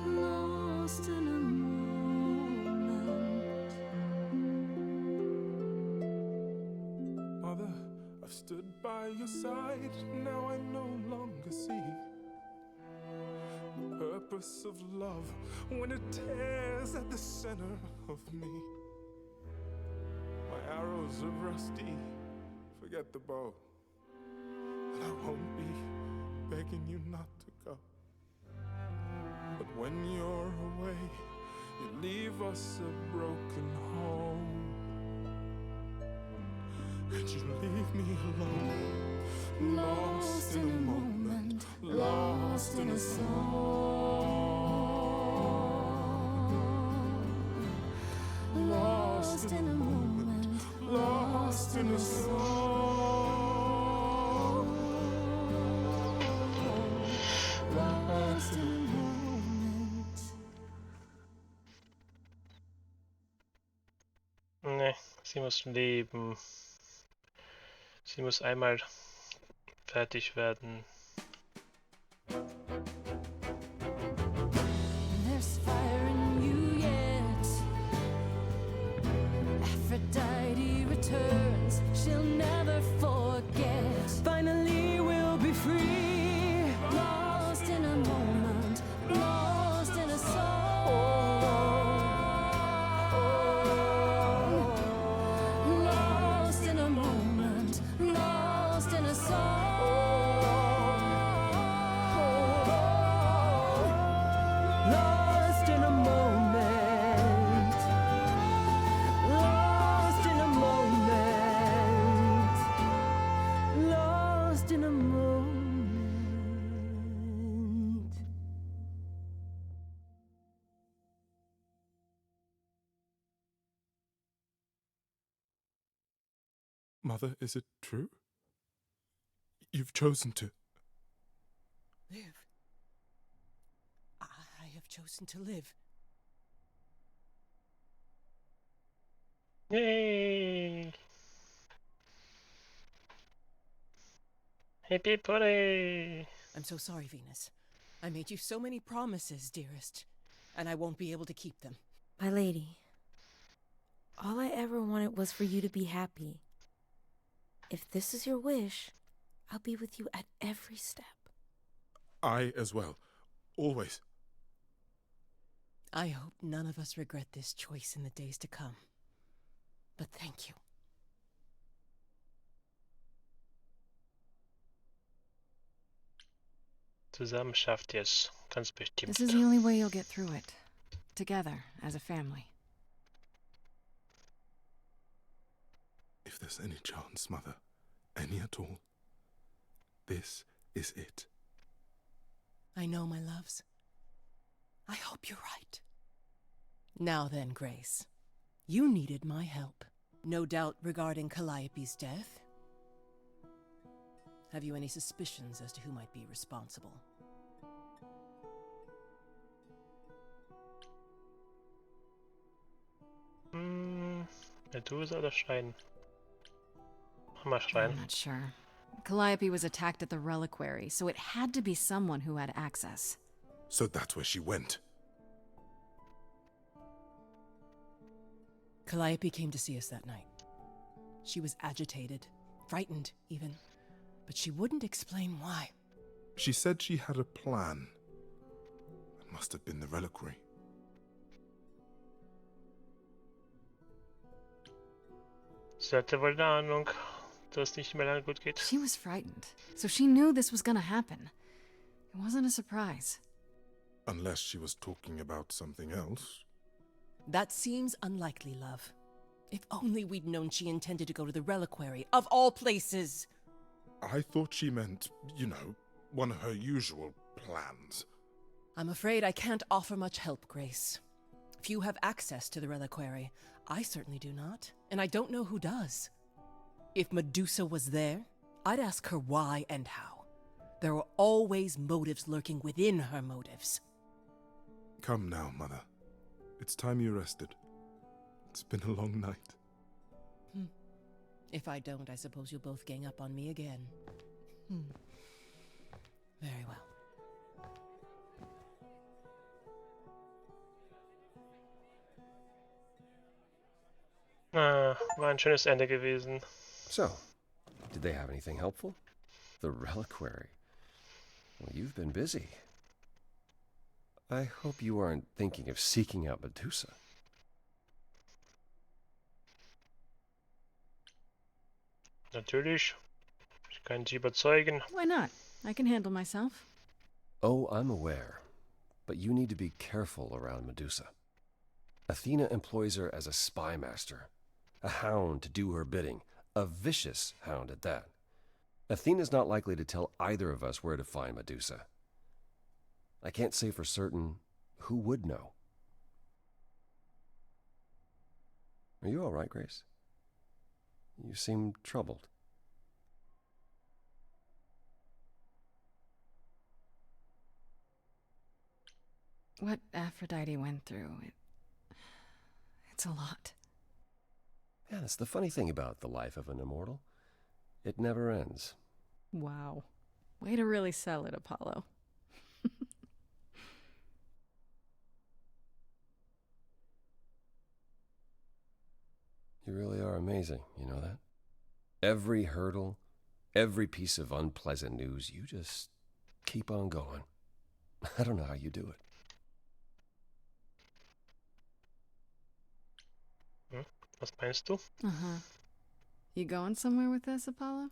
[SPEAKER 11] Lost in a moment.
[SPEAKER 15] Mother, I've stood by your side, now I no longer see the purpose of love when it tears at the center of me. My arrows are rusty, forget the bow, and I won't be begging you not to go. But when you're away, you leave us a broken home. And you leave me alone, lost in a moment, lost in a song. Lost in a moment, lost in a song. Lost in a moment.
[SPEAKER 1] Ne, sie muss leben. Sie muss einmal fertig werden.
[SPEAKER 11] There's fire in you yet. Aphrodite returns, she'll never forget.
[SPEAKER 10] Finally, we'll be free.
[SPEAKER 11] Lost in a moment, lost in a song. Lost in a moment, lost in a song.
[SPEAKER 10] Lost in a moment. Lost in a moment. Lost in a moment.
[SPEAKER 15] Mother, is it true? You've chosen to.
[SPEAKER 10] Live. I have chosen to live.
[SPEAKER 1] Yay! Hippie party!
[SPEAKER 10] I'm so sorry, Venus. I made you so many promises, dearest, and I won't be able to keep them.
[SPEAKER 19] My lady, all I ever wanted was for you to be happy. If this is your wish, I'll be with you at every step.
[SPEAKER 15] I as well. Always.
[SPEAKER 10] I hope none of us regret this choice in the days to come. But thank you.
[SPEAKER 1] Zusammen schafft ihr es. Ganz bestimmt.
[SPEAKER 2] This is the only way you'll get through it. Together, as a family.
[SPEAKER 15] If there's any chance, Mother, any at all, this is it.
[SPEAKER 10] I know, my loves. I hope you're right. Now then, Grace. You needed my help. No doubt regarding Calliope's death. Have you any suspicions as to who might be responsible?
[SPEAKER 1] Medusa oder Schrein? Mach mal Schrein.
[SPEAKER 2] I'm not sure. Calliope was attacked at the reliquary, so it had to be someone who had access.
[SPEAKER 15] So that's where she went.
[SPEAKER 10] Calliope came to see us that night. She was agitated, frightened even. but she wouldn't explain why.
[SPEAKER 15] She said she had a plan. It must have been the reliquary.
[SPEAKER 1] Sie hatte wohl eine Ahnung, dass es nicht mehr lange gut geht.
[SPEAKER 2] She was frightened, so she knew this was gonna happen. It wasn't a surprise.
[SPEAKER 15] Unless she was talking about something else.
[SPEAKER 10] That seems unlikely, love. If only we'd known she intended to go to the reliquary, of all places!
[SPEAKER 15] I thought she meant, you know, one of her usual plans.
[SPEAKER 10] I'm afraid I can't offer much help, Grace. Few have access to the reliquary. I certainly do not, and I don't know who does. If Medusa was there, I'd ask her why and how. There are always motives lurking within her motives.
[SPEAKER 15] Come now, Mother. It's time you rested. It's been a long night.
[SPEAKER 10] If I don't, I suppose you'll both gang up on me again. Very well.
[SPEAKER 1] War ein schönes Ende gewesen.
[SPEAKER 13] So, did they have anything helpful? The reliquary. Well, you've been busy. I hope you aren't thinking of seeking out Medusa.
[SPEAKER 1] Natürlich. Ich kann sie überzeugen.
[SPEAKER 2] Why not? I can handle myself.
[SPEAKER 13] Oh, I'm aware. But you need to be careful around Medusa. Athena employs her as a spy master. A hound to do her bidding. A vicious hound at that. Athena's not likely to tell either of us where to find Medusa. I can't say for certain who would know. Are you all right, Grace? You seem troubled.
[SPEAKER 2] What Aphrodite went through, it's a lot.
[SPEAKER 13] Yeah, that's the funny thing about the life of an immortal. It never ends.
[SPEAKER 2] Wow. Way to really sell it, Apollo.
[SPEAKER 13] You really are amazing, you know that? Every hurdle, every piece of unpleasant news, you just keep on going. I don't know how you do it.
[SPEAKER 1] Was meinst du?
[SPEAKER 2] Uh-huh. You going somewhere with this, Apollo?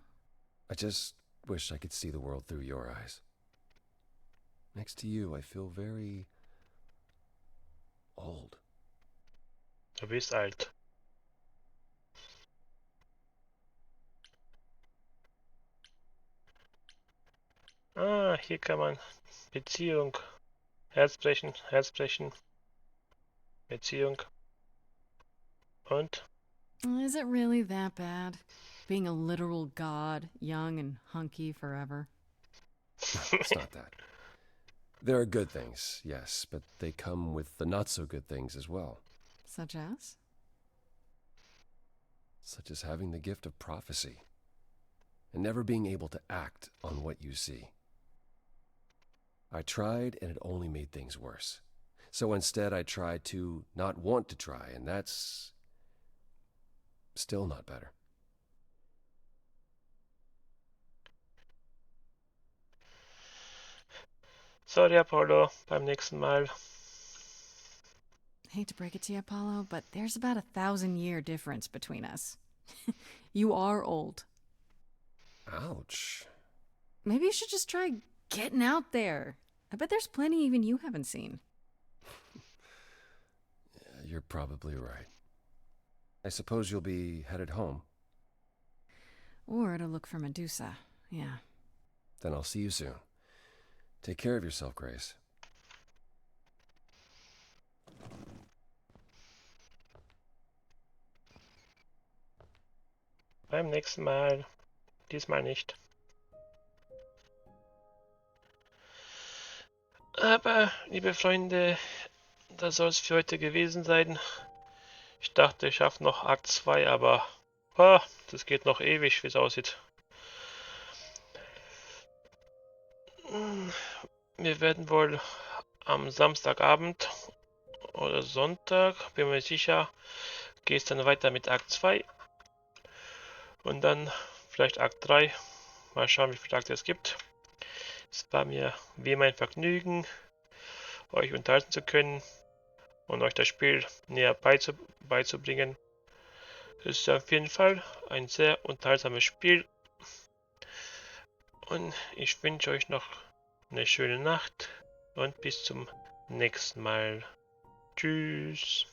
[SPEAKER 13] I just wish I could see the world through your eyes. Next to you, I feel very old.
[SPEAKER 1] Du bist alt. Ah, hier kann man Beziehung, Herzbrechen, Herzbrechen, Beziehung. Und?
[SPEAKER 2] Is it really that bad? Being a literal god, young and hunky forever?
[SPEAKER 13] It's not that. There are good things, yes, but they come with the not-so-good things as well.
[SPEAKER 2] Such as?
[SPEAKER 13] Such as having the gift of prophecy, and never being able to act on what you see. I tried, and it only made things worse. So instead, I tried to not want to try, and that's still not better.
[SPEAKER 1] Sorry, Apollo. Beim nächsten Mal.
[SPEAKER 2] Hate to break it to you, Apollo, but there's about 1,000-year difference between us. You are old.
[SPEAKER 13] Ouch.
[SPEAKER 2] Maybe you should just try getting out there. I bet there's plenty even you haven't seen.
[SPEAKER 13] Yeah, you're probably right. I suppose you'll be headed home.
[SPEAKER 2] Or to look for Medusa, yeah.
[SPEAKER 13] Then I'll see you soon. Take care of yourself, Grace.
[SPEAKER 1] Beim nächsten Mal. Diesmal nicht. Aber, liebe Freunde, das soll es für heute gewesen sein. Ich dachte, ich schaffe noch Akt 2, aber das geht noch ewig, wie es aussieht. Wir werden wohl am Samstagabend oder Sonntag, bin mir sicher, geht es dann weiter mit Akt 2 und dann vielleicht Akt 3, mal schauen, wie viele Tage es gibt. Es war mir wie immer ein Vergnügen, euch unterhalten zu können und euch das Spiel näher beizubringen. Es ist auf jeden Fall ein sehr unterhaltsames Spiel und ich wünsche euch noch eine schöne Nacht und bis zum nächsten Mal. Tschüss.